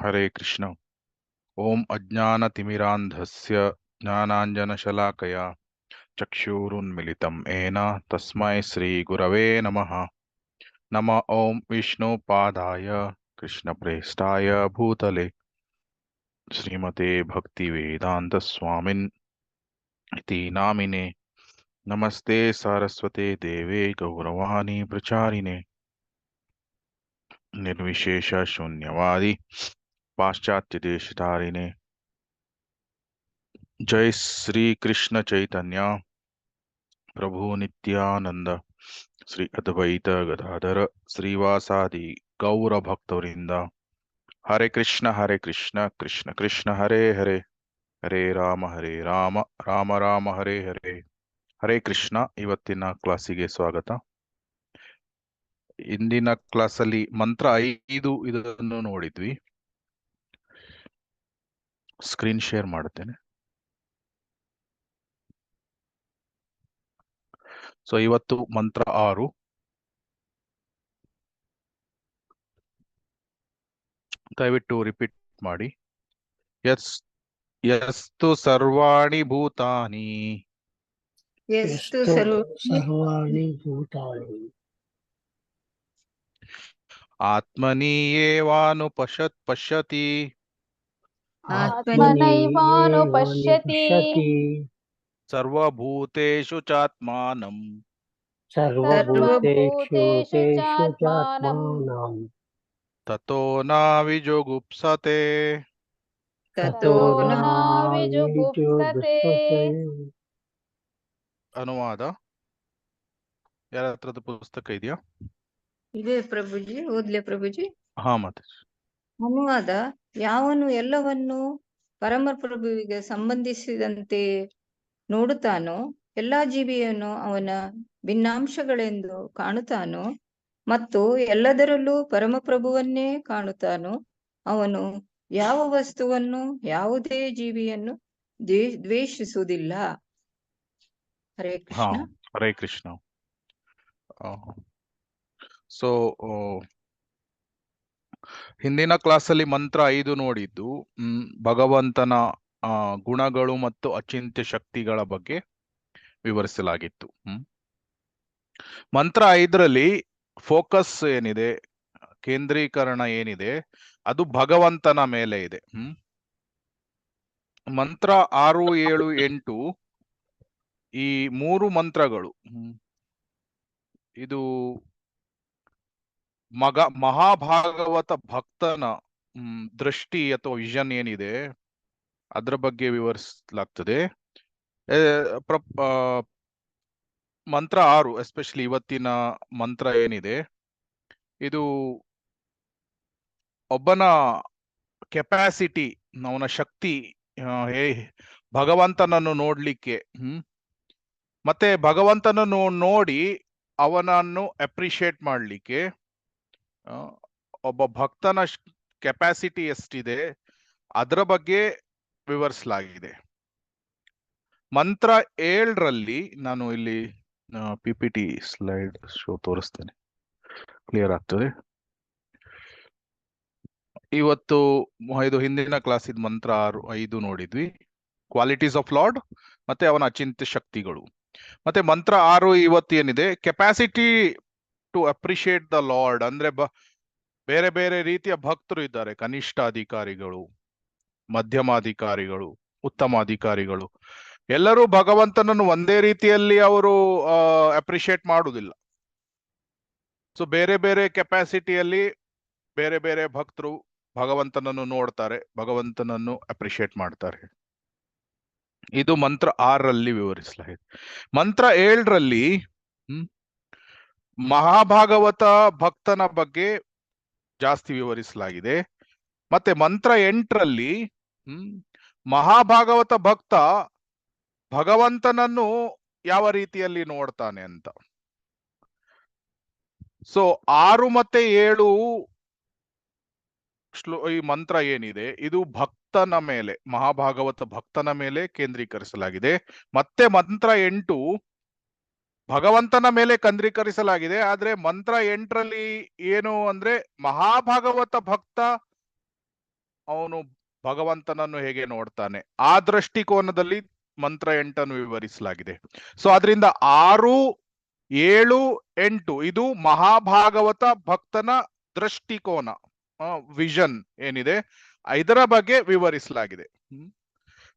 ಹರೇ ಕೃಷ್ಣ. ಓಂ ಅಜ್ಞಾನತಿಮಿರಾಂಧಸ್ಯ ಜ್ಞಾನಾಂಜನಶಲಾಕಯ ಚಕ್ಷುರುನ್ಮಿಲಿತಂ ಏನ ತಸ್ಮೈ ಶ್ರೀಗುರವೇ ನಮಃ. ನಮ ಓಂ ವಿಷ್ಣುಪಾದಾಯ ಕೃಷ್ಣಪ್ರೇಷ್ಠಾಯ ಭೂತಲೆ ಶ್ರೀಮತೆ ಭಕ್ತಿವೇದಾಂತಸ್ವಾಮಿನ್ ಇತಿ ನಾಮಿನೆ. ನಮಸ್ತೆ ಸಾರಸ್ವತೆ ದೇವೇ ಗೌರವಾಣಿ ಪ್ರಚಾರಿಣೆ ನಿರ್ವಿಶೇಷ ಶೂನ್ಯವಾದಿ ಪಾಶ್ಚಾತ್ಯ ದೇಶಧಾರಿಣೆ. ಜೈ ಶ್ರೀ ಕೃಷ್ಣ ಚೈತನ್ಯ ಪ್ರಭು ನಿತ್ಯಾನಂದ ಶ್ರೀ ಅದ್ವೈತ ಗದಾಧರ ಶ್ರೀವಾಸಾದಿ ಗೌರ ಭಕ್ತವರಿಂದ. ಹರೇ ಕೃಷ್ಣ ಕೃಷ್ಣ ಕೃಷ್ಣ ಹರೇ ಹರೇ, ಹರೇ ರಾಮ ರಾಮ ರಾಮ ಹರೇ ಹರೇ. ಹರೇ ಕೃಷ್ಣ. ಇವತ್ತಿನ ಕ್ಲಾಸಿಗೆ ಸ್ವಾಗತ. ಇಂದಿನ ಕ್ಲಾಸಲ್ಲಿ ಮಂತ್ರ 5 ಇದನ್ನು ನೋಡಿದ್ವಿ. ಸ್ಕ್ರೀನ್ ಶೇರ್ ಮಾಡುತ್ತೇನೆ. ಸೊ ಇವತ್ತು ಮಂತ್ರ 6. ದಯವಿಟ್ಟು ರಿಪೀಟ್ ಮಾಡಿ. ಯಸ್ತು ಸರ್ವಾಣಿ ಭೂತಾನಿ ಯಸ್ತು ಸರ್ವಾಣಿ ಭೂತಾನಿ ಪಶ್ಯತಿ ಆತ್ಮನೈವಾನುಪಶ್ಯತಿ ಸರ್ವಭೂತೇಷು ಚಾತ್ಮಾನಂ ಸರ್ವಭೂತೇಷು ಚಾತ್ಮಾನಂ ತತೋ ನ ವಿಜುಗುಪ್ಸತೆ. ತತೋ ನ ವಿಜುಗುಪ್ಸತೆ. ಅನುವಾದ ಯಾರ ಹತ್ರದ ಪುಸ್ತಕ ಇದೆಯಾ? ಇದೆ ಪ್ರಭುಜಿ, ಓದ್ಲೆ ಪ್ರಭುಜಿ. ಹಾ, ಮತ್ತೆ ಅನುವಾದ: ಯಾವನು ಎಲ್ಲವನ್ನು ಪರಮಪ್ರಭುವಿಗೆ ಸಂಬಂಧಿಸಿದಂತೆ ನೋಡುತ್ತಾನೋ, ಎಲ್ಲಾ ಜೀವಿಯನ್ನು ಅವನ ಭಿನ್ನಾಂಶಗಳೆಂದು ಕಾಣುತ್ತಾನೋ ಮತ್ತು ಎಲ್ಲದರಲ್ಲೂ ಪರಮಪ್ರಭುವನ್ನೇ ಕಾಣುತ್ತಾನೋ, ಅವನು ಯಾವ ವಸ್ತುವನ್ನು, ಯಾವುದೇ ಜೀವಿಯನ್ನು ದ್ವೇಷಿಸುವುದಿಲ್ಲ. ಹರೇ ಕೃಷ್ಣ. ಹರೇ ಕೃಷ್ಣ. ಸೊ ಹಿಂದಿನ ಕ್ಲಾಸಲ್ಲಿ ಮಂತ್ರ 5 ನೋಡಿದ್ದು ಭಗವಂತನ ಗುಣಗಳು ಮತ್ತು ಅಚಿಂತ್ಯ ಶಕ್ತಿಗಳ ಬಗ್ಗೆ ವಿವರಿಸಲಾಗಿತ್ತು. ಮಂತ್ರ 5ರಲ್ಲಿ ಫೋಕಸ್ ಏನಿದೆ, ಕೇಂದ್ರೀಕರಣ ಏನಿದೆ, ಅದು ಭಗವಂತನ ಮೇಲೆ ಇದೆ. ಮಂತ್ರ 6, 7, 8 ಈ 3 ಮಂತ್ರಗಳು ಇದು ಮಹಾಭಾಗವತ ಭಕ್ತನ ದೃಷ್ಟಿ ಅಥವಾ ವಿಷನ್ ಏನಿದೆ ಅದರ ಬಗ್ಗೆ ವಿವರಿಸಲಾಗ್ತದೆ. ಮಂತ್ರ 6 ಎಸ್ಪೆಷಲಿ ಇವತ್ತಿನ ಮಂತ್ರ ಏನಿದೆ, ಇದು ಒಬ್ಬನ ಕೆಪಾಸಿಟಿ, ಅವನ ಶಕ್ತಿ, ಭಗವಂತನನ್ನು ನೋಡ್ಲಿಕ್ಕೆ ಮತ್ತೆ ಭಗವಂತನನ್ನು ನೋಡಿ ಅವನನ್ನು ಅಪ್ರಿಶಿಯೇಟ್ ಮಾಡಲಿಕ್ಕೆ ಒಬ್ಬ ಭಕ್ತನ ಕೆಪಾಸಿಟಿ ಎಷ್ಟಿದೆ ಅದರ ಬಗ್ಗೆ ವಿವರಿಸಲಾಗಿದೆ. ಮಂತ್ರ 7ರಲ್ಲಿ ನಾನು ಇಲ್ಲಿ PPT ಸ್ಲೈಡ್ ಶೋ ತೋರಿಸ್ತೇನೆ, ಕ್ಲಿಯರ್ ಆಗ್ತದೆ. ಇವತ್ತು ಇದು ಹಿಂದಿನ ಕ್ಲಾಸಿದ ಮಂತ್ರ 5 ನೋಡಿದ್ವಿ, ಕ್ವಾಲಿಟೀಸ್ ಆಫ್ ಲಾರ್ಡ್ ಮತ್ತೆ ಅವನ ಅಚಿಂತ್ಯ ಶಕ್ತಿಗಳು. ಮತ್ತೆ ಮಂತ್ರ 6 ಇವತ್ತು ಏನಿದೆ, capacity to appreciate the lord. ಅಂದ್ರೆ ಬೇರೆ ಬೇರೆ ರೀತಿಯ ಭಕ್ತರು ಇದ್ದಾರೆ, ಕನಿಷ್ಠ ಅಧಿಕಾರಿಗಳು, ಮಧ್ಯಮಾಧಿಕಾರಿಗಳು, ಉತ್ತಮಾಧಿಕಾರಿಗಳು. ಎಲ್ಲರೂ ಭಗವಂತನನ್ನು ಒಂದೇ ರೀತಿಯಲ್ಲಿ ಅವರು ಅಪ್ರಿಶಿಯೇಟ್ ಮಾಡುವುದಿಲ್ಲ. ಸೊ ಬೇರೆ ಬೇರೆ ಕೆಪಾಸಿಟಿಯಲ್ಲಿ ಬೇರೆ ಬೇರೆ ಭಕ್ತರು ಭಗವಂತನನ್ನು ನೋಡ್ತಾರೆ, ಭಗವಂತನನ್ನು ಅಪ್ರಿಶಿಯೇಟ್ ಮಾಡ್ತಾರೆ. ಇದು ಮಂತ್ರ 6ರಲ್ಲಿ ವಿವರಿಸಲಾಗಿದೆ. ಮಂತ್ರ 7ರಲ್ಲಿ ಮಹಾಭಾಗವತ ಭಕ್ತನ ಬಗ್ಗೆ ಜಾಸ್ತಿ ವಿವರಿಸಲಾಗಿದೆ. ಮತ್ತೆ ಮಂತ್ರ 8ರಲ್ಲಿ ಮಹಾಭಾಗವತ ಭಕ್ತ ಭಗವಂತನನ್ನು ಯಾವ ರೀತಿಯಲ್ಲಿ ನೋಡ್ತಾನೆ ಅಂತ. ಸೊ 6 ಮತ್ತೆ 7 ಈ ಮಂತ್ರ ಏನಿದೆ ಇದು ಭಕ್ತನ ಮೇಲೆ, ಮಹಾಭಾಗವತ ಭಕ್ತನ ಮೇಲೆ ಕೇಂದ್ರೀಕರಿಸಲಾಗಿದೆ. ಮತ್ತೆ ಮಂತ್ರ 8 ಭಗವಂತನ ಮೇಲೆ ಕೇಂದ್ರೀಕರಿಸಲಾಗಿದೆ. ಆದ್ರೆ ಮಂತ್ರ 8ರಲ್ಲಿ ಏನು ಅಂದ್ರೆ ಮಹಾಭಾಗವತ ಭಕ್ತ ಅವನು ಭಗವಂತನನ್ನು ಹೇಗೆ ನೋಡ್ತಾನೆ, ಆ ದೃಷ್ಟಿಕೋನದಲ್ಲಿ ಮಂತ್ರ 8 ವಿವರಿಸಲಾಗಿದೆ. ಸೊ ಅದರಿಂದ 6, 7, 8 ಇದು ಮಹಾಭಾಗವತ ಭಕ್ತನ ದೃಷ್ಟಿಕೋನ, ವಿಷನ್ ಏನಿದೆ ಇದರ ಬಗ್ಗೆ ವಿವರಿಸಲಾಗಿದೆ.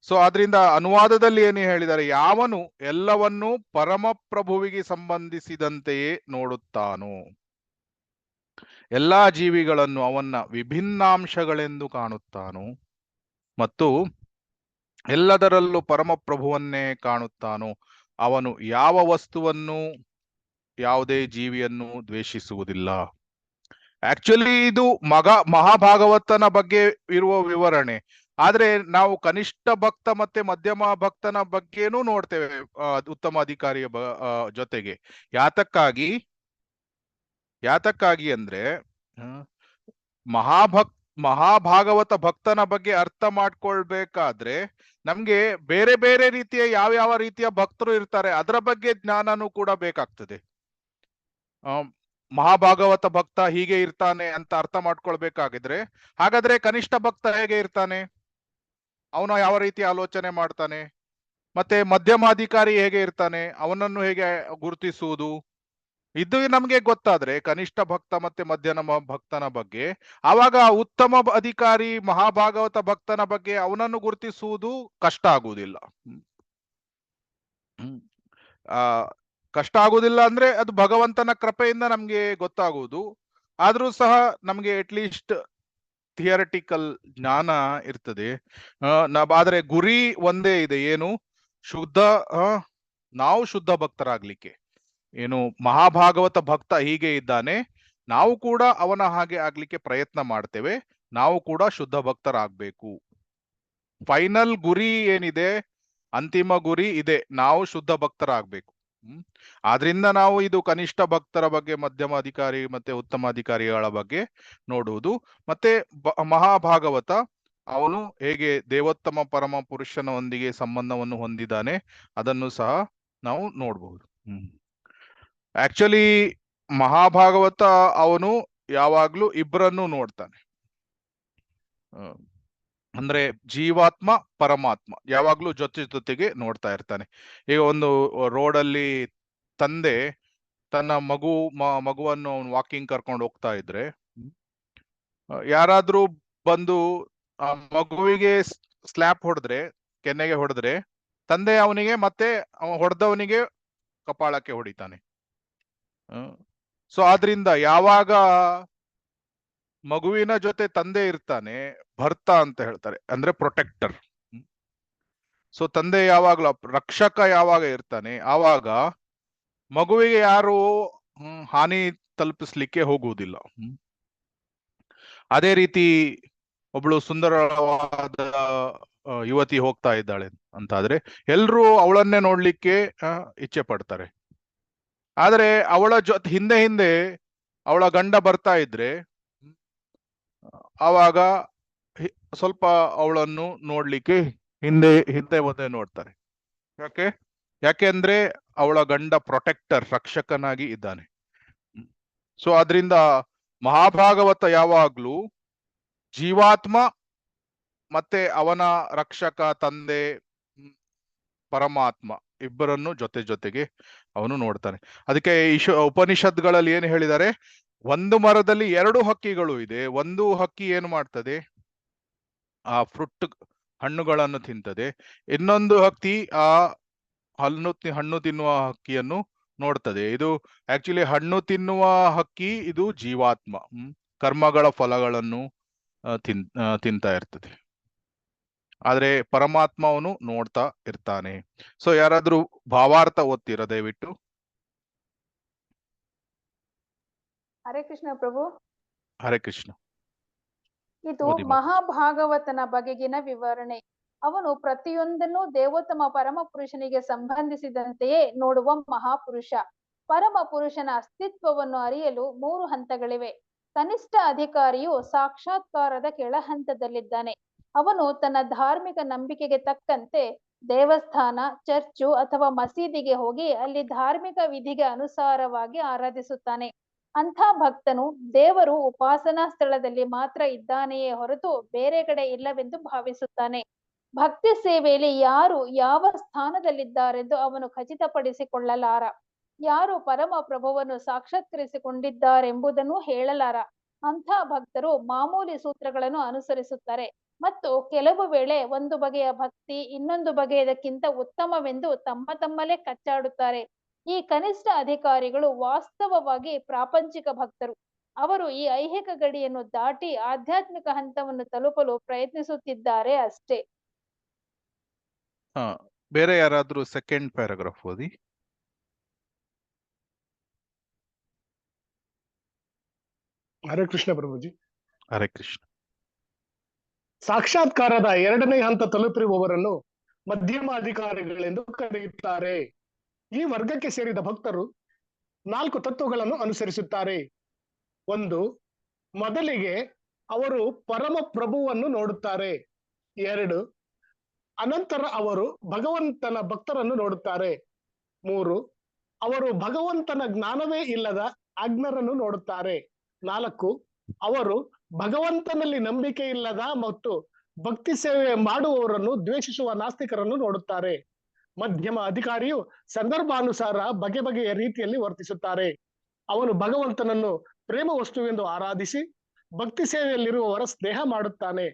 ಸೊ ಅದರಿಂದ ಅನುವಾದದಲ್ಲಿ ಏನು ಹೇಳಿದ್ದಾರೆ, ಯಾವನು ಎಲ್ಲವನ್ನೂ ಪರಮಪ್ರಭುವಿಗೆ ಸಂಬಂಧಿಸಿದಂತೆಯೇ ನೋಡುತ್ತಾನೋ, ಎಲ್ಲಾ ಜೀವಿಗಳನ್ನು ಅವನ ವಿಭಿನ್ನಾಂಶಗಳೆಂದು ಕಾಣುತ್ತಾನೋ ಮತ್ತು ಎಲ್ಲದರಲ್ಲೂ ಪರಮಪ್ರಭುವನ್ನೇ ಕಾಣುತ್ತಾನೋ, ಅವನು ಯಾವ ವಸ್ತುವನ್ನು ಯಾವುದೇ ಜೀವಿಯನ್ನು ದ್ವೇಷಿಸುವುದಿಲ್ಲ. ಆಕ್ಚುಲಿ ಇದು ಮಹಾಭಾಗವತನ ಬಗ್ಗೆ ಇರುವ ವಿವರಣೆ. ಆದ್ರೆ ನಾವು ಕನಿಷ್ಠ ಭಕ್ತ ಮತ್ತೆ ಮಧ್ಯಮ ಭಕ್ತನ ಬಗ್ಗೆನೂ ನೋಡ್ತೇವೆ, ಉತ್ತಮ ಅಧಿಕಾರಿಯ ಜೊತೆಗೆ. ಯಾತಕ್ಕಾಗಿ ಅಂದ್ರೆ ಮಹಾಭಾಗವತ ಭಕ್ತನ ಬಗ್ಗೆ ಅರ್ಥ ಮಾಡ್ಕೊಳ್ಬೇಕಾದ್ರೆ ನಮ್ಗೆ ಬೇರೆ ಬೇರೆ ರೀತಿಯ ಯಾವ ರೀತಿಯ ಭಕ್ತರು ಇರ್ತಾರೆ ಅದರ ಬಗ್ಗೆ ಜ್ಞಾನನೂ ಕೂಡ ಬೇಕಾಗ್ತದೆ. ಮಹಾಭಾಗವತ ಭಕ್ತ ಹೀಗೆ ಇರ್ತಾನೆ ಅಂತ ಅರ್ಥ ಮಾಡ್ಕೊಳ್ಬೇಕಾಗಿದ್ರೆ, ಹಾಗಾದ್ರೆ ಕನಿಷ್ಠ ಭಕ್ತ ಹೇಗೆ ಇರ್ತಾನೆ, ಅವನು ಯಾವ ರೀತಿ ಆಲೋಚನೆ ಮಾಡ್ತಾನೆ, ಮತ್ತೆ ಮಧ್ಯಮಾಧಿಕಾರಿ ಹೇಗೆ ಇರ್ತಾನೆ, ಅವನನ್ನು ಹೇಗೆ ಗುರುತಿಸುವುದು, ಇದು ನಮ್ಗೆ ಗೊತ್ತಾದ್ರೆ ಕನಿಷ್ಠ ಭಕ್ತ ಮತ್ತೆ ಮಧ್ಯಮ ಭಕ್ತನ ಬಗ್ಗೆ, ಆವಾಗ ಉತ್ತಮ ಅಧಿಕಾರಿ ಮಹಾಭಾಗವತ ಭಕ್ತನ ಬಗ್ಗೆ ಅವನನ್ನು ಗುರುತಿಸುವುದು ಕಷ್ಟ ಆಗುವುದಿಲ್ಲ. ಕಷ್ಟ ಆಗುವುದಿಲ್ಲ ಅಂದ್ರೆ ಅದು ಭಗವಂತನ ಕೃಪೆಯಿಂದ ನಮ್ಗೆ ಗೊತ್ತಾಗುವುದು. ಆದ್ರೂ ಸಹ ನಮ್ಗೆ ಅಟ್ಲೀಸ್ಟ್ ಥಿಯರಿಟಿಕಲ್ ಜ್ಞಾನ ಇರ್ತದೆ. ಆದ್ರೆ ಗುರಿ ಒಂದೇ ಇದೆ, ಏನು, ನಾವು ಶುದ್ಧ ಭಕ್ತರಾಗ್ಲಿಕ್ಕೆ. ಏನು, ಮಹಾಭಾಗವತ ಭಕ್ತ ಹೀಗೆ ಇದ್ದಾನೆ, ನಾವು ಕೂಡ ಅವನ ಹಾಗೆ ಆಗ್ಲಿಕ್ಕೆ ಪ್ರಯತ್ನ ಮಾಡ್ತೇವೆ, ನಾವು ಕೂಡ ಶುದ್ಧ ಭಕ್ತರಾಗ್ಬೇಕು. ಫೈನಲ್ ಗುರಿ ಏನಿದೆ, ಅಂತಿಮ ಗುರಿ ಇದೆ, ನಾವು ಶುದ್ಧ ಭಕ್ತರಾಗ್ಬೇಕು. ಆದ್ರಿಂದ ನಾವು ಇದು ಕನಿಷ್ಠ ಭಕ್ತರ ಬಗ್ಗೆ, ಮಧ್ಯಮ ಅಧಿಕಾರಿ ಮತ್ತೆ ಉತ್ತಮ ಅಧಿಕಾರಿಗಳ ಬಗ್ಗೆ ನೋಡುವುದು. ಮತ್ತೆ ಮಹಾಭಾಗವತ ಅವನು ಹೇಗೆ ದೇವೋತ್ತಮ ಪರಮ ಪುರುಷನೊಂದಿಗೆ ಸಂಬಂಧವನ್ನು ಹೊಂದಿದ್ದಾನೆ ಅದನ್ನು ಸಹ ನಾವು ನೋಡಬಹುದು. ಆಕ್ಚುಲಿ ಮಹಾಭಾಗವತ ಅವನು ಯಾವಾಗ್ಲೂ ಇಬ್ಬರನ್ನು ನೋಡ್ತಾನೆ, ಅಂದ್ರೆ ಜೀವಾತ್ಮ ಪರಮಾತ್ಮ ಯಾವಾಗ್ಲೂ ಜೊತೆಗೆ ನೋಡ್ತಾ ಇರ್ತಾನೆ. ಈಗ ಒಂದು ರೋಡಲ್ಲಿ ತಂದೆ ತನ್ನ ಮಗುವನ್ನು ವಾಕಿಂಗ್ ಕರ್ಕೊಂಡು ಹೋಗ್ತಾ ಇದ್ರೆ, ಯಾರಾದ್ರೂ ಬಂದು ಆ ಮಗುವಿಗೆ ಸ್ಲ್ಯಾಪ್ ಹೊಡೆದ್ರೆ, ಕೆನ್ನೆಗೆ ಹೊಡೆದ್ರೆ, ತಂದೆ ಅವನಿಗೆ ಮತ್ತೆ ಹೊಡೆದವನಿಗೆ ಕಪಾಳಕ್ಕೆ ಹೊಡಿತಾನೆ. ಸೊ ಆದ್ರಿಂದ ಯಾವಾಗ ಮಗುವಿನ ಜೊತೆ ತಂದೆ ಇರ್ತಾನೆ, ಭರ್ತ ಅಂತ ಹೇಳ್ತಾರೆ, ಅಂದ್ರೆ ಪ್ರೊಟೆಕ್ಟರ್. ಸೊ ತಂದೆ ಯಾವಾಗ್ಲೂ ರಕ್ಷಕ ಯಾವಾಗ ಇರ್ತಾನೆ, ಆವಾಗ ಮಗುವಿಗೆ ಯಾರು ಹಾನಿ ತಲುಪಿಸ್ಲಿಕ್ಕೆ ಹೋಗುವುದಿಲ್ಲ. ಅದೇ ರೀತಿ ಒಬ್ಳು ಸುಂದರವಾದ ಯುವತಿ ಹೋಗ್ತಾ ಇದ್ದಾಳೆ ಅಂತಾದ್ರೆ ಎಲ್ರೂ ಅವಳನ್ನೇ ನೋಡ್ಲಿಕ್ಕೆ ಇಚ್ಛೆ ಪಡ್ತಾರೆ. ಆದ್ರೆ ಅವಳ ಹಿಂದೆ ಅವಳ ಗಂಡ ಬರ್ತಾ ಇದ್ರೆ ಆವಾಗ ಸ್ವಲ್ಪ ಅವಳನ್ನು ನೋಡ್ಲಿಕ್ಕೆ ಹಿಂದೆ ಮುಂದೆ ನೋಡ್ತಾರೆ. ಯಾಕೆ ಅಂದ್ರೆ ಅವಳ ಗಂಡ ಪ್ರೊಟೆಕ್ಟರ್, ರಕ್ಷಕನಾಗಿ ಇದ್ದಾನೆ. ಸೊ ಅದರಿಂದ ಮಹಾಭಾಗವತ ಯಾವಾಗ್ಲೂ ಜೀವಾತ್ಮ ಮತ್ತೆ ಅವನ ರಕ್ಷಕ ತಂದೆ ಪರಮಾತ್ಮ ಇಬ್ಬರನ್ನು ಜೊತೆಗೆ ಅವನು ನೋಡ್ತಾನೆ. ಅದಕ್ಕೆ ಉಪನಿಷತ್ಗಳಲ್ಲಿ ಏನು ಹೇಳಿದ್ದಾರೆ, ಒಂದು ಮರದಲ್ಲಿ 2 ಹಕ್ಕಿಗಳು ಇದೆ. ಒಂದು ಹಕ್ಕಿ ಏನು ಮಾಡ್ತದೆ, ಆ ಹಣ್ಣುಗಳನ್ನು ತಿಂತದೆ. ಇನ್ನೊಂದು ಹಕ್ಕಿ ಆ ಹಣ್ಣು ತಿನ್ನುವ ಹಕ್ಕಿಯನ್ನು ನೋಡ್ತದೆ. ಇದು ಆಕ್ಚುಲಿ ಹಣ್ಣು ತಿನ್ನುವ ಹಕ್ಕಿ ಇದು ಜೀವಾತ್ಮ, ಕರ್ಮಗಳ ಫಲಗಳನ್ನು ತಿಂತಾ ಇರ್ತದೆ. ಆದ್ರೆ ಪರಮಾತ್ಮ ಅವನು ನೋಡ್ತಾ ಇರ್ತಾನೆ. ಸೊ ಯಾರಾದ್ರೂ ಭಾವಾರ್ಥ ಓದ್ತೀರಾ ದಯವಿಟ್ಟು? ಹರೇ ಕೃಷ್ಣ ಪ್ರಭು. ಹರೇ ಕೃಷ್ಣ. ಇದು ಮಹಾಭಾಗವತನ ಬಗೆಗಿನ ವಿವರಣೆ. ಅವನು ಪ್ರತಿಯೊಂದನ್ನು ದೇವೋತ್ತಮ ಪರಮ ಪುರುಷನಿಗೆ ಸಂಬಂಧಿಸಿದಂತೆಯೇ ನೋಡುವ ಮಹಾಪುರುಷ. ಪರಮ ಪುರುಷನ ಅಸ್ತಿತ್ವವನ್ನು ಅರಿಯಲು 3 ಹಂತಗಳಿವೆ. ಕನಿಷ್ಠ ಅಧಿಕಾರಿಯು ಸಾಕ್ಷಾತ್ಕಾರದ ಕೆಳ ಹಂತದಲ್ಲಿದ್ದಾನೆ. ಅವನು ತನ್ನ ಧಾರ್ಮಿಕ ನಂಬಿಕೆಗೆ ತಕ್ಕಂತೆ ದೇವಸ್ಥಾನ, ಚರ್ಚು ಅಥವಾ ಮಸೀದಿಗೆ ಹೋಗಿ ಅಲ್ಲಿ ಧಾರ್ಮಿಕ ವಿಧಿಗೆ ಅನುಸಾರವಾಗಿ ಆರಾಧಿಸುತ್ತಾನೆ. ಅಂಥ ಭಕ್ತನು ದೇವರು ಉಪಾಸನಾ ಸ್ಥಳದಲ್ಲಿ ಮಾತ್ರ ಇದ್ದಾನೆಯೇ ಹೊರತು ಬೇರೆ ಕಡೆ ಇಲ್ಲವೆಂದು ಭಾವಿಸುತ್ತಾನೆ. ಭಕ್ತಿ ಸೇವೆಯಲ್ಲಿ ಯಾರು ಯಾವ ಸ್ಥಾನದಲ್ಲಿದ್ದಾರೆಂದು ಅವನು ಖಚಿತಪಡಿಸಿಕೊಳ್ಳಲಾರ. ಯಾರು ಪರಮ ಪ್ರಭುವನ್ನು ಸಾಕ್ಷಾತ್ಕರಿಸಿಕೊಂಡಿದ್ದಾರೆಂಬುದನ್ನು ಹೇಳಲಾರ. ಅಂಥ ಭಕ್ತರು ಮಾಮೂಲಿ ಸೂತ್ರಗಳನ್ನು ಅನುಸರಿಸುತ್ತಾರೆ ಮತ್ತು ಕೆಲವು ವೇಳೆ ಒಂದು ಬಗೆಯ ಭಕ್ತಿ ಇನ್ನೊಂದು ಬಗೆಯದಕ್ಕಿಂತ ಉತ್ತಮವೆಂದು ತಮ್ಮಲ್ಲೇ ಕಚ್ಚಾಡುತ್ತಾರೆ. ಈ ಕನಿಷ್ಠ ಅಧಿಕಾರಿಗಳು ವಾಸ್ತವವಾಗಿ ಪ್ರಾಪಂಚಿಕ ಭಕ್ತರು. ಅವರು ಈ ಐಹಿಕ ಗಡಿಯನ್ನು ದಾಟಿ ಆಧ್ಯಾತ್ಮಿಕ ಹಂತವನ್ನು ತಲುಪಲು ಪ್ರಯತ್ನಿಸುತ್ತಿದ್ದಾರೆ ಅಷ್ಟೇ. ಬೇರೆ ಯಾರಾದ್ರೂ ಸೆಕೆಂಡ್ ಪ್ಯಾರಾಗ್ರಾಫ್ ಓದಿ. ಹರೇ ಕೃಷ್ಣ ಪ್ರಭುಜಿ. ಹರೇ ಕೃಷ್ಣ. ಸಾಕ್ಷಾತ್ಕಾರದ ಎರಡನೇ ಹಂತ ತಲುಪಿರುವವರನ್ನು ಮಧ್ಯಮ ಅಧಿಕಾರಿಗಳೆಂದು ಕರೆಯುತ್ತಾರೆ. ಈ ವರ್ಗಕ್ಕೆ ಸೇರಿದ ಭಕ್ತರು 4 ತತ್ವಗಳನ್ನು ಅನುಸರಿಸುತ್ತಾರೆ. 1, ಮೊದಲಿಗೆ ಅವರು ಪರಮ ಪ್ರಭುವನ್ನು ನೋಡುತ್ತಾರೆ. 2, ಅನಂತರ ಅವರು ಭಗವಂತನ ಭಕ್ತರನ್ನು ನೋಡುತ್ತಾರೆ. 3, ಅವರು ಭಗವಂತನ ಜ್ಞಾನವೇ ಇಲ್ಲದ ಅಜ್ಞರನ್ನು ನೋಡುತ್ತಾರೆ. 4, ಅವರು ಭಗವಂತನಲ್ಲಿ ನಂಬಿಕೆ ಇಲ್ಲದ ಮತ್ತು ಭಕ್ತಿ ಸೇವೆ ಮಾಡುವವರನ್ನು ದ್ವೇಷಿಸುವ ನಾಸ್ತಿಕರನ್ನು ನೋಡುತ್ತಾರೆ. ಮಧ್ಯಮ ಅಧಿಕಾರಿಯು ಸಂದರ್ಭಾನುಸಾರ ಬಗೆ ಬಗೆಯ ರೀತಿಯಲ್ಲಿ ವರ್ತಿಸುತ್ತಾರೆ. ಅವನು ಭಗವಂತನನ್ನು ಪ್ರೇಮ ವಸ್ತುವೆಂದು ಆರಾಧಿಸಿ ಭಕ್ತಿ ಸೇವೆಯಲ್ಲಿರುವವರ ಸ್ನೇಹ ಮಾಡುತ್ತಾನೆ.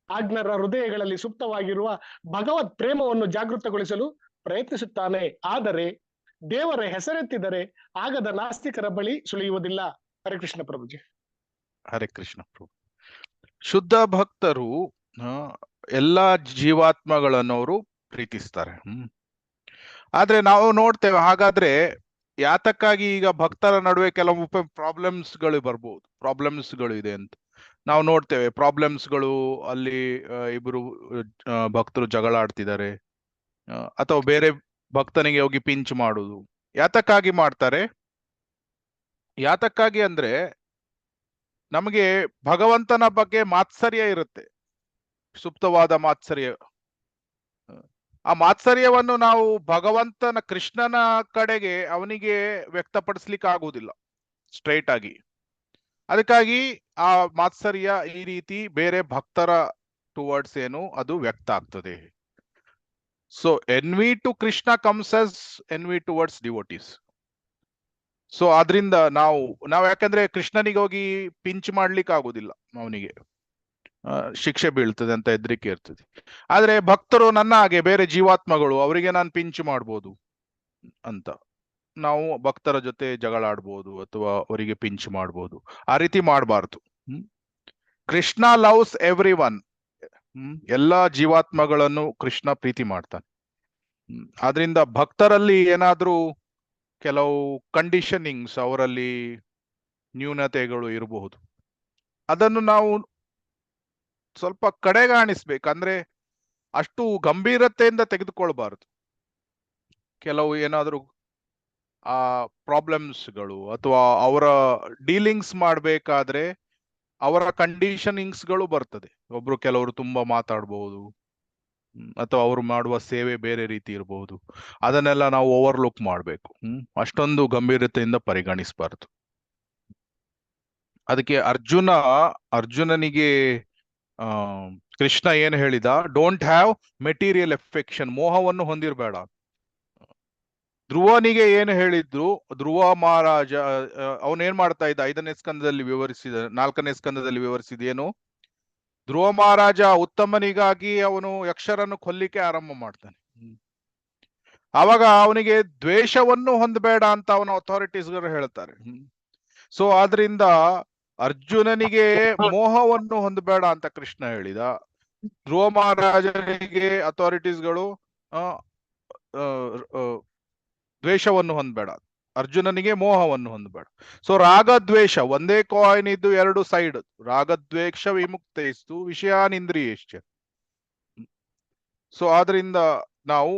ಆಜ್ಞರ ಹೃದಯಗಳಲ್ಲಿ ಸುಪ್ತವಾಗಿರುವ ಭಗವತ್ ಪ್ರೇಮವನ್ನು ಜಾಗೃತಗೊಳಿಸಲು ಪ್ರಯತ್ನಿಸುತ್ತಾನೆ. ಆದರೆ ದೇವರ ಹೆಸರೆತ್ತಿದರೆ ಆಗದ ನಾಸ್ತಿಕರ ಬಳಿ ಸುಳಿಯುವುದಿಲ್ಲ. ಹರೇ ಕೃಷ್ಣ ಪ್ರಭುಜಿ. ಹರೇ ಕೃಷ್ಣ ಪ್ರಭು. ಶುದ್ಧ ಭಕ್ತರು ಎಲ್ಲಾ ಜೀವಾತ್ಮಗಳನ್ನು ಅವರು ಪ್ರೀತಿಸ್ತಾರೆ. ಆದ್ರೆ ನಾವು ನೋಡ್ತೇವೆ, ಹಾಗಾದ್ರೆ ಯಾತಕ್ಕಾಗಿ ಈಗ ಭಕ್ತರ ನಡುವೆ ಕೆಲವು ಪ್ರಾಬ್ಲಮ್ಸ್ಗಳು ಬರ್ಬೋದು, ಪ್ರಾಬ್ಲಮ್ಸ್ಗಳು ಇದೆ ಅಂತ ನಾವು ನೋಡ್ತೇವೆ. ಪ್ರಾಬ್ಲಮ್ಸ್ಗಳು ಅಲ್ಲಿ ಇಬ್ರು ಭಕ್ತರು ಜಗಳ ಆಡ್ತಿದ್ದಾರೆ, ಅಥವಾ ಬೇರೆ ಭಕ್ತನಿಗೆ ಹೋಗಿ ಪಿಂಚ್ ಮಾಡುದು. ಯಾತಕ್ಕಾಗಿ ಮಾಡ್ತಾರೆ? ಯಾತಕ್ಕಾಗಿ ಅಂದ್ರೆ ನಮಗೆ ಭಗವಂತನ ಬಗ್ಗೆ ಮಾತ್ಸರ್ಯ ಇರುತ್ತೆ, ಸುಪ್ತವಾದ ಮಾತ್ಸರ್ಯ. ಆ ಮಾತ್ಸರ್ಯವನ್ನು ನಾವು ಭಗವಂತನ ಕೃಷ್ಣನ ಕಡೆಗೆ ಅವನಿಗೆ ವ್ಯಕ್ತಪಡಿಸ್ಲಿಕ್ಕೆ ಆಗುವುದಿಲ್ಲ ಸ್ಟ್ರೈಟ್ ಆಗಿ. ಅದಕ್ಕಾಗಿ ಆ ಮಾತ್ಸರ್ಯ ಈ ರೀತಿ ಬೇರೆ ಭಕ್ತರ ಟುವರ್ಡ್ಸ್ ಏನು ಅದು ವ್ಯಕ್ತ ಆಗ್ತದೆ. So envy to Krishna comes as envy towards devotees. So ಆದ್ರಿಂದ ನಾವು ಯಾಕಂದ್ರೆ ಕೃಷ್ಣನಿಗೆ ಹೋಗಿ ಪಿಂಚ್ ಮಾಡ್ಲಿಕ್ಕೆ ಆಗುದಿಲ್ಲ, ಅವನಿಗೆ ಶಿಕ್ಷೆ ಬೀಳ್ತದೆ ಅಂತ ಹೆದರಿಕೆ ಇರ್ತದೆ. ಆದ್ರೆ ಭಕ್ತರು ನನ್ನ ಹಾಗೆ ಬೇರೆ ಜೀವಾತ್ಮಗಳು, ಅವರಿಗೆ ನಾನು ಪಿಂಚ್ ಮಾಡ್ಬೋದು ಅಂತ ನಾವು ಭಕ್ತರ ಜೊತೆ ಜಗಳ ಆಡ್ಬೋದು ಅಥವಾ ಅವರಿಗೆ ಪಿಂಚ್ ಮಾಡ್ಬೋದು. ಆ ರೀತಿ ಮಾಡಬಾರ್ದು. Krishna loves every one. ಎಲ್ಲಾ ಜೀವಾತ್ಮಗಳನ್ನು ಕೃಷ್ಣ ಪ್ರೀತಿ ಮಾಡ್ತಾನೆ. ಆದ್ರಿಂದ ಭಕ್ತರಲ್ಲಿ ಏನಾದ್ರೂ ಕೆಲವು ಕಂಡೀಷನಿಂಗ್ಸ್, ಅವರಲ್ಲಿ ನ್ಯೂನತೆಗಳು ಇರಬಹುದು. ಅದನ್ನು ನಾವು ಸ್ವಲ್ಪ ಕಡೆಗಾಣಿಸ್ಬೇಕಂದ್ರೆ ಅಷ್ಟು ಗಂಭೀರತೆಯಿಂದ ತೆಗೆದುಕೊಳ್ಬಾರ್ದು. ಕೆಲವು ಏನಾದ್ರೂ ಆ ಪ್ರಾಬ್ಲಮ್ಸ್ಗಳು ಅಥವಾ ಅವರ ಡೀಲಿಂಗ್ಸ್ ಮಾಡ್ಬೇಕಾದ್ರೆ ಅವರ ಕಂಡೀಷನಿಂಗ್ಸ್ಗಳು ಬರ್ತದೆ. ಕೆಲವರು ತುಂಬಾ ಮಾತಾಡ್ಬಹುದು, ಅಥವಾ ಅವರು ಮಾಡುವ ಸೇವೆ ಬೇರೆ ರೀತಿ ಇರಬಹುದು. ಅದನ್ನೆಲ್ಲ ನಾವು ಓವರ್ಲುಕ್ ಮಾಡ್ಬೇಕು. ಅಷ್ಟೊಂದು ಗಂಭೀರತೆಯಿಂದ ಪರಿಗಣಿಸಬಾರ್ದು. ಅದಕ್ಕೆ ಅರ್ಜುನನಿಗೆ ಕೃಷ್ಣ ಏನ್ ಹೇಳಿದ? ಡೋಂಟ್ ಹ್ಯಾವ್ ಮೆಟೀರಿಯಲ್ ಎಫೆಕ್ಷನ್, ಮೋಹವನ್ನು ಹೊಂದಿರಬೇಡ. ಧ್ರುವನಿಗೆ ಏನು ಹೇಳಿದ್ರು? ಧ್ರುವ ಮಹಾರಾಜ ಅವನೇನ್ ಮಾಡ್ತಾ ಇದ್ದ? 5ನೇ ಸ್ಕಂದದಲ್ಲಿ ವಿವರಿಸಿದ, 4ನೇ ಸ್ಕಂದದಲ್ಲಿ ವಿವರಿಸಿದೇನು? ಧ್ರುವ ಮಹಾರಾಜ ಉತ್ತಮನಿಗಾಗಿ ಅವನು ಯಕ್ಷರನ್ನು ಕೊಲ್ಲಿಕ್ಕೆ ಆರಂಭ ಮಾಡ್ತಾನೆ. ಆವಾಗ ಅವನಿಗೆ ದ್ವೇಷವನ್ನು ಹೊಂದಬೇಡ ಅಂತ ಅವನ ಅಥಾರಿಟೀಸ್ಗಳು ಹೇಳ್ತಾರೆ. ಸೊ ಆದ್ರಿಂದ ಅರ್ಜುನನಿಗೆ ಮೋಹವನ್ನು ಹೊಂದಬೇಡ ಅಂತ ಕೃಷ್ಣ ಹೇಳಿದ. ಧ್ರುವ ಮಹಾರಾಜನಿಗೆ ಅಥಾರಿಟೀಸ್ಗಳು ದ್ವೇಷವನ್ನು ಹೊಂದಬೇಡ, ಅರ್ಜುನನಿಗೆ ಮೋಹವನ್ನು ಹೊಂದಬೇಡ. ಸೊ ರಾಗದ್ವೇಷ ಒಂದೇ ಕಾಯಿನ್ ಇದ್ದು 2 ಸೈಡ್. ರಾಗದ್ವೇಷ ವಿಮುಕ್ತೈಸ್ತು ವಿಷಯಾನಿಂದ್ರಿಯಶ್ಚ. ಸೊ ಆದ್ರಿಂದ ನಾವು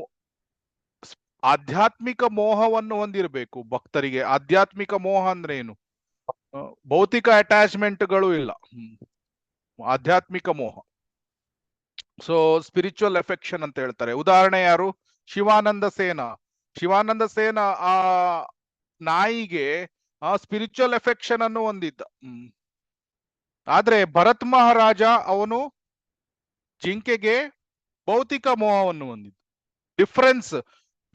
ಆಧ್ಯಾತ್ಮಿಕ ಮೋಹವನ್ನು ಹೊಂದಿರಬೇಕು. ಭಕ್ತರಿಗೆ ಆಧ್ಯಾತ್ಮಿಕ ಮೋಹ ಅಂದ್ರೆ ಏನು? ಭೌತಿಕ ಅಟ್ಯಾಚ್ಮೆಂಟ್ಗಳು ಇಲ್ಲ, ಆಧ್ಯಾತ್ಮಿಕ ಮೋಹ. ಸೊ ಸ್ಪಿರಿಚುವಲ್ ಎಫೆಕ್ಷನ್ ಅಂತ ಹೇಳ್ತಾರೆ. ಉದಾಹರಣೆ ಯಾರು? ಶಿವಾನಂದ ಸೇನ. ಶಿವಾನಂದ ಸೇನ ಆ ನಾಯಿಗೆ ಆ ಸ್ಪಿರಿಚುವಲ್ ಎಫೆಕ್ಷನ್ ಅನ್ನು ಹೊಂದಿದ್ದ. ಆದ್ರೆ ಭರತ್ ಮಹಾರಾಜ ಅವನು ಜಿಂಕೆಗೆ ಭೌತಿಕ ಮೋಹವನ್ನು ಹೊಂದಿದ್ದ.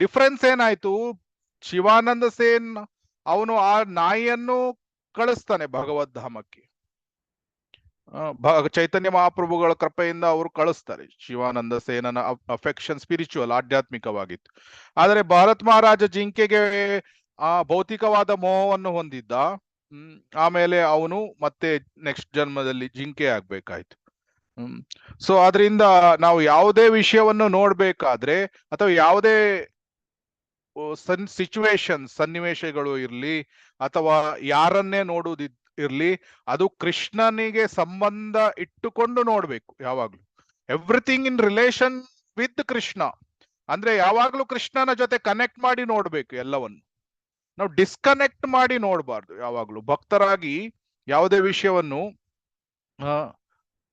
ಡಿಫರೆನ್ಸ್ ಏನಾಯ್ತು? ಶಿವಾನಂದ ಸೇನ್ ಅವನು ಆ ನಾಯಿಯನ್ನು ಕಳಿಸ್ತಾನೆ ಭಗವದ್ಧಾಮಕ್ಕೆ. ಚೈತನ್ಯ ಮಹಾಪ್ರಭುಗಳ ಕೃಪೆಯಿಂದ ಅವರು ಕಳಿಸ್ತಾರೆ. ಶಿವಾನಂದ ಸೇನನ ಅಫೆಕ್ಷನ್ ಸ್ಪಿರಿಚುವಲ್, ಆಧ್ಯಾತ್ಮಿಕವಾಗಿತ್ತು. ಆದರೆ ಭಾರತ್ ಮಹಾರಾಜ ಜಿಂಕೆಗೆ ಆ ಭೌತಿಕವಾದ ಮೋಹವನ್ನು ಹೊಂದಿದ್ದ. ಆಮೇಲೆ ಅವನು ಮತ್ತೆ ನೆಕ್ಸ್ಟ್ ಜನ್ಮದಲ್ಲಿ ಜಿಂಕೆ ಆಗ್ಬೇಕಾಯ್ತು. ಸೊ ಅದರಿಂದ ನಾವು ಯಾವುದೇ ವಿಷಯವನ್ನು ನೋಡ್ಬೇಕಾದ್ರೆ ಅಥವಾ ಯಾವುದೇ ಸನ್ನಿವೇಶಗಳು ಇರ್ಲಿ ಅಥವಾ ಯಾರನ್ನೇ ನೋಡುವುದಿರ್ಲಿ, ಅದು ಕೃಷ್ಣನಿಗೆ ಸಂಬಂಧ ಇಟ್ಟುಕೊಂಡು ನೋಡ್ಬೇಕು ಯಾವಾಗ್ಲೂ. Everything in relation with Krishna, ಅಂದ್ರೆ ಯಾವಾಗ್ಲೂ ಕೃಷ್ಣನ ಜೊತೆ ಕನೆಕ್ಟ್ ಮಾಡಿ ನೋಡ್ಬೇಕು ಎಲ್ಲವನ್ನು. ನಾವು ಡಿಸ್ಕನೆಕ್ಟ್ ಮಾಡಿ ನೋಡಬಾರ್ದು. ಯಾವಾಗ್ಲೂ ಭಕ್ತರಾಗಿ ಯಾವುದೇ ವಿಷಯವನ್ನು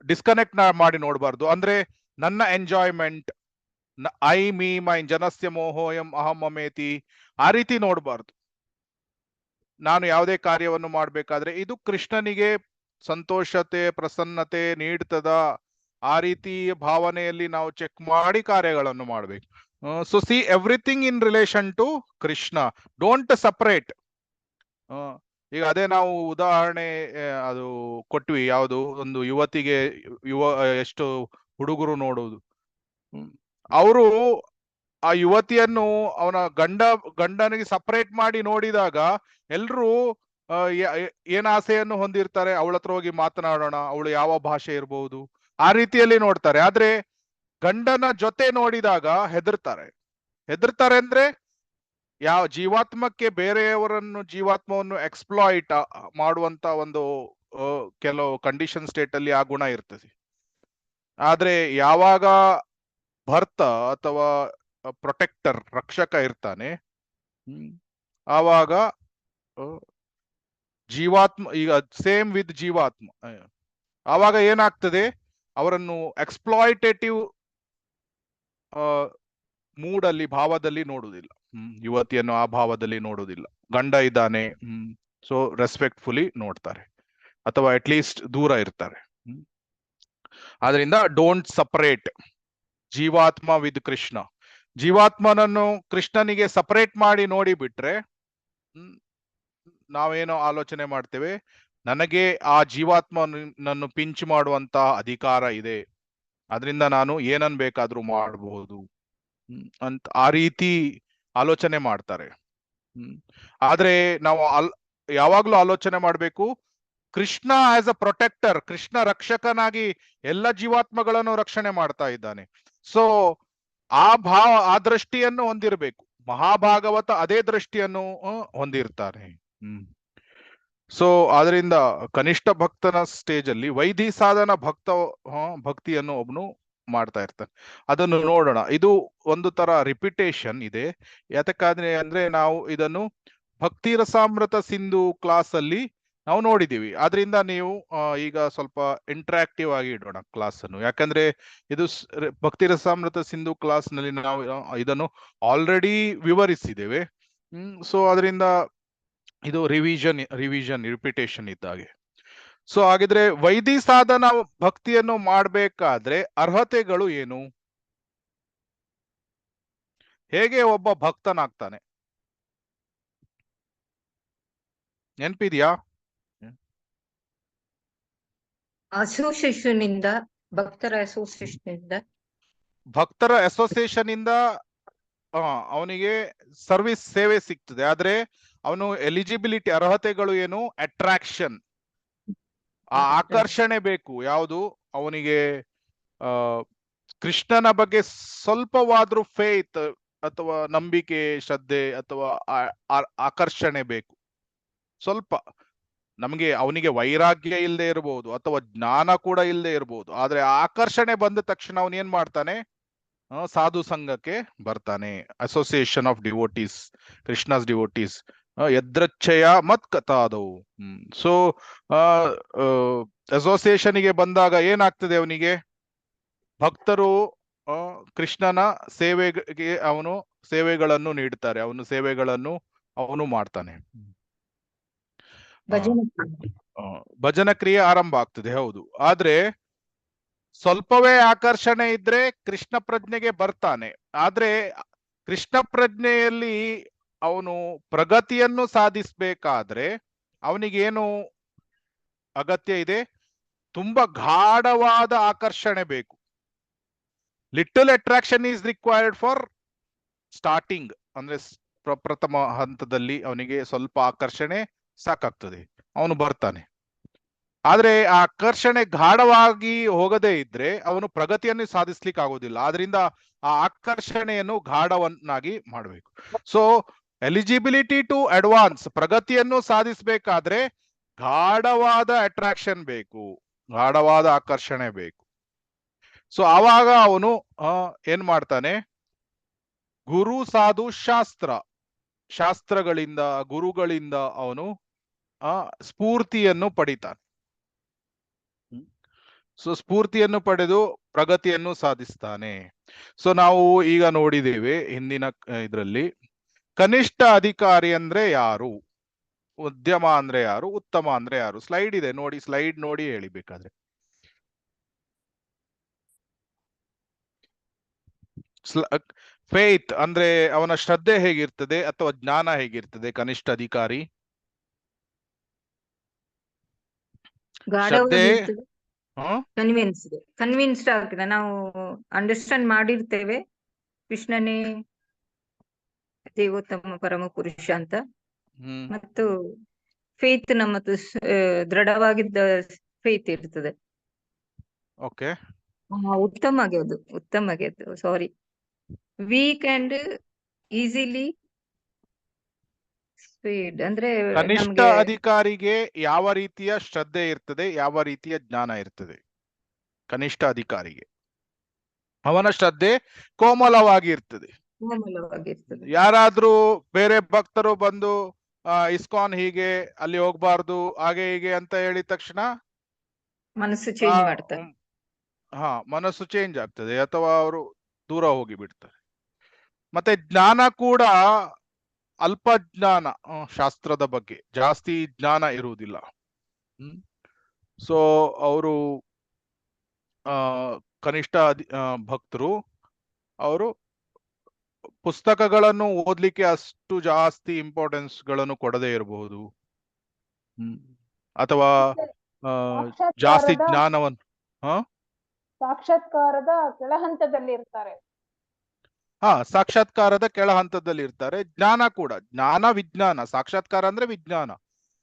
ಡಿಸ್ಕನೆಕ್ಟ್ ಮಾಡಿ ನೋಡಬಾರ್ದು. ಅಂದ್ರೆ ನನ್ನ ಎಂಜಾಯ್ಮೆಂಟ್, ಐ ಮೀ ಮೈ ಜನಸ್ಯ ಮೋಹೋಯಂ ಅಹಂ ಮಮೇತಿ, ಆ ರೀತಿ ನೋಡಬಾರ್ದು. ನಾನು ಯಾವುದೇ ಕಾರ್ಯವನ್ನು ಮಾಡ್ಬೇಕಾದ್ರೆ ಇದು ಕೃಷ್ಣನಿಗೆ ಸಂತೋಷತೆ ಪ್ರಸನ್ನತೆ ನೀಡ್ತದ, ಆ ರೀತಿ ಭಾವನೆಯಲ್ಲಿ ನಾವು ಚೆಕ್ ಮಾಡಿ ಕಾರ್ಯಗಳನ್ನು ಮಾಡ್ಬೇಕು. So see everything in relation to Krishna, don't separate. ಈಗ ಅದೇ ನಾವು ಉದಾಹರಣೆ ಅದು ಕೊಟ್ವಿ, ಯಾವುದು ಒಂದು ಯುವತಿಗೆ ಎಷ್ಟು ಹುಡುಗರು ನೋಡುವುದು, ಅವರು ಆ ಯುವತಿಯನ್ನು ಅವನ ಗಂಡನಿಗೆ ಸಪರೇಟ್ ಮಾಡಿ ನೋಡಿದಾಗ ಎಲ್ರೂ ಏನ್ ಆಸೆಯನ್ನು ಹೊಂದಿರ್ತಾರೆ? ಅವಳ ಹತ್ರ ಹೋಗಿ ಮಾತನಾಡೋಣ, ಅವಳು ಯಾವ ಭಾಷೆ ಇರಬಹುದು, ಆ ರೀತಿಯಲ್ಲಿ ನೋಡ್ತಾರೆ. ಆದ್ರೆ ಗಂಡನ ಜೊತೆ ನೋಡಿದಾಗ ಹೆದರ್ತಾರೆ ಅಂದ್ರೆ ಯಾವ ಜೀವಾತ್ಮಕ್ಕೆ ಬೇರೆಯವರನ್ನು ಜೀವಾತ್ಮವನ್ನು ಎಕ್ಸ್ಪ್ಲಾಯ್ಟ್ ಮಾಡುವಂತ ಒಂದು ಕೆಲವು ಕಂಡೀಷನ್ ಸ್ಟೇಟ್ ಅಲ್ಲಿ ಆ ಗುಣ ಇರ್ತದೆ. ಆದ್ರೆ ಯಾವಾಗ ಭರ್ತ ಅಥವಾ ಪ್ರೊಟೆಕ್ಟರ್ ರಕ್ಷಕ ಇರ್ತಾನೆ, ಆವಾಗ ಜೀವಾತ್ಮ, ಈಗ ಸೇಮ್ ವಿತ್ ಜೀವಾತ್ಮ, ಆವಾಗ ಏನಾಗ್ತದೆ? ಅವರನ್ನು ಎಕ್ಸ್ಪ್ಲಾಯ್ಟೇಟಿವ್ ಮೂಡಲ್ಲಿ, ಭಾವದಲ್ಲಿ ನೋಡುವುದಿಲ್ಲ. ಯುವತಿಯನ್ನು ಆ ಭಾವದಲ್ಲಿ ನೋಡುವುದಿಲ್ಲ. ಗಂಡ ಇದ್ದಾನೆ, ಸೊ ರೆಸ್ಪೆಕ್ಟ್ಫುಲಿ ನೋಡ್ತಾರೆ, ಅಥವಾ ಅಟ್ ಲೀಸ್ಟ್ ದೂರ ಇರ್ತಾರೆ. ಆದ್ರಿಂದ ಡೋಂಟ್ ಸಪರೇಟ್ ಜೀವಾತ್ಮ ವಿತ್ ಕೃಷ್ಣ. ಜೀವಾತ್ಮನನ್ನು ಕೃಷ್ಣನಿಗೆ ಸಪರೇಟ್ ಮಾಡಿ ನೋಡಿ ಬಿಟ್ರೆ ನಾವೇನೋ ಆಲೋಚನೆ ಮಾಡ್ತೇವೆ, ನನಗೆ ಆ ಜೀವಾತ್ಮನನ್ನು ಪಿಂಚ್ ಮಾಡುವಂತ ಅಧಿಕಾರ ಇದೆ, ಅದರಿಂದ ನಾನು ಏನನ್ ಬೇಕಾದ್ರೂ ಮಾಡಬಹುದು ಅಂತ ಆ ರೀತಿ ಆಲೋಚನೆ ಮಾಡ್ತಾರೆ. ಆದ್ರೆ ನಾವು ಯಾವಾಗ್ಲೂ ಆಲೋಚನೆ ಮಾಡ್ಬೇಕು, Krishna as a protector, Krishna ರಕ್ಷಕನಾಗಿ ಎಲ್ಲ ಜೀವಾತ್ಮಗಳನ್ನು ರಕ್ಷಣೆ ಮಾಡ್ತಾ ಇದ್ದಾನೆ. ಸೊ ಆ ದೃಷ್ಟಿಯನ್ನು ಹೊಂದಿರಬೇಕು. ಮಹಾಭಾಗವತ ಅದೇ ದೃಷ್ಟಿಯನ್ನು ಹೊಂದಿರ್ತಾರೆ. ಸೊ ಆದ್ರಿಂದ ಕನಿಷ್ಠ ಭಕ್ತನ ಸ್ಟೇಜ್ ಅಲ್ಲಿ ವೈದಿ ಸಾಧನ ಭಕ್ತಿಯನ್ನು ಒಬ್ನು ಮಾಡ್ತಾ ಇರ್ತಾನೆ. ಅದನ್ನು ನೋಡೋಣ. ಇದು ಒಂದು ತರ ರಿಪಿಟೇಷನ್ ಇದೆ. ಯಾತಕ್ಕಾದ್ರೆ ಅಂದ್ರೆ ನಾವು ಇದನ್ನು ಭಕ್ತಿ ರಸಾಮೃತ ಸಿಂಧು ಕ್ಲಾಸ್ ಅಲ್ಲಿ ನಾವು ನೋಡಿದೀವಿ. ಆದ್ರಿಂದ ನೀವು ಈಗ ಸ್ವಲ್ಪ ಇಂಟ್ರಾಕ್ಟಿವ್ ಆಗಿ ಇಡೋಣ ಕ್ಲಾಸ್ ಅನ್ನು. ಯಾಕಂದ್ರೆ ಇದು ಭಕ್ತಿ ರಸಾಮೃತ ಸಿಂಧು ಕ್ಲಾಸ್ ನಲ್ಲಿ ನಾವು ಇದನ್ನು ಆಲ್ರೆಡಿ ವಿವರಿಸಿದ್ದೇವೆ. ಸೊ ಅದರಿಂದ ಇದು ರಿವಿಷನ್ ರಿಪಿಟೇಷನ್ ಇದ್ದಾಗೆ. ಸೊ ಹಾಗಿದ್ರೆ ವೈದಿ ಸಾಧನ ಭಕ್ತಿಯನ್ನು ಮಾಡ್ಬೇಕಾದ್ರೆ ಅರ್ಹತೆಗಳು ಏನು? ಹೇಗೆ ಒಬ್ಬ ಭಕ್ತನಾಗ್ತಾನೆ? ನೆನ್ಪಿದ್ಯಾ? ಅಸೋಸಿಯೇಷನ್ ಭಕ್ತರ ಅಸೋಸಿಯೇಷನ್ ಇಂದ ಅವನಿಗೆ ಸರ್ವಿಸ್ ಸೇವೆ ಸಿಗ್ತದೆ. ಆದ್ರೆ ಅವನು ಎಲಿಜಿಬಿಲಿಟಿ, ಅರ್ಹತೆಗಳು ಏನು? ಅಟ್ರಾಕ್ಷನ್, ಆ ಆಕರ್ಷಣೆ ಬೇಕು. ಯಾವುದು? ಅವನಿಗೆ ಕೃಷ್ಣನ ಬಗ್ಗೆ ಸ್ವಲ್ಪವಾದ್ರೂ ಫೇತ್ ಅಥವಾ ನಂಬಿಕೆ, ಶ್ರದ್ಧೆ ಅಥವಾ ಆಕರ್ಷಣೆ ಬೇಕು. ಸ್ವಲ್ಪ ಅವನಿಗೆ ವೈರಾಗ್ಯ ಇಲ್ಲದೆ ಇರಬಹುದು ಅಥವಾ ಜ್ಞಾನ ಕೂಡ ಇಲ್ಲದೆ ಇರಬಹುದು. ಆದ್ರೆ ಆಕರ್ಷಣೆ ಬಂದ ತಕ್ಷಣ ಅವನ್ ಏನ್ ಮಾಡ್ತಾನೆ? ಸಾಧು ಸಂಘಕ್ಕೆ ಬರ್ತಾನೆ. Association of devotees, Krishna's devotees, ಯದ್ರಚ್ಛಯ ಮತ್ ಕಥಾದವು. ಸೊ ಅಸೋಸಿಯೇಷನ್ಗೆ ಬಂದಾಗ ಏನಾಗ್ತದೆ? ಅವನಿಗೆ ಭಕ್ತರು ಕೃಷ್ಣನ ಸೇವೆಗೆ ಸೇವೆಗಳನ್ನು ನೀಡ್ತಾರೆ, ಸೇವೆಗಳನ್ನು ಅವನು ಮಾಡ್ತಾನೆ. ಭಜನೆ ಭಜನ ಕ್ರಿಯೆ ಆರಂಭ ಆಗ್ತದೆ, ಹೌದು. ಆದ್ರೆ ಸ್ವಲ್ಪವೇ ಆಕರ್ಷಣೆ ಇದ್ರೆ ಕೃಷ್ಣ ಪ್ರಜ್ಞೆಗೆ ಬರ್ತಾನೆ. ಆದ್ರೆ ಕೃಷ್ಣ ಪ್ರಜ್ಞೆಯಲ್ಲಿ ಅವನು ಪ್ರಗತಿಯನ್ನು ಸಾಧಿಸ್ಬೇಕಾದ್ರೆ ಅವನಿಗೇನು ಅಗತ್ಯ ಇದೆ? ತುಂಬಾ ಗಾಢವಾದ ಆಕರ್ಷಣೆ ಬೇಕು. Little attraction is required for starting, ಅಂದ್ರೆ ಪ್ರಥಮ ಹಂತದಲ್ಲಿ ಅವನಿಗೆ ಸ್ವಲ್ಪ ಆಕರ್ಷಣೆ ಸಾಕಾಗ್ತದೆ, ಅವನು ಬರ್ತಾನೆ. ಆದ್ರೆ ಆ ಆಕರ್ಷಣೆ ಗಾಢವಾಗಿ ಹೋಗದೇ ಇದ್ರೆ ಅವನು ಪ್ರಗತಿಯನ್ನು ಸಾಧಿಸ್ಲಿಕ್ಕೆ ಆಗೋದಿಲ್ಲ. ಆದ್ರಿಂದ ಆ ಆಕರ್ಷಣೆಯನ್ನು ಗಾಢವನ್ನಾಗಿ ಮಾಡಬೇಕು. ಸೊ ಎಲಿಜಿಬಿಲಿಟಿ ಟು ಅಡ್ವಾನ್ಸ್, ಪ್ರಗತಿಯನ್ನು ಸಾಧಿಸಬೇಕಾದ್ರೆ ಗಾಢವಾದ ಅಟ್ರಾಕ್ಷನ್ ಬೇಕು, ಗಾಢವಾದ ಆಕರ್ಷಣೆ ಬೇಕು. ಸೊ ಆವಾಗ ಅವನು ಏನ್ ಮಾಡ್ತಾನೆ? ಗುರು ಸಾಧು ಶಾಸ್ತ್ರಗಳಿಂದ, ಗುರುಗಳಿಂದ ಅವನು ಸ್ಫೂರ್ತಿಯನ್ನು ಪಡಿತಾನೆ. ಸೊ ಸ್ಫೂರ್ತಿಯನ್ನು ಪಡೆದು ಪ್ರಗತಿಯನ್ನು ಸಾಧಿಸ್ತಾನೆ. ಸೊ ನಾವು ಈಗ ನೋಡಿದ್ದೇವೆ ಹಿಂದಿನ ಇದರಲ್ಲಿ, ಕನಿಷ್ಠ ಅಧಿಕಾರಿ ಅಂದ್ರೆ ಯಾರು, ಉದ್ಯಮ ಅಂದ್ರೆ ಯಾರು, ಉತ್ತಮ ಅಂದ್ರೆ ಯಾರು. ಸ್ಲೈಡ್ ಇದೆ ನೋಡಿ, ಸ್ಲೈಡ್ ನೋಡಿ ಹೇಳಿ ಬೇಕಾದ್ರೆ. ಫೇತ್ ಅಂದ್ರೆ ಅವನ ಶ್ರದ್ಧೆ ಹೇಗಿರ್ತದೆ ಅಥವಾ ಜ್ಞಾನ ಹೇಗಿರ್ತದೆ ಕನಿಷ್ಠ ಅಧಿಕಾರಿ? ಶ್ರದ್ಧೆ ಕನ್ವಿನ್ಸ್ಡ್ ಆಗ್ತದೆ. ನಾವು ಅಂಡರ್ಸ್ಟ್ಯಾಂಡ್ ಮಾಡಿರ್ತೇವೆ ಕೃಷ್ಣನೇ ದೇವೋತ್ತಮ ಪರಮ ಪುರುಷ ಅಂತ. ಮತ್ತು ಫೇತ್ ನಮ್ಮದು ದೃಢವಾಗಿದ್ದ ಫೇತ್ ಇರ್ತದೆ. ಓಕೆ, ಉತ್ತಮಗೆ sorry, weak and easily speed ಅಂದ್ರೆ ಕನಿಷ್ಠ ಅಧಿಕಾರಿಗೆ ಯಾವ ರೀತಿಯ ಶ್ರದ್ಧೆ ಇರ್ತದೆ, ಯಾವ ರೀತಿಯ ಜ್ಞಾನ ಇರ್ತದೆ? ಕನಿಷ್ಠ ಅಧಿಕಾರಿಗೆ ಅವನ ಶ್ರದ್ಧೆ ಕೋಮಲವಾಗಿ ಇರ್ತದೆ. ಯಾರಾದ್ರೂ ಬೇರೆ ಭಕ್ತರು ಬಂದು ಇಸ್ಕಾನ್ ಹೀಗೆ, ಅಲ್ಲಿ ಹೋಗ್ಬಾರ್ದು, ಹಾಗೆ ಹೀಗೆ ಅಂತ ಹೇಳಿದ ತಕ್ಷಣ ಮನಸ್ಸು ಚೇಂಜ್ ಮಾಡ್ತಾರೆ. ಮನಸ್ಸು ಚೇಂಜ್ ಆಗ್ತದೆ ಅಥವಾ ಅವರು ದೂರ ಹೋಗಿ ಬಿಡ್ತಾರೆ. ಮತ್ತೆ ಜ್ಞಾನ ಕೂಡ ಅಲ್ಪ ಜ್ಞಾನ, ಶಾಸ್ತ್ರದ ಬಗ್ಗೆ ಜಾಸ್ತಿ ಜ್ಞಾನ ಇರುವುದಿಲ್ಲ. ಸೊ ಅವರು ಕನಿಷ್ಠ ಭಕ್ತರು ಅವರು ಪುಸ್ತಕಗಳನ್ನು ಓದ್ಲಿಕ್ಕೆ ಅಷ್ಟು ಜಾಸ್ತಿ ಇಂಪಾರ್ಟೆನ್ಸ್ ಗಳನ್ನು ಕೊಡದೇ ಇರಬಹುದು, ಅಥವಾ ಜಾಸ್ತಿ ಜ್ಞಾನವನ್ನು ಸಾಕ್ಷಾತ್ಕಾರದ ಕೆಳಹಂತದಲ್ಲಿ ಇರ್ತಾರೆ. ಸಾಕ್ಷಾತ್ಕಾರದ ಕೆಳ ಹಂತದಲ್ಲಿ ಇರ್ತಾರೆ. ಜ್ಞಾನ ಕೂಡ, ಜ್ಞಾನ ವಿಜ್ಞಾನ, ಸಾಕ್ಷಾತ್ಕಾರ ಅಂದ್ರೆ ವಿಜ್ಞಾನ.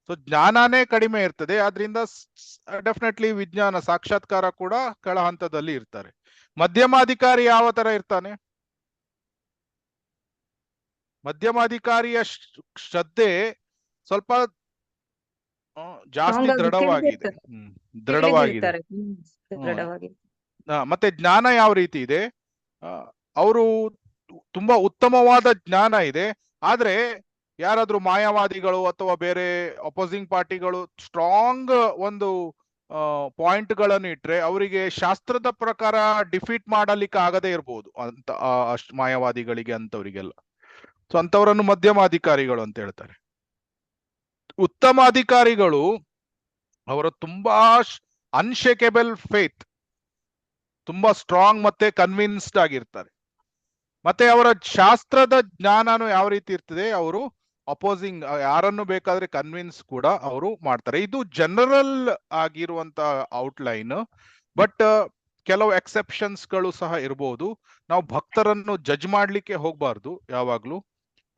ಸೊ ಜ್ಞಾನನೇ ಕಡಿಮೆ ಇರ್ತದೆ, ಆದ್ರಿಂದ ಡೆಫಿನೆಟ್ಲಿ ವಿಜ್ಞಾನ ಸಾಕ್ಷಾತ್ಕಾರ ಕೂಡ ಕೆಳ ಹಂತದಲ್ಲಿ ಇರ್ತಾರೆ. ಮಧ್ಯಮಾಧಿಕಾರಿ ಯಾವ ತರ ಇರ್ತಾನೆ? ಮಧ್ಯಮಾಧಿಕಾರಿಯ ಶ್ರದ್ಧೆ ಸ್ವಲ್ಪ ಜಾಸ್ತಿ ದೃಢವಾಗಿದೆ. ಮತ್ತೆ ಜ್ಞಾನ ಯಾವ ರೀತಿ ಇದೆ? ಅವರು ತುಂಬಾ ಉತ್ತಮವಾದ ಜ್ಞಾನ ಇದೆ. ಆದ್ರೆ ಯಾರಾದ್ರೂ ಮಾಯಾವಾದಿಗಳು ಅಥವಾ ಬೇರೆ ಅಪೋಸಿಂಗ್ ಪಾರ್ಟಿಗಳು ಸ್ಟ್ರಾಂಗ್ ಒಂದು ಪಾಯಿಂಟ್ ಗಳನ್ನು ಇಟ್ರೆ ಅವರಿಗೆ ಶಾಸ್ತ್ರದ ಪ್ರಕಾರ ಡಿಫೀಟ್ ಮಾಡಲಿಕ್ಕೆ ಆಗದೇ ಇರ್ಬೋದು ಅಂತ, ಮಾಯಾವಾದಿಗಳಿಗೆ ಅಂತವರಿಗೆಲ್ಲ. ಸೊ ಅಂತವರನ್ನು ಮಧ್ಯಮಾಧಿಕಾರಿಗಳು ಅಂತ ಹೇಳ್ತಾರೆ. ಉತ್ತಮ ಅಧಿಕಾರಿಗಳು ಅವರು ತುಂಬಾ ಅನ್ಶೇಕೇಬಲ್ ಫೇತ್, ತುಂಬಾ ಸ್ಟ್ರಾಂಗ್ ಮತ್ತೆ ಕನ್ವಿನ್ಸ್ಡ್ ಆಗಿರ್ತಾರೆ. ಮತ್ತೆ ಅವರ ಶಾಸ್ತ್ರದ ಜ್ಞಾನನು ಯಾವ ರೀತಿ ಇರ್ತದೆ? ಅವರು ಅಪೋಸಿಂಗ್ ಯಾರನ್ನು ಬೇಕಾದ್ರೆ ಕನ್ವಿನ್ಸ್ ಕೂಡ ಅವರು ಮಾಡ್ತಾರೆ. ಇದು ಜನರಲ್ ಆಗಿರುವಂತ ಔಟ್ಲೈನ್. ಬಟ್ ಕೆಲವು ಎಕ್ಸೆಪ್ಷನ್ಸ್ ಗಳು ಸಹ ಇರಬಹುದು. ನಾವು ಭಕ್ತರನ್ನು ಜಡ್ಜ್ ಮಾಡ್ಲಿಕ್ಕೆ ಹೋಗ್ಬಾರ್ದು ಯಾವಾಗ್ಲೂ,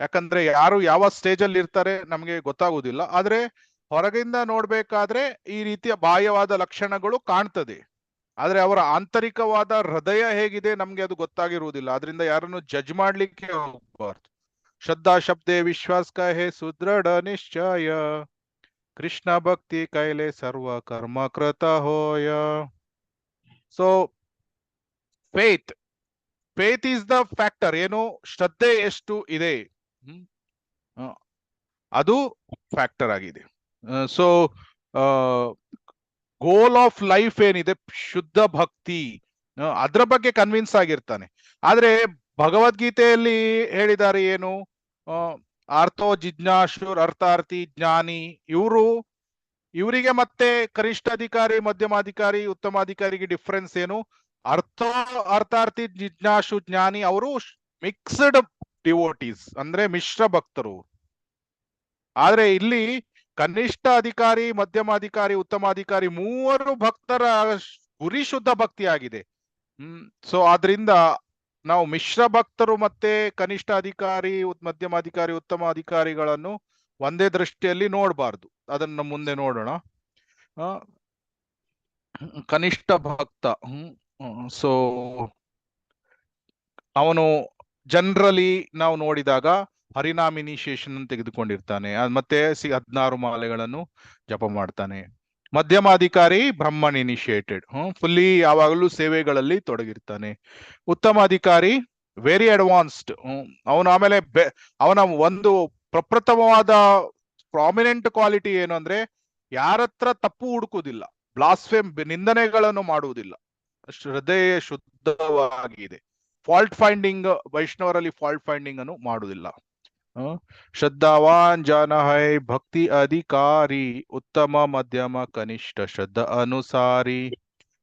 ಯಾಕಂದ್ರೆ ಯಾರು ಯಾವ ಸ್ಟೇಜ್ ಅಲ್ಲಿ ಇರ್ತಾರೆ ನಮ್ಗೆ ಗೊತ್ತಾಗುದಿಲ್ಲ. ಆದ್ರೆ ಹೊರಗಿಂದ ನೋಡ್ಬೇಕಾದ್ರೆ ಈ ರೀತಿಯ ಬಾಹ್ಯವಾದ ಲಕ್ಷಣಗಳು ಕಾಣ್ತದೆ, ಆದ್ರೆ ಅವರ ಆಂತರಿಕವಾದ ಹೃದಯ ಹೇಗಿದೆ ನಮ್ಗೆ ಅದು ಗೊತ್ತಾಗಿರುವುದಿಲ್ಲ. ಅದರಿಂದ ಯಾರನ್ನು ಜಡ್ಜ್ ಮಾಡ್ಲಿಕ್ಕೆ ಹೋಗ್ಬಾರ್ದು. ಶ್ರದ್ಧಾ ಶಬ್ದೇ ವಿಶ್ವಾಸ ಕಹೆ ಸುದೃಢ ನಿಶ್ಚಯ, ಕೃಷ್ಣ ಭಕ್ತಿ ಕೈಲೆ ಸರ್ವ ಕರ್ಮ ಕೃತ ಹೋಯ. So faith is the factor. ಏನು? ಶ್ರದ್ಧೆ ಎಷ್ಟು ಇದೆ ಅದು ಫ್ಯಾಕ್ಟರ್ ಆಗಿದೆ. ಸೊ ಗೋಲ್ ಆಫ್ ಲೈಫ್ ಏನಿದೆ, ಶುದ್ಧ ಭಕ್ತಿ, ಅದ್ರ ಬಗ್ಗೆ ಕನ್ವಿನ್ಸ್ ಆಗಿರ್ತಾನೆ. ಆದ್ರೆ ಭಗವದ್ಗೀತೆಯಲ್ಲಿ ಹೇಳಿದ್ದಾರೆ ಏನು? ಆರ್ಥೋ ಜಿಜ್ಞಾಸುರ್ ಅರ್ಥಾರ್ಥಿ ಜ್ಞಾನಿ. ಇವರು ಇವರಿಗೆ ಮತ್ತೆ ಕನಿಷ್ಠ ಅಧಿಕಾರಿ, ಮಧ್ಯಮಾಧಿಕಾರಿ, ಉತ್ತಮಾಧಿಕಾರಿಗೆ ಡಿಫ್ರೆನ್ಸ್ ಏನು? ಅರ್ಥಾರ್ಥಿ, ಜಿಜ್ಞಾಸು, ಜ್ಞಾನಿ ಅವರು ಮಿಕ್ಸ್ಡ್ ಡಿವೋಟೀಸ್, ಅಂದ್ರೆ ಮಿಶ್ರ ಭಕ್ತರು. ಆದ್ರೆ ಇಲ್ಲಿ ಕನಿಷ್ಠ ಅಧಿಕಾರಿ, ಮಧ್ಯಮಾಧಿಕಾರಿ, ಉತ್ತಮಾಧಿಕಾರಿ ಮೂವರು ಭಕ್ತರ ಗುರಿ ಶುದ್ಧ ಭಕ್ತಿ ಆಗಿದೆ. ಸೊ ಆದ್ರಿಂದ ನಾವು ಮಿಶ್ರ ಭಕ್ತರು ಮತ್ತೆ ಕನಿಷ್ಠ ಅಧಿಕಾರಿ, ಮಧ್ಯಮಾಧಿಕಾರಿ, ಉತ್ತಮ ಅಧಿಕಾರಿಗಳನ್ನು ಒಂದೇ ದೃಷ್ಟಿಯಲ್ಲಿ ನೋಡಬಾರ್ದು. ಅದನ್ನ ಮುಂದೆ ನೋಡೋಣ. ಕನಿಷ್ಠ ಭಕ್ತ, ಸೊ ಅವನು ಜನರಲಿ ನಾವು ನೋಡಿದಾಗ ಹರಿನಾಮ್ ಇನಿಷಿಯೇಷನ್ ತೆಗೆದುಕೊಂಡಿರ್ತಾನೆ, ಮತ್ತೆ 16 ಮಾಲೆಗಳನ್ನು ಜಪ ಮಾಡ್ತಾನೆ. ಮಧ್ಯಮಾಧಿಕಾರಿ ಬ್ರಹ್ಮನ್ ಇನಿಷಿಯೇಟೆಡ್, ಫುಲ್ಲಿ ಯಾವಾಗಲೂ ಸೇವೆಗಳಲ್ಲಿ ತೊಡಗಿರ್ತಾನೆ. ಉತ್ತಮಾಧಿಕಾರಿ ವೆರಿ ಅಡ್ವಾನ್ಸ್ಡ್, ಅವನು ಆಮೇಲೆ ಅವನ ಒಂದು ಪ್ರಪ್ರಥಮವಾದ ಪ್ರಾಮಿನೆಂಟ್ ಕ್ವಾಲಿಟಿ ಏನು ಅಂದ್ರೆ ಯಾರತ್ರ ತಪ್ಪು ಹುಡುಕುವುದಿಲ್ಲ, ಬ್ಲಾಸ್ಫೇಮ್ ನಿಂದನೆಗಳನ್ನು ಮಾಡುವುದಿಲ್ಲ, ಶ್ರದ್ಧೆಯ ಶುದ್ಧವಾಗಿದೆ. ಫಾಲ್ಟ್ ಫೈಂಡಿಂಗ್, ವೈಷ್ಣವರಲ್ಲಿ ಫಾಲ್ಟ್ ಫೈಂಡಿಂಗ್ ಅನ್ನು ಮಾಡುವುದಿಲ್ಲ. ಶ್ರದ್ಧಾವಾನ್ ಜನ ಹೈ ಭಕ್ತಿ ಅಧಿಕಾರಿ, ಉತ್ತಮ ಮಧ್ಯಮ ಕನಿಷ್ಠ ಶ್ರದ್ಧಾ ಅನುಸಾರಿ.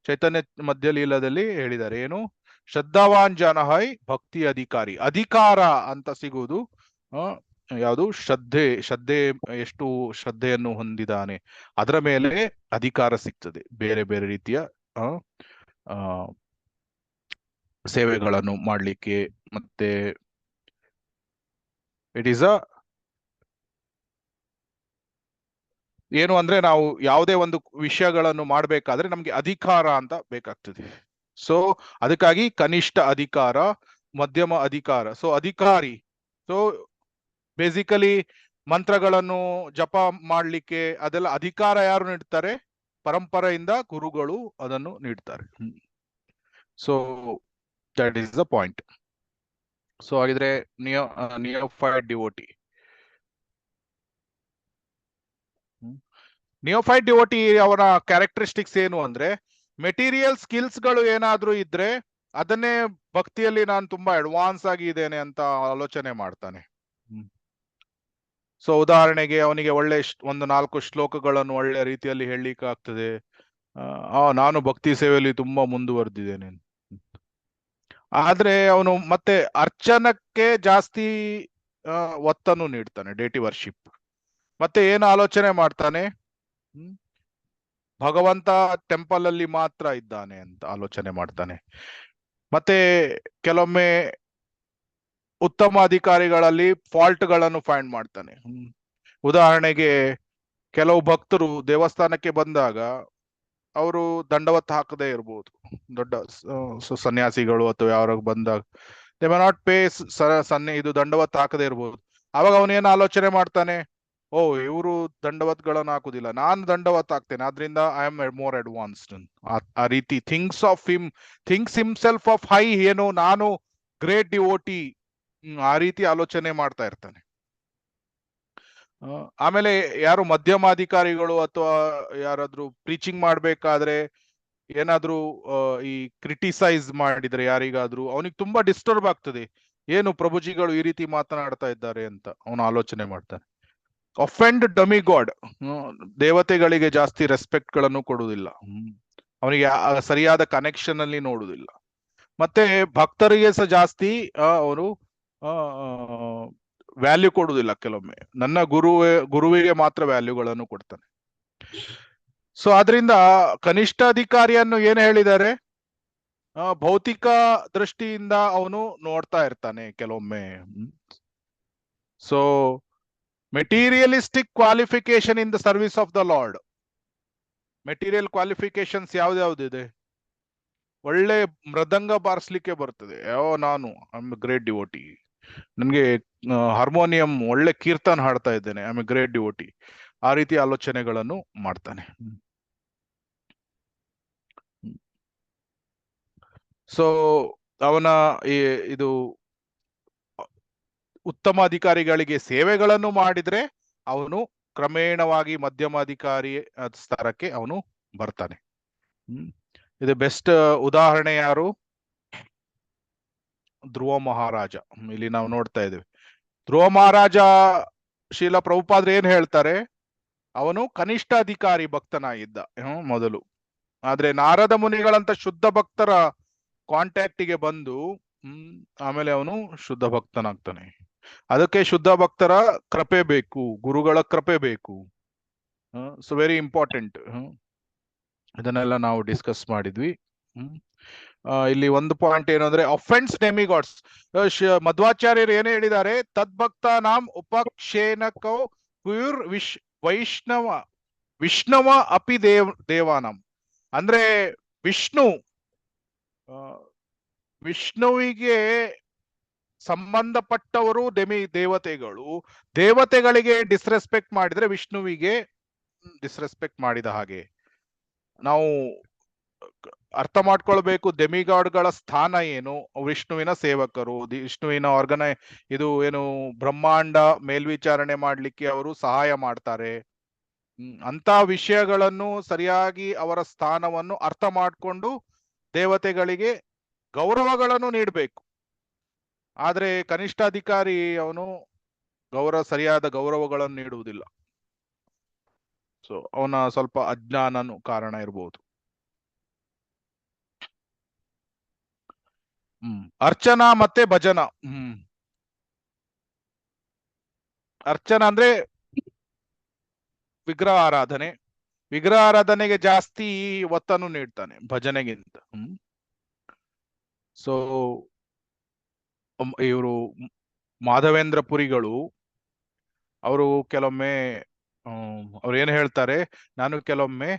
ಚೈತನ್ಯ ಮಧ್ಯಲೀಲದಲ್ಲಿ ಹೇಳಿದ್ದಾರೆ ಏನು? ಶ್ರದ್ಧಾವಾನ್ ಜನ ಹೈ ಭಕ್ತಿ ಅಧಿಕಾರಿ. ಅಧಿಕಾರ ಅಂತ ಸಿಗುವುದು ಯಾವುದು? ಶ್ರದ್ಧೆ ಎಷ್ಟು ಶ್ರದ್ಧೆಯನ್ನು ಹೊಂದಿದ್ದಾನೆ ಅದರ ಮೇಲೆ ಅಧಿಕಾರ ಸಿಗ್ತದೆ, ಬೇರೆ ಬೇರೆ ರೀತಿಯ ಸೇವೆಗಳನ್ನು ಮಾಡಲಿಕ್ಕೆ. ಮತ್ತೆ ಇಟ್ ಈಸ್ ಏನು ಅಂದ್ರೆ ನಾವು ಯಾವುದೇ ಒಂದು ವಿಷಯಗಳನ್ನು ಮಾಡಬೇಕಾದ್ರೆ ನಮ್ಗೆ ಅಧಿಕಾರ ಅಂತ ಬೇಕಾಗ್ತದೆ. ಸೊ ಅದಕ್ಕಾಗಿ ಕನಿಷ್ಠ ಅಧಿಕಾರ, ಮಧ್ಯಮ ಅಧಿಕಾರ. ಸೊ ಅಧಿಕಾರಿ, ಸೊ ಬೇಸಿಕಲಿ ಮಂತ್ರಗಳನ್ನು ಜಪ ಮಾಡ್ಲಿಕ್ಕೆ ಅದೆಲ್ಲ ಅಧಿಕಾರ ಯಾರು ನೀಡ್ತಾರೆ? ಪರಂಪರೆಯಿಂದ ಗುರುಗಳು ಅದನ್ನು ನೀಡ್ತಾರೆ. So that is the point. So ಹಾಗಿದ್ರೆ ನಿಯೋಫೈಡ್ ಡಿವೋಟಿ, ನಿಯೋಫೈಡ್ ಡಿವೋಟಿ ಅವರ ಕ್ಯಾರೆಕ್ಟರಿಸ್ಟಿಕ್ಸ್ ಏನು ಅಂದ್ರೆ ಮೆಟೀರಿಯಲ್ ಸ್ಕಿಲ್ಸ್ ಗಳು ಏನಾದ್ರೂ ಇದ್ರೆ ಅದನ್ನೇ ಭಕ್ತಿಯಲ್ಲಿ ನಾನು ತುಂಬಾ ಅಡ್ವಾನ್ಸ್ ಆಗಿ ಇದ್ದೇನೆ ಅಂತ ಆಲೋಚನೆ ಮಾಡ್ತಾನೆ. ಸೊ ಉದಾಹರಣೆಗೆ ಅವನಿಗೆ ಒಳ್ಳೆ ಒಂದು 4 ಶ್ಲೋಕಗಳನ್ನು ಒಳ್ಳೆ ರೀತಿಯಲ್ಲಿ ಹೇಳಲಿಕ್ಕೆ ಆಗ್ತದೆ, ನಾನು ಭಕ್ತಿ ಸೇವೆಯಲ್ಲಿ ತುಂಬಾ ಮುಂದುವರೆದಿದ್ದೇನೆ. ಆದ್ರೆ ಅವನು ಮತ್ತೆ ಅರ್ಚನಕ್ಕೆ ಜಾಸ್ತಿ ಒತ್ತನ್ನು ನೀಡ್ತಾನೆ, ಡೇಟಿ ವರ್ಷಿಪ್. ಮತ್ತೆ ಏನು ಆಲೋಚನೆ ಮಾಡ್ತಾನೆ? ಭಗವಂತ ಟೆಂಪಲ್ ಅಲ್ಲಿ ಮಾತ್ರ ಇದ್ದಾನೆ ಅಂತ ಆಲೋಚನೆ ಮಾಡ್ತಾನೆ. ಮತ್ತೆ ಕೆಲವೊಮ್ಮೆ ಉತ್ತಮ ಅಧಿಕಾರಿಗಳಲ್ಲಿ ಫಾಲ್ಟ್ ಗಳನ್ನು ಫೈಂಡ್ ಮಾಡ್ತಾನೆ. ಉದಾಹರಣೆಗೆ ಕೆಲವು ಭಕ್ತರು ದೇವಸ್ಥಾನಕ್ಕೆ ಬಂದಾಗ ಅವರು ದಂಡವತ್ ಹಾಕದೇ ಇರ್ಬೋದು, ದೊಡ್ಡ ಸನ್ಯಾಸಿಗಳು ಅಥವಾ ಯಾವಾಗ ಬಂದಾಗ ದೇ ಮೇ ನಾಟ್ ಪೇ ಇದು ದಂಡವತ್ ಹಾಕದೇ ಇರ್ಬೋದು. ಅವಾಗ ಅವನೇನು ಆಲೋಚನೆ ಮಾಡ್ತಾನೆ? ಓ, ಇವರು ದಂಡವತ್ಗಳನ್ನು ಹಾಕುದಿಲ್ಲ, ನಾನು ದಂಡವತ್ ಹಾಕ್ತೇನೆ, ಆದ್ರಿಂದ ಐ ಆಮ್ ಮೋರ್ ಅಡ್ವಾನ್ಸ್ಡ್. ಆ ರೀತಿ ಥಿಂಕ್ಸ್ ಹಿಮ್ಸೆಲ್ಫ್ ಆಫ್ ಹೈ, ಏನು ನಾನು ಗ್ರೇಟ್ ಡಿವೋಟಿ, ಆ ರೀತಿ ಆಲೋಚನೆ ಮಾಡ್ತಾ ಇರ್ತಾನೆ. ಆಮೇಲೆ ಯಾರು ಮಧ್ಯಮಾಧಿಕಾರಿಗಳು ಅಥವಾ ಯಾರಾದ್ರೂ ಪ್ರೀಚಿಂಗ್ ಮಾಡ್ಬೇಕಾದ್ರೆ ಏನಾದ್ರೂ ಈ ಕ್ರಿಟಿಸೈಸ್ ಮಾಡಿದ್ರೆ ಯಾರಿಗಾದ್ರೂ ಅವನಿಗೆ ತುಂಬಾ ಡಿಸ್ಟರ್ಬ್ ಆಗ್ತದೆ, ಏನು ಪ್ರಭುಜಿಗಳು ಈ ರೀತಿ ಮಾತನಾಡ್ತಾ ಇದ್ದಾರೆ ಅಂತ ಅವನು ಆಲೋಚನೆ ಮಾಡ್ತಾನೆ. ಅಫೆಂಡ್ ಡಮಿ ಗಾಡ್, ದೇವತೆಗಳಿಗೆ ಜಾಸ್ತಿ ರೆಸ್ಪೆಕ್ಟ್ ಗಳನ್ನು ಕೊಡುವುದಿಲ್ಲ, ಅವನಿಗೆ ಸರಿಯಾದ ಕನೆಕ್ಷನ್ ಅಲ್ಲಿ ನೋಡುವುದಿಲ್ಲ. ಮತ್ತೆ ಭಕ್ತರಿಗೆ ಸಹ ಜಾಸ್ತಿ ಅವನು ವ್ಯಾಲ್ಯೂ ಕೊಡುವುದಿಲ್ಲ. ಕೆಲವೊಮ್ಮೆ ನನ್ನ ಗುರುವಿಗೆ ಮಾತ್ರ ವ್ಯಾಲ್ಯೂಗಳನ್ನು ಕೊಡ್ತಾನೆ. ಸೊ ಆದ್ರಿಂದ ಕನಿಷ್ಠ ಅಧಿಕಾರಿಯನ್ನು ಏನು ಹೇಳಿದ್ದಾರೆ? ಭೌತಿಕ ದೃಷ್ಟಿಯಿಂದ ಅವನು ನೋಡ್ತಾ ಇರ್ತಾನೆ ಕೆಲವೊಮ್ಮೆ. So materialistic qualification in the service of the Lord. Material qualifications ಯಾವ್ದ್ಯಾವ್ದಿದೆ? ಒಳ್ಳೆ ಮೃದಂಗ ಬಾರಿಸ್ಲಿಕ್ಕೆ ಬರ್ತದೆ, ನಾನು ಐ ಆಮ್ ಗ್ರೇಟ್ ಡಿವೋಟಿ, ನನ್ಗೆ ಹಾರ್ಮೋನಿಯಂ ಒಳ್ಳೆ ಕೀರ್ತನ ಹಾಡ್ತಾ ಇದ್ದೇನೆ, ಐ ಆಮ್ ಗ್ರೇಟ್ ಡಿವೋಟಿ. ಆ ರೀತಿ ಆಲೋಚನೆಗಳನ್ನು ಮಾಡ್ತಾನೆ. ಸೊ ಅವನ ಇದು ಉತ್ತಮ ಅಧಿಕಾರಿಗಳಿಗೆ ಸೇವೆಗಳನ್ನು ಮಾಡಿದ್ರೆ ಅವನು ಕ್ರಮೇಣವಾಗಿ ಮಧ್ಯಮಾಧಿಕಾರಿ ಸ್ತರಕ್ಕೆ ಅವನು ಬರ್ತಾನೆ. ಇದು ಬೆಸ್ಟ್ ಉದಾಹರಣೆ ಯಾರು? ಧ್ರುವ ಮಹಾರಾಜ. ಇಲ್ಲಿ ನಾವು ನೋಡ್ತಾ ಇದ್ದೇವೆ ಧ್ರುವ ಮಹಾರಾಜ. ಶೀಲ ಪ್ರಭುಪಾದ್ರು ಏನ್ ಹೇಳ್ತಾರೆ? ಅವನು ಕನಿಷ್ಠ ಅಧಿಕಾರಿ ಭಕ್ತನಾಗಿದ್ದ ಮೊದಲು. ಆದ್ರೆ ನಾರದ ಮುನಿಗಳಂತ ಶುದ್ಧ ಭಕ್ತರ ಕಾಂಟ್ಯಾಕ್ಟಿಗೆ ಬಂದು ಆಮೇಲೆ ಅವನು ಶುದ್ಧ ಭಕ್ತನಾಗ್ತಾನೆ. ಅದಕ್ಕೆ ಶುದ್ಧ ಭಕ್ತರ ಕೃಪೆ ಬೇಕು, ಗುರುಗಳ ಕೃಪೆ ಬೇಕು. So very important. ಇದನ್ನೆಲ್ಲ ನಾವು ಡಿಸ್ಕಸ್ ಮಾಡಿದ್ವಿ. ಇಲ್ಲಿ ಒಂದು ಪಾಯಿಂಟ್ ಏನು ಅಂದ್ರೆ ಅಫೆನ್ಸ್ ಡೆಮಿಗಾಡ್ಸ್. ಮಧ್ವಾಚಾರ್ಯರು ಏನೇ ಹೇಳಿದ್ದಾರೆ, ತದ್ಭಕ್ತ ನಾಮ್ ಉಪಕ್ಷೇನಕೋ ಪುರ್ ವಿಷ್ಣವ ಅಪಿ ದೇವಾನಂ. ಅಂದ್ರೆ ವಿಷ್ಣುವಿಗೆ ಸಂಬಂಧಪಟ್ಟವರು ದೇವತೆಗಳು. ದೇವತೆಗಳಿಗೆ ಡಿಸ್ರೆಸ್ಪೆಕ್ಟ್ ಮಾಡಿದ್ರೆ ವಿಷ್ಣುವಿಗೆ ಡಿಸ್ರೆಸ್ಪೆಕ್ಟ್ ಮಾಡಿದ ಹಾಗೆ. ನಾವು ಅರ್ಥ ಮಾಡ್ಕೊಳ್ಬೇಕು ಡೆಮಿಗಾಡ್ಗಳ ಸ್ಥಾನ ಏನು. ವಿಷ್ಣುವಿನ ಸೇವಕರು, ವಿಷ್ಣುವಿನ ಇದು ಏನು ಬ್ರಹ್ಮಾಂಡ ಮೇಲ್ವಿಚಾರಣೆ ಮಾಡ್ಲಿಕ್ಕೆ ಅವರು ಸಹಾಯ ಮಾಡ್ತಾರೆ. ಅಂತ ವಿಷಯಗಳನ್ನು ಸರಿಯಾಗಿ ಅವರ ಸ್ಥಾನವನ್ನು ಅರ್ಥ ಮಾಡಿಕೊಂಡು ದೇವತೆಗಳಿಗೆ ಗೌರವಗಳನ್ನು ನೀಡಬೇಕು. ಆದ್ರೆ ಕನಿಷ್ಠ ಅಧಿಕಾರಿ ಅವನು ಸರಿಯಾದ ಗೌರವಗಳನ್ನು ನೀಡುವುದಿಲ್ಲ. ಸೊ ಅವನ ಸ್ವಲ್ಪ ಅಜ್ಞಾನನು ಕಾರಣ ಇರಬಹುದು. ಅರ್ಚನಾ ಮತ್ತೆ ಭಜನ. ಅರ್ಚನಾ ಅಂದ್ರೆ ವಿಗ್ರಹ ಆರಾಧನೆ. ವಿಗ್ರಹ ಆರಾಧನೆಗೆ ಜಾಸ್ತಿ ಒತ್ತನ್ನು ನೀಡ್ತಾನೆ ಭಜನೆಗಿಂತ. ಸೊ ಇವರು ಮಾಧವೇಂದ್ರ ಪುರಿಗಳು ಅವರು ಕೆಲವೊಮ್ಮೆ ಅವ್ರು ಏನು ಹೇಳ್ತಾರೆ, ನಾನು ಕೆಲವೊಮ್ಮೆ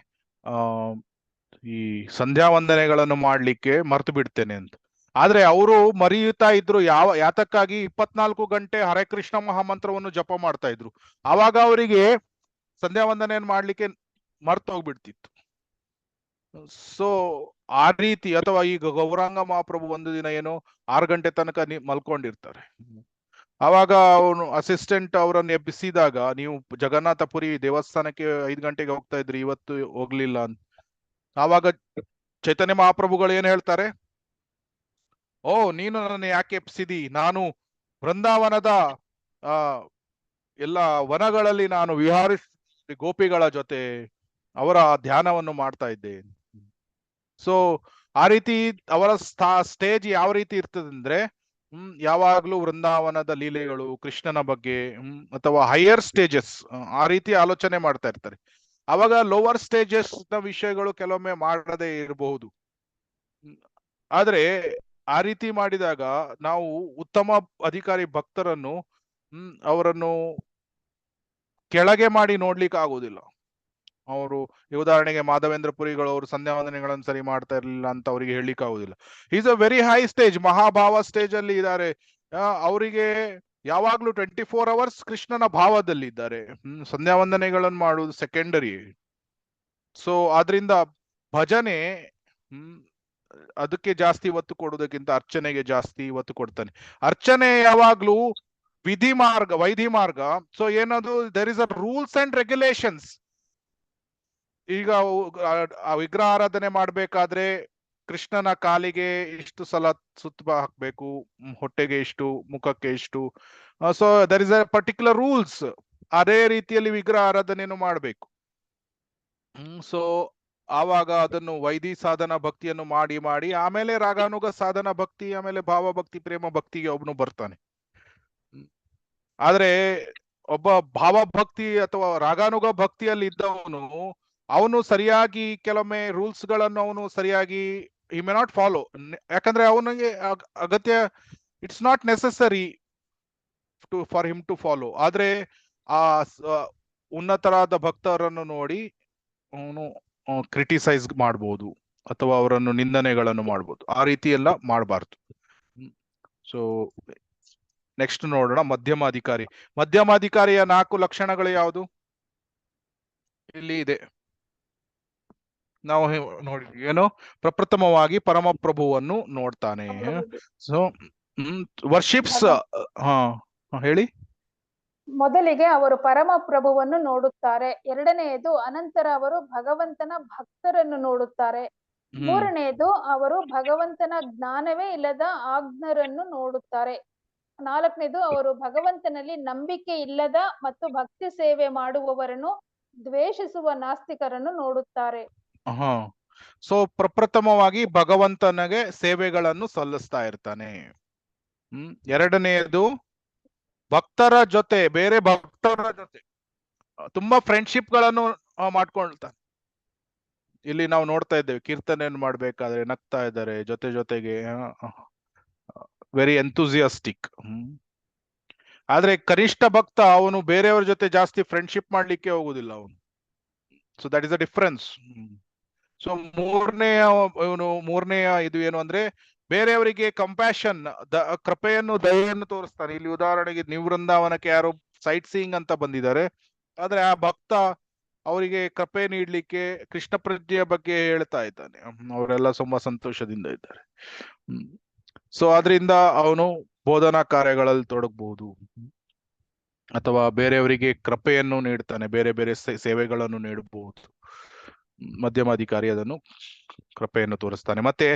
ಈ ಸಂಧ್ಯಾ ವಂದನೆಗಳನ್ನು ಮಾಡ್ಲಿಕ್ಕೆ ಮರ್ತು ಬಿಡ್ತೇನೆ ಅಂತ. ಆದ್ರೆ ಅವರು ಮರೆಯುತ್ತಾ ಇದ್ರು. ಯಾತಕ್ಕಾಗಿ 24 ಗಂಟೆ ಹರೇ ಕೃಷ್ಣ ಮಹಾಮಂತ್ರವನ್ನು ಜಪ ಮಾಡ್ತಾ ಇದ್ರು. ಆವಾಗ ಅವರಿಗೆ ಸಂಧ್ಯಾ ವಂದನೆಯನ್ನು ಮಾಡ್ಲಿಕ್ಕೆ ಮರ್ತು ಹೋಗ್ಬಿಡ್ತಿತ್ತು. ಸೊ ಆ ರೀತಿ. ಅಥವಾ ಈಗ ಗೌರಾಂಗ ಮಹಾಪ್ರಭು ಒಂದು ದಿನ ಏನೋ 6 ಗಂಟೆ ತನಕ ಮಲ್ಕೊಂಡಿರ್ತಾರೆ. ಆವಾಗ ಅವನು ಅಸಿಸ್ಟೆಂಟ್ ಅವರನ್ನು ಎಬ್ಬಿಸಿದಾಗ, ನೀವು ಜಗನ್ನಾಥಪುರಿ ದೇವಸ್ಥಾನಕ್ಕೆ 5 ಗಂಟೆಗೆ ಹೋಗ್ತಾ ಇದ್ರಿ, ಇವತ್ತು ಹೋಗ್ಲಿಲ್ಲ ಅಂತ. ಆವಾಗ ಚೈತನ್ಯ ಮಹಾಪ್ರಭುಗಳು ಏನ್ ಹೇಳ್ತಾರೆ, ಓ ನೀನು ನನ್ನ ಯಾಕೆ ಎಬ್ಬಿಸಿದಿ, ನಾನು ಬೃಂದಾವನದ ಎಲ್ಲ ವನಗಳಲ್ಲಿ ನಾನು ವಿಹಾರಿಸಿ ಗೋಪಿಗಳ ಜೊತೆ ಅವರ ಧ್ಯಾನವನ್ನು ಮಾಡ್ತಾ ಇದ್ದೆ. ಸೊ ಆ ರೀತಿ ಅವರ ಸ್ಟೇಜ್ ಯಾವ ರೀತಿ ಇರ್ತದೆ ಅಂದ್ರೆ, ಯಾವಾಗ್ಲೂ ವೃಂದಾವನದ ಲೀಲೆಗಳು, ಕೃಷ್ಣನ ಬಗ್ಗೆ ಅಥವಾ ಹೈಯರ್ ಸ್ಟೇಜಸ್ ಆ ರೀತಿ ಆಲೋಚನೆ ಮಾಡ್ತಾ ಇರ್ತಾರೆ. ಅವಾಗ ಲೋವರ್ ಸ್ಟೇಜಸ್ ನ ವಿಷಯಗಳು ಕೆಲವೊಮ್ಮೆ ಮಾಡದೇ ಇರಬಹುದು. ಆದ್ರೆ ಆ ರೀತಿ ಮಾಡಿದಾಗ ನಾವು ಉತ್ತಮ ಅಧಿಕಾರಿ ಭಕ್ತರನ್ನು ಅವರನ್ನು ಕೆಳಗೆ ಮಾಡಿ ನೋಡ್ಲಿಕ್ಕೆ ಆಗುದಿಲ್ಲ. ಅವರು ಉದಾಹರಣೆಗೆ ಮಾಧವೇಂದ್ರ ಪುರಿಗಳು ಅವರು ಸಂಧ್ಯಾ ವಂದನೆಗಳನ್ನು ಸರಿ ಮಾಡ್ತಾ ಇರ್ಲಿಲ್ಲ ಅಂತ ಅವರಿಗೆ ಹೇಳಲಿಕ್ಕೆ ಆಗುದಿಲ್ಲ. Is a very high stage, ಮಹಾಭಾವ ಸ್ಟೇಜ್ ಅಲ್ಲಿ ಇದ್ದಾರೆ. ಅವರಿಗೆ ಯಾವಾಗ್ಲೂ 24 hours ಕೃಷ್ಣನ ಭಾವದಲ್ಲಿ ಇದ್ದಾರೆ. ಸಂಧ್ಯಾ ವಂದನೆಗಳನ್ನು ಮಾಡುವುದು ಸೆಕೆಂಡರಿ. ಸೊ ಆದ್ರಿಂದ ಭಜನೆ ಅದಕ್ಕೆ ಜಾಸ್ತಿ ಒತ್ತು ಕೊಡುವುದಕ್ಕಿಂತ ಅರ್ಚನೆಗೆ ಜಾಸ್ತಿ ಒತ್ತು ಕೊಡ್ತಾನೆ. ಅರ್ಚನೆ ಯಾವಾಗ್ಲೂ ವೈಧಿ ಮಾರ್ಗ. ಸೊ ಏನದು, there is a rules and regulations. ಈಗ ವಿಗ್ರಹ ಆರಾಧನೆ ಮಾಡ್ಬೇಕಾದ್ರೆ ಕೃಷ್ಣನ ಕಾಲಿಗೆ ಇಷ್ಟು ಸಲ ಸುತ್ತ ಹಾಕ್ಬೇಕು, ಹೊಟ್ಟೆಗೆ ಇಷ್ಟು, ಮುಖಕ್ಕೆ ಇಷ್ಟು. So there is a particular rules. ಅದೇ ರೀತಿಯಲ್ಲಿ ವಿಗ್ರಹ ಆರಾಧನೆಯನ್ನು ಮಾಡ್ಬೇಕು. ಸೊ ಆವಾಗ ಅದನ್ನು ವೈದಿ ಸಾಧನ ಭಕ್ತಿಯನ್ನು ಮಾಡಿ ಮಾಡಿ ಆಮೇಲೆ ರಾಗಾನುಗ ಸಾಧನ ಭಕ್ತಿ, ಆಮೇಲೆ ಭಾವ ಭಕ್ತಿ, ಪ್ರೇಮ ಭಕ್ತಿಗೆ ಒಬ್ಬನು ಬರ್ತಾನೆ. ಆದ್ರೆ ಒಬ್ಬ ಭಾವಭಕ್ತಿ ಅಥವಾ ರಾಗಾನುಗ ಭಕ್ತಿಯಲ್ಲಿ ಇದ್ದವನು ಅವನು ಸರಿಯಾಗಿ ಕೆಲವೊಮ್ಮೆ ರೂಲ್ಸ್ ಗಳನ್ನು ಅವನು ಸರಿಯಾಗಿ he may not follow. ಯಾಕಂದ್ರೆ ಅವನಿಗೆ ಅಗತ್ಯ, it's not necessary for him to follow. ಆದ್ರೆ ಆ ಉನ್ನತರಾದ ಭಕ್ತರನ್ನು ನೋಡಿ ಅವನು ಕ್ರಿಟಿಸೈಸ್ ಮಾಡ್ಬೋದು ಅಥವಾ ಅವರನ್ನು ನಿಂದನೆಗಳನ್ನು ಮಾಡ್ಬೋದು. ಆ ರೀತಿ ಎಲ್ಲ ಮಾಡಬಾರ್ದು. ಸೊ ನೆಕ್ಸ್ಟ್ ನೋಡೋಣ, ಮಧ್ಯಮಾಧಿಕಾರಿ. ಮಧ್ಯಮಾಧಿಕಾರಿಯ 4 ಲಕ್ಷಣಗಳು ಯಾವುದು ಇಲ್ಲಿ ಇದೆ, ನಾವು ನೋಡಿ. ಏನು, ಪ್ರಪ್ರಥಮವಾಗಿ ಪರಮಪ್ರಭುವನ್ನು ನೋಡ್ತಾನೆ. ಸೊ ವರ್ಷಿಪ್ಸ್. ಹೇಳಿ. ಮೊದಲಿಗೆ ಅವರು ಪರಮ ಪ್ರಭುವನ್ನು ನೋಡುತ್ತಾರೆ. ಎರಡನೆಯದು ಅನಂತರ ಅವರು ಭಗವಂತನ ಭಕ್ತರನ್ನು ನೋಡುತ್ತಾರೆ. ಮೂರನೆಯದು ಅವರು ಭಗವಂತನ ಜ್ಞಾನವೇ ಇಲ್ಲದ ಆಜ್ಞರನ್ನು ನೋಡುತ್ತಾರೆ. ನಾಲ್ಕನೇದು ಅವರು ಭಗವಂತನಲ್ಲಿ ನಂಬಿಕೆ ಇಲ್ಲದ ಮತ್ತು ಭಕ್ತಿ ಸೇವೆ ಮಾಡುವವರನ್ನು ದ್ವೇಷಿಸುವ ನಾಸ್ತಿಕರನ್ನು ನೋಡುತ್ತಾರೆ. ಹಾ. ಸೊ ಪ್ರಪ್ರಥಮವಾಗಿ ಭಗವಂತನಿಗೆ ಸೇವೆಗಳನ್ನು ಸಲ್ಲಿಸ್ತಾ ಇರ್ತಾನೆ. ಎರಡನೆಯದು ಭಕ್ತರ ಜೊತೆ, ಬೇರೆ ಭಕ್ತರ ಜೊತೆ ತುಂಬಾ ಫ್ರೆಂಡ್ಶಿಪ್ ಗಳನ್ನು ಮಾಡ್ಕೊಳ್ತಾನೆ. ಇಲ್ಲಿ ನಾವು ನೋಡ್ತಾ ಇದ್ದೇವೆ, ಕೀರ್ತನೆಯನ್ನು ಮಾಡ್ಬೇಕಾದ್ರೆ ನಗ್ತಾ ಇದ್ದಾರೆ ಜೊತೆಗೆ, ವೆರಿ ಎಂಥೂಸಿಯಾಸ್ಟಿಕ್. ಆದ್ರೆ ಕನಿಷ್ಠ ಭಕ್ತ ಅವನು ಬೇರೆಯವ್ರ ಜೊತೆ ಜಾಸ್ತಿ ಫ್ರೆಂಡ್ಶಿಪ್ ಮಾಡ್ಲಿಕ್ಕೆ ಹೋಗುದಿಲ್ಲ ಅವನು. So that is a difference. So ಮೂರನೆಯ ಇದು ಏನು ಅಂದ್ರೆ, ಬೇರೆಯವರಿಗೆ ಕಂಪ್ಯಾಷನ್, ಕೃಪೆಯನ್ನು, ದಯೆಯನ್ನು ತೋರಿಸ್ತಾನೆ. ಇಲ್ಲಿ ಉದಾಹರಣೆಗೆ ನೀವು ವೃಂದಾವನಕ್ಕೆ ಯಾರೋ ಸೈಟ್ ಸೀಯಿಂಗ್ ಅಂತ ಬಂದಿದ್ದಾರೆ, ಆದ್ರೆ ಆ ಭಕ್ತ ಅವರಿಗೆ ಕೃಪೆ ನೀಡ್ಲಿಕ್ಕೆ ಕೃಷ್ಣ ಪ್ರಜ್ಞೆಯ ಬಗ್ಗೆ ಹೇಳ್ತಾ ಇದ್ದಾನೆ. ಅವರೆಲ್ಲ ತುಂಬಾ ಸಂತೋಷದಿಂದ ಇದ್ದಾರೆ. ಸೊ ಅದರಿಂದ ಅವನು ಬೋಧನಾ ಕಾರ್ಯಗಳಲ್ಲಿ ತೊಡಗಬಹುದು, ಅಥವಾ ಬೇರೆಯವರಿಗೆ ಕೃಪೆಯನ್ನು ನೀಡ್ತಾನೆ, ಬೇರೆ ಬೇರೆ ಸೇವೆಗಳನ್ನು ನೀಡಬಹುದು. ಮಧ್ಯಮಾಧಿಕಾರಿ ಅದನ್ನು ಕೃಪೆಯನ್ನು ತೋರಿಸ್ತಾನೆ. ಮತ್ತೆ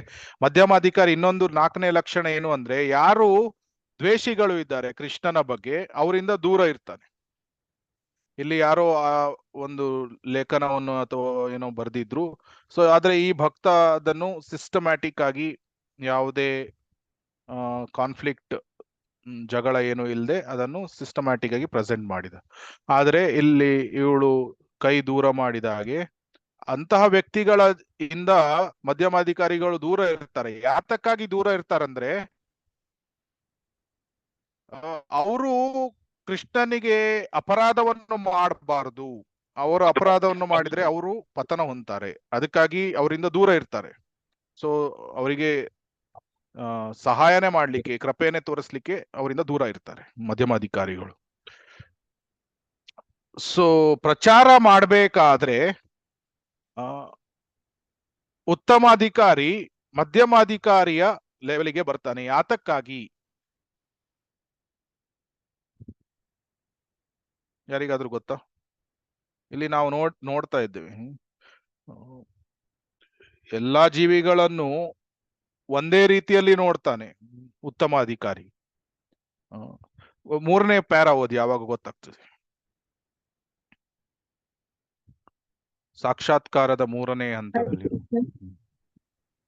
ಮಧ್ಯಮಾಧಿಕಾರಿ ಇನ್ನೊಂದು 4ನೇ ಲಕ್ಷಣ ಏನು ಅಂದ್ರೆ, ಯಾರು ದ್ವೇಷಿಗಳು ಇದ್ದಾರೆ ಕೃಷ್ಣನ ಬಗ್ಗೆ, ಅವರಿಂದ ದೂರ ಇರ್ತಾನೆ. ಇಲ್ಲಿ ಯಾರೋ ಒಂದು ಲೇಖನವನ್ನು ಅಥವಾ ಏನೋ ಬರ್ದಿದ್ರು. ಸೊ ಆದ್ರೆ ಈ ಭಕ್ತ ಅದನ್ನು ಸಿಸ್ಟಮ್ಯಾಟಿಕ್ ಆಗಿ, ಯಾವುದೇ ಕಾನ್ಫ್ಲಿಕ್ಟ್, ಜಗಳ ಏನು ಇಲ್ಲದೆ ಅದನ್ನು ಸಿಸ್ಟಮ್ಯಾಟಿಕ್ ಆಗಿ ಪ್ರೆಸೆಂಟ್ ಮಾಡಿದ. ಆದ್ರೆ ಇಲ್ಲಿ ಇವಳು ಕೈ ದೂರ ಮಾಡಿದ ಹಾಗೆ, ಅಂತಹ ವ್ಯಕ್ತಿಗಳ ಇಂದ ಮಧ್ಯಮಾಧಿಕಾರಿಗಳು ದೂರ ಇರ್ತಾರೆ. ಯಾತಕ್ಕಾಗಿ ದೂರ ಇರ್ತಾರಂದ್ರೆ, ಅವರು ಕೃಷ್ಣನಿಗೆ ಅಪರಾಧವನ್ನು ಮಾಡಬಾರದು. ಅವರು ಅಪರಾಧವನ್ನು ಮಾಡಿದ್ರೆ ಅವರು ಪತನ ಹೊಂದ್ತಾರೆ. ಅದಕ್ಕಾಗಿ ಅವರಿಂದ ದೂರ ಇರ್ತಾರೆ. ಸೊ ಅವರಿಗೆ ಸಹಾಯನೆ ಮಾಡ್ಲಿಕ್ಕೆ, ಕೃಪೆಯನ್ನೇ ತೋರಿಸ್ಲಿಕ್ಕೆ ಅವರಿಂದ ದೂರ ಇರ್ತಾರೆ ಮಧ್ಯಮಾಧಿಕಾರಿಗಳು. ಸೊ ಪ್ರಚಾರ ಮಾಡ್ಬೇಕಾದ್ರೆ ಉತ್ತಮಾಧಿಕಾರಿ ಮಧ್ಯಮಾಧಿಕಾರಿಯ ಲೆವೆಲ್ಗೆ ಬರ್ತಾನೆ. ಯಾತಕ್ಕಾಗಿ? ಯಾರಿಗಾದ್ರೂ ಗೊತ್ತಾ? ಇಲ್ಲಿ ನಾವು ನೋಡ್ತಾ ಇದ್ದೇವೆ, ಎಲ್ಲಾ ಜೀವಿಗಳನ್ನು ಒಂದೇ ರೀತಿಯಲ್ಲಿ ನೋಡ್ತಾನೆ ಉತ್ತಮಾಧಿಕಾರಿ. 3ನೇ ಪ್ಯಾರಾ ಓದಿ, ಯಾವಾಗ ಗೊತ್ತಾಗ್ತದೆ. ಸಾಕ್ಷಾತ್ಕಾರದ 3ನೇ ಹಂತದಲ್ಲಿ.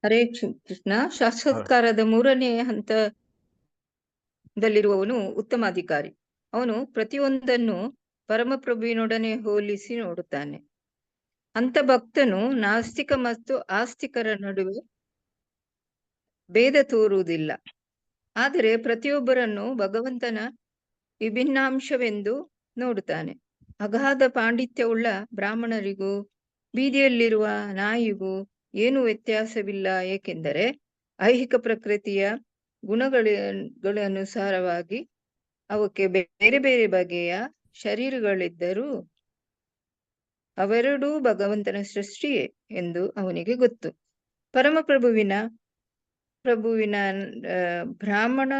ಹರೇ ಕೃಷ್ಣ. ಸಾಕ್ಷಾತ್ಕಾರದ 3ನೇ ಹಂತದಲ್ಲಿರುವವನು ಉತ್ತಮಾಧಿಕಾರಿ. ಅವನು ಪ್ರತಿಯೊಂದನ್ನು ಪರಮಪ್ರಭುವಿನೊಡನೆ ಹೋಲಿಸಿ ನೋಡುತ್ತಾನೆ. ಅಂತ ಭಕ್ತನು ನಾಸ್ತಿಕ ಮತ್ತು ಆಸ್ತಿಕರ ನಡುವೆ ಭೇದ ತೋರುವುದಿಲ್ಲ. ಆದರೆ ಪ್ರತಿಯೊಬ್ಬರನ್ನು ಭಗವಂತನ ವಿಭಿನ್ನಾಂಶವೆಂದು ನೋಡುತ್ತಾನೆ. ಅಗಾಧ ಪಾಂಡಿತ್ಯವುಳ್ಳ ಬ್ರಾಹ್ಮಣರಿಗೂ ಬೀದಿಯಲ್ಲಿರುವ ನಾಯಿಗೂ ಏನು ವ್ಯತ್ಯಾಸವಿಲ್ಲ. ಏಕೆಂದರೆ ಐಹಿಕ ಪ್ರಕೃತಿಯ ಗುಣಗಳನುಸಾರವಾಗಿ ಅವಕ್ಕೆ ಬೇರೆ ಬೇರೆ ಬಗೆಯ ಶರೀರಗಳಿದ್ದರೂ ಅವೆರಡೂ ಭಗವಂತನ ಸೃಷ್ಟಿಯೇ ಎಂದು ಅವನಿಗೆ ಗೊತ್ತು. ಪರಮಪ್ರಭುವಿನ ಬ್ರಾಹ್ಮಣ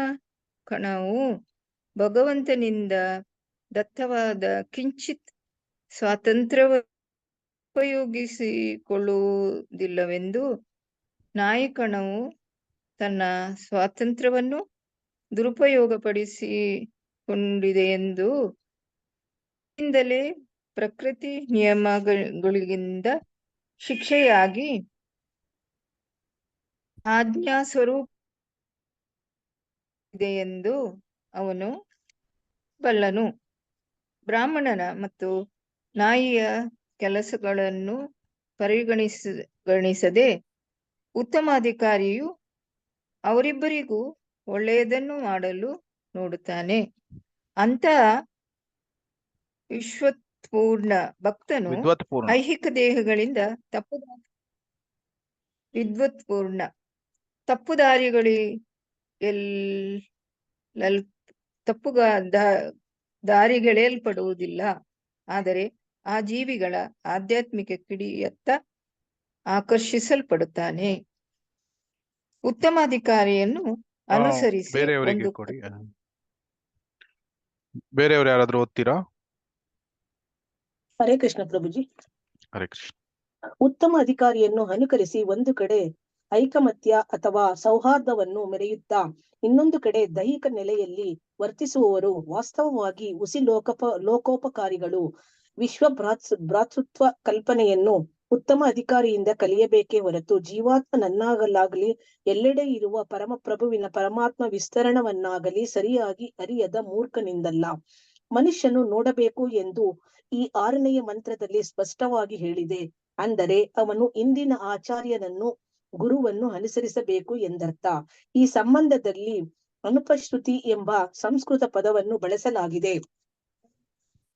ಕಣವು ಭಗವಂತನಿಂದ ದತ್ತವಾದ ಕಿಂಚಿತ್ ಸ್ವಾತಂತ್ರ್ಯ ಉಪಯೋಗಿಸಿಕೊಳ್ಳುವುದಿಲ್ಲವೆಂದು, ನಾಯಿ ಕಣವು ತನ್ನ ಸ್ವಾತಂತ್ರ್ಯವನ್ನು ದುರುಪಯೋಗಪಡಿಸಿಕೊಂಡಿದೆ ಎಂದು ಇಂದಲೇ ಪ್ರಕೃತಿ ನಿಯಮಗಳಿಂದ ಶಿಕ್ಷೆಯಾಗಿ ಆಜ್ಞಾ ಸ್ವರೂಪ ಇದೆ ಎಂದು ಅವನು ಬಲ್ಲನು. ಬ್ರಾಹ್ಮಣನ ಮತ್ತು ನಾಯಿಯ ಕೆಲಸಗಳನ್ನು ಪರಿಗಣಿಸದೆ ಉತ್ತಮಾಧಿಕಾರಿಯು ಅವರಿಬ್ಬರಿಗೂ ಒಳ್ಳೆಯದನ್ನು ಮಾಡಲು ನೋಡುತ್ತಾನೆ. ಅಂತ ವಿಶ್ವತ್ಪೂರ್ಣ ಭಕ್ತನು ಐಹಿಕ ದೇಹಗಳಿಂದ ದಾರಿಗೆಳೆಯಲ್ಪಡುವುದಿಲ್ಲ. ಆದರೆ ಆ ಜೀವಿಗಳ ಆಧ್ಯಾತ್ಮಿಕ ಕಿಡಿಯತ್ತ ಆಕರ್ಷಿಸಲ್ಪಡುತ್ತಾನೆ. ಉತ್ತಮಾಧಿಕಾರಿಯನ್ನು ಅನುಸರಿಸಿ ಬೇರೆಯವರು ಯಾರಾದ್ರೂ ಓದ್ತೀರಾ? ಹರೇ ಕೃಷ್ಣ ಪ್ರಭುಜಿ. ಹರೇ ಕೃಷ್ಣ. ಉತ್ತಮ ಅಧಿಕಾರಿಯನ್ನು ಅನುಕರಿಸಿ ಒಂದು ಕಡೆ ಐಕಮತ್ಯ ಅಥವಾ ಸೌಹಾರ್ದವನ್ನು ಮೆರೆಯುತ್ತಾ ಇನ್ನೊಂದು ಕಡೆ ದೈಹಿಕ ನೆಲೆಯಲ್ಲಿ ವರ್ತಿಸುವವರು ವಾಸ್ತವವಾಗಿ ಹುಸಿ ಲೋಕೋಪಕಾರಿಗಳು. ವಿಶ್ವ ಭ್ರಾತೃತ್ವ ಕಲ್ಪನೆಯನ್ನು ಉತ್ತಮ ಅಧಿಕಾರಿಯಿಂದ ಕಲಿಯಬೇಕೇ ಹೊರತು ಜೀವಾತ್ಮ ನನ್ನಾಗಲಾಗಲಿ ಎಲ್ಲೆಡೆ ಇರುವ ಪರಮಪ್ರಭುವಿನ ಪರಮಾತ್ಮ ವಿಸ್ತರಣವನ್ನಾಗಲಿ ಸರಿಯಾಗಿ ಅರಿಯದ ಮೂರ್ಖನಿಂದಲ್ಲ. ಮನುಷ್ಯನು ನೋಡಬೇಕು ಎಂದು ಈ 6ನೆಯ ಮಂತ್ರದಲ್ಲಿ ಸ್ಪಷ್ಟವಾಗಿ ಹೇಳಿದೆ. ಅಂದರೆ ಅವನು ಇಂದಿನ ಆಚಾರ್ಯನನ್ನು ಗುರುವನ್ನು ಅನುಸರಿಸಬೇಕು ಎಂದರ್ಥ. ಈ ಸಂಬಂಧದಲ್ಲಿ ಅನುಪಶ್ರುತಿ ಎಂಬ ಸಂಸ್ಕೃತ ಪದವನ್ನು ಬಳಸಲಾಗಿದೆ.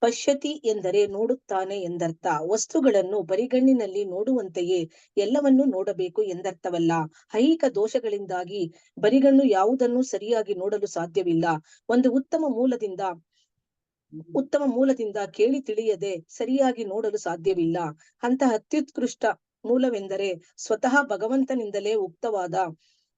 ಪಶ್ಯತಿ ಎಂದರೆ ನೋಡುತ್ತಾನೆ ಎಂದರ್ಥ. ವಸ್ತುಗಳನ್ನು ಬರಿಗಣ್ಣಿನಲ್ಲಿ ನೋಡುವಂತೆಯೇ ಎಲ್ಲವನ್ನೂ ನೋಡಬೇಕು ಎಂದರ್ಥವಲ್ಲ. ಐಹಿಕ ದೋಷಗಳಿಂದಾಗಿ ಬರಿಗಣ್ಣು ಯಾವುದನ್ನು ಸರಿಯಾಗಿ ನೋಡಲು ಸಾಧ್ಯವಿಲ್ಲ. ಒಂದು ಉತ್ತಮ ಮೂಲದಿಂದ ಕೇಳಿ ತಿಳಿಯದೆ ಸರಿಯಾಗಿ ನೋಡಲು ಸಾಧ್ಯವಿಲ್ಲ. ಅಂತಹ ಅತ್ಯುತ್ಕೃಷ್ಟ ಮೂಲವೆಂದರೆ ಸ್ವತಃ ಭಗವಂತನಿಂದಲೇ ಉಕ್ತವಾದ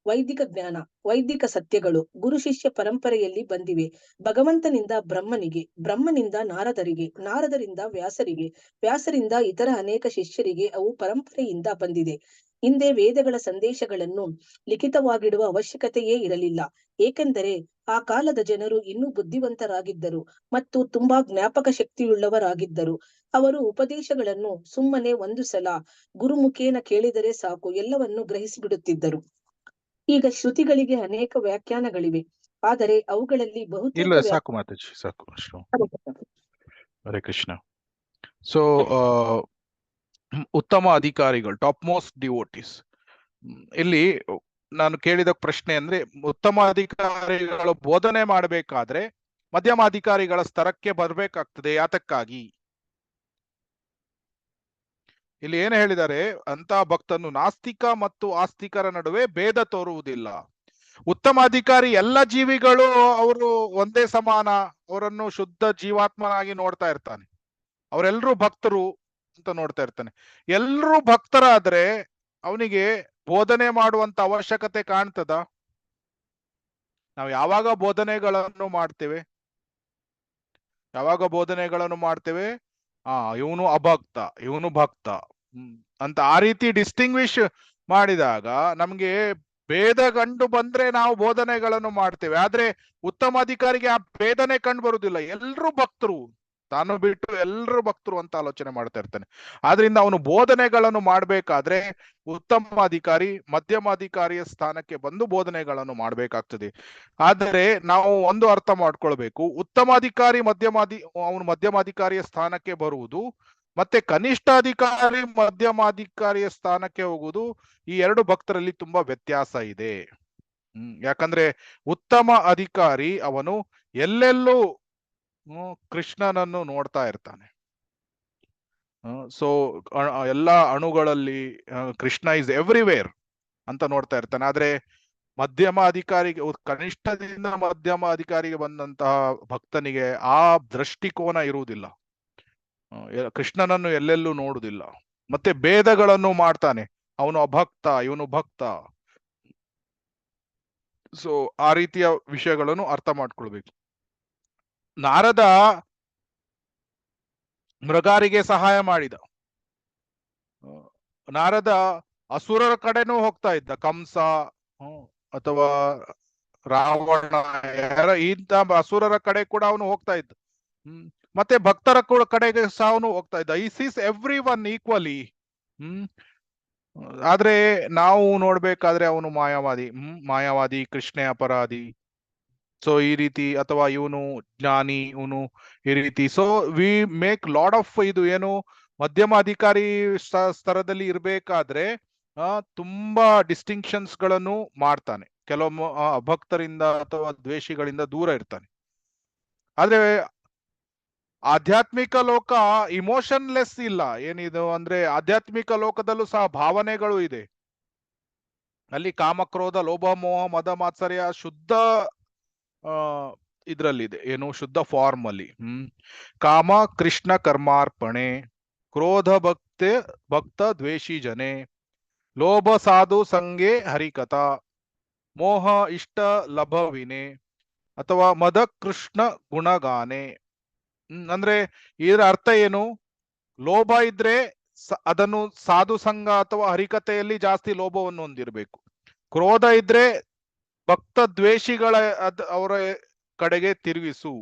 ವೈದಿಕ ಜ್ಞಾನ, ವೈದಿಕ ಸತ್ಯಗಳು ಗುರು ಶಿಷ್ಯ ಪರಂಪರೆಯಲ್ಲಿ ಬಂದಿವೆ. ಭಗವಂತನಿಂದ ಬ್ರಹ್ಮನಿಗೆ, ಬ್ರಹ್ಮನಿಂದ ನಾರದರಿಗೆ, ನಾರದರಿಂದ ವ್ಯಾಸರಿಗೆ, ವ್ಯಾಸರಿಂದ ಇತರ ಅನೇಕ ಶಿಷ್ಯರಿಗೆ ಅವು ಪರಂಪರೆಯಿಂದ ಬಂದಿದೆ. ಹಿಂದೆ ವೇದಗಳ ಸಂದೇಶಗಳನ್ನು ಲಿಖಿತವಾಗಿಡುವ ಅವಶ್ಯಕತೆಯೇ ಇರಲಿಲ್ಲ. ಏಕೆಂದರೆ ಆ ಕಾಲದ ಜನರು ಇನ್ನೂ ಬುದ್ಧಿವಂತರಾಗಿದ್ದರು ಮತ್ತು ತುಂಬಾ ಜ್ಞಾಪಕ ಶಕ್ತಿಯುಳ್ಳವರಾಗಿದ್ದರು. ಅವರು ಉಪದೇಶಗಳನ್ನು ಸುಮ್ಮನೆ ಒಂದು ಸಲ ಗುರುಮುಖೇನ ಕೇಳಿದರೆ ಸಾಕು, ಎಲ್ಲವನ್ನು ಗ್ರಹಿಸಿಬಿಡುತ್ತಿದ್ದರು. ಈಗ ಶ್ರುತಿಗಳಿಗೆ ಅನೇಕ ವ್ಯಾಖ್ಯಾನಗಳಿವೆ, ಆದರೆ ಅವುಗಳಲ್ಲಿ ಇಲ್ಲ ಬಹುತೇಕ ಸಾಕು ಮಾತಾಜಿ, ಸಾಕು ಅಷ್ಟು. ಹರೇ ಕೃಷ್ಣ. ಸೊ ಉತ್ತಮ ಅಧಿಕಾರಿಗಳು, ಟಾಪ್ ಮೋಸ್ಟ್ ಡಿವೋಟೀಸ್. ಇಲ್ಲಿ ನಾನು ಕೇಳಿದ ಪ್ರಶ್ನೆ ಅಂದ್ರೆ, ಉತ್ತಮ ಅಧಿಕಾರಿಗಳು ಬೋಧನೆ ಮಾಡಬೇಕಾದ್ರೆ ಮಧ್ಯಮ ಅಧಿಕಾರಿಗಳ ಸ್ತರಕ್ಕೆ ಬರ್ಬೇಕಾಗ್ತದೆ. ಯಾತಕ್ಕಾಗಿ? ಇಲ್ಲಿ ಏನು ಹೇಳಿದ್ದಾರೆ, ಅಂತ ಭಕ್ತನು ನಾಸ್ತಿಕ ಮತ್ತು ಆಸ್ತಿಕರ ನಡುವೆ ಭೇದ ತೋರುವುದಿಲ್ಲ. ಉತ್ತಮ ಅಧಿಕಾರಿ ಎಲ್ಲ ಜೀವಿಗಳು ಅವರು ಒಂದೇ ಸಮಾನ, ಅವರನ್ನು ಶುದ್ಧ ಜೀವಾತ್ಮನಾಗಿ ನೋಡ್ತಾ ಇರ್ತಾನೆ. ಅವರೆಲ್ಲರೂ ಭಕ್ತರು ಅಂತ ನೋಡ್ತಾ ಇರ್ತಾನೆ. ಎಲ್ಲರೂ ಭಕ್ತರಾದ್ರೆ ಅವನಿಗೆ ಬೋಧನೆ ಮಾಡುವಂತ ಅವಶ್ಯಕತೆ ಕಾಣ್ತದ? ನಾವು ಯಾವಾಗ ಬೋಧನೆಗಳನ್ನು ಮಾಡ್ತೇವೆ, ಇವನು ಅಭಕ್ತ, ಇವನು ಭಕ್ತ ಅಂತ ಆ ರೀತಿ ಡಿಸ್ಟಿಂಗ್ವಿಶ್ ಮಾಡಿದಾಗ ನಮ್ಗೆ ಭೇದ ಕಂಡು ಬಂದ್ರೆ ನಾವು ಬೋಧನೆಗಳನ್ನು ಮಾಡ್ತೇವೆ. ಆದ್ರೆ ಉತ್ತಮ ಅಧಿಕಾರಿಗೆ ಆ ಭೇದನೆ ಕಂಡು ಬರುವುದಿಲ್ಲ. ಎಲ್ರೂ ಭಕ್ತರು, ತಾನು ಬಿಟ್ಟು ಎಲ್ಲರೂ ಭಕ್ತರು ಅಂತ ಆಲೋಚನೆ ಮಾಡ್ತಾ ಇರ್ತಾನೆ. ಆದ್ರಿಂದ ಅವನು ಬೋಧನೆಗಳನ್ನು ಮಾಡ್ಬೇಕಾದ್ರೆ ಉತ್ತಮ ಅಧಿಕಾರಿ ಮಧ್ಯಮ ಅಧಿಕಾರಿಯ ಸ್ಥಾನಕ್ಕೆ ಬಂದು ಬೋಧನೆಗಳನ್ನು ಮಾಡ್ಬೇಕಾಗ್ತದೆ. ಆದರೆ ನಾವು ಒಂದು ಅರ್ಥ ಮಾಡ್ಕೊಳ್ಬೇಕು, ಉತ್ತಮ ಅಧಿಕಾರಿ ಅವನು ಮಧ್ಯಮಾಧಿಕಾರಿಯ ಸ್ಥಾನಕ್ಕೆ ಬರುವುದು ಮತ್ತೆ ಕನಿಷ್ಠ ಅಧಿಕಾರಿ ಮಧ್ಯಮಾಧಿಕಾರಿಯ ಸ್ಥಾನಕ್ಕೆ ಹೋಗುವುದು, ಈ ಎರಡು ಭಕ್ತರಲ್ಲಿ ತುಂಬಾ ವ್ಯತ್ಯಾಸ ಇದೆ. ಯಾಕಂದ್ರೆ ಉತ್ತಮ ಅಧಿಕಾರಿ ಅವನು ಎಲ್ಲೆಲ್ಲೂ ಕೃಷ್ಣನನ್ನು ನೋಡ್ತಾ ಇರ್ತಾನೆ. ಸೊ ಎಲ್ಲ ಅಣುಗಳಲ್ಲಿ ಕೃಷ್ಣ ಇಸ್ ಎವ್ರಿವೇರ್ ಅಂತ ನೋಡ್ತಾ ಇರ್ತಾನೆ. ಆದ್ರೆ ಮಧ್ಯಮ ಅಧಿಕಾರಿಗೆ, ಕನಿಷ್ಠದಿಂದ ಮಧ್ಯಮ ಅಧಿಕಾರಿಗೆ ಬಂದಂತಹ ಭಕ್ತನಿಗೆ ಆ ದೃಷ್ಟಿಕೋನ ಇರುವುದಿಲ್ಲ. ಕೃಷ್ಣನನ್ನು ಎಲ್ಲೆಲ್ಲೂ ನೋಡುವುದಿಲ್ಲ. ಮತ್ತೆ ಭೇದಗಳನ್ನು ಮಾಡ್ತಾನೆ, ಅವನು ಅಭಕ್ತ, ಇವನು ಭಕ್ತ. ಸೊ ಆ ರೀತಿಯ ವಿಷಯಗಳನ್ನು ಅರ್ಥ ಮಾಡ್ಕೊಳ್ಬೇಕು. ನಾರದ ಮೃಗಾರಿಗೆ ಸಹಾಯ ಮಾಡಿದ. ನಾರದ ಅಸುರರ ಕಡೆನೂ ಹೋಗ್ತಾ ಇದ್ದ, ಕಂಸ ಅಥವಾ ರಾವಣ, ಇಂಥ ಅಸುರರ ಕಡೆ ಕೂಡ ಅವನು ಹೋಗ್ತಾ ಇದ್ದ. ಮತ್ತೆ ಭಕ್ತರ ಕಡೆಗೆ ಸಹ ಅವನು ಹೋಗ್ತಾ ಇದ್ದ. ಈ ಸೀಸ್ ಎವ್ರಿ ಒನ್ ಈಕ್ವಲಿ. ಆದ್ರೆ ನಾವು ನೋಡ್ಬೇಕಾದ್ರೆ ಅವನು ಮಾಯಾವಾದಿ, ಕೃಷ್ಣ ಅಪರಾಧಿ, ಸೊ ಈ ರೀತಿ, ಅಥವಾ ಇವನು ಜ್ಞಾನಿ, ಇವನು ಈ ರೀತಿ. So we make lot of ಇದು ಏನು ಮಧ್ಯಮ ಅಧಿಕಾರಿ ಸ್ತರದಲ್ಲಿ ಇರ್ಬೇಕಾದ್ರೆ ತುಂಬಾ ಡಿಸ್ಟಿಂಕ್ಷನ್ಸ್ ಗಳನ್ನು ಮಾಡ್ತಾನೆ. ಕೆಲವೊಮ್ಮೆ ಅಭಕ್ತರಿಂದ ಅಥವಾ ದ್ವೇಷಿಗಳಿಂದ ದೂರ ಇರ್ತಾನೆ. ಆದ್ರೆ ಆಧ್ಯಾತ್ಮಿಕ ಲೋಕ ಇಮೋಷನ್ಲೆಸ್ ಇಲ್ಲ. ಏನಿದು ಅಂದ್ರೆ ಆಧ್ಯಾತ್ಮಿಕ ಲೋಕದಲ್ಲೂ ಸಹ ಭಾವನೆಗಳು ಇದೆ. ಅಲ್ಲಿ ಕಾಮಕ್ರೋಧ ಲೋಭ ಮೋಹ ಮದ ಮಾತ್ಸರ್ಯ ಶುದ್ಧ ಇದ್ರಲ್ಲಿದೆ, ಏನು ಶುದ್ಧ ಫಾರ್ಮ್ ಅಲ್ಲಿ. ಕಾಮ ಕೃಷ್ಣ ಕರ್ಮಾರ್ಪಣೆ, ಕ್ರೋಧ ಭಕ್ತ ದ್ವೇಷಿ ಜನೆ, ಲೋಭ ಸಾಧು ಸಂಗೆ ಹರಿಕಥಾ, ಮೋಹ ಇಷ್ಟ ಲಭವಿನೆ, ಅಥವಾ ಮದ ಕೃಷ್ಣ ಗುಣಗಾನೆ. ಅಂದ್ರೆ ಇದರ ಅರ್ಥ ಏನು? ಲೋಭ ಇದ್ರೆ ಅದನ್ನು ಸಾಧು ಸಂಘ ಅಥವಾ ಹರಿಕತೆಯಲ್ಲಿ ಜಾಸ್ತಿ ಲೋಭವನ್ನು ಹೊಂದಿರಬೇಕು. ಕ್ರೋಧ ಇದ್ರೆ ಭಕ್ತ ದ್ವೇಷಿಗಳ ಅವರ ಕಡೆಗೆ ತಿರುಗಿಸು.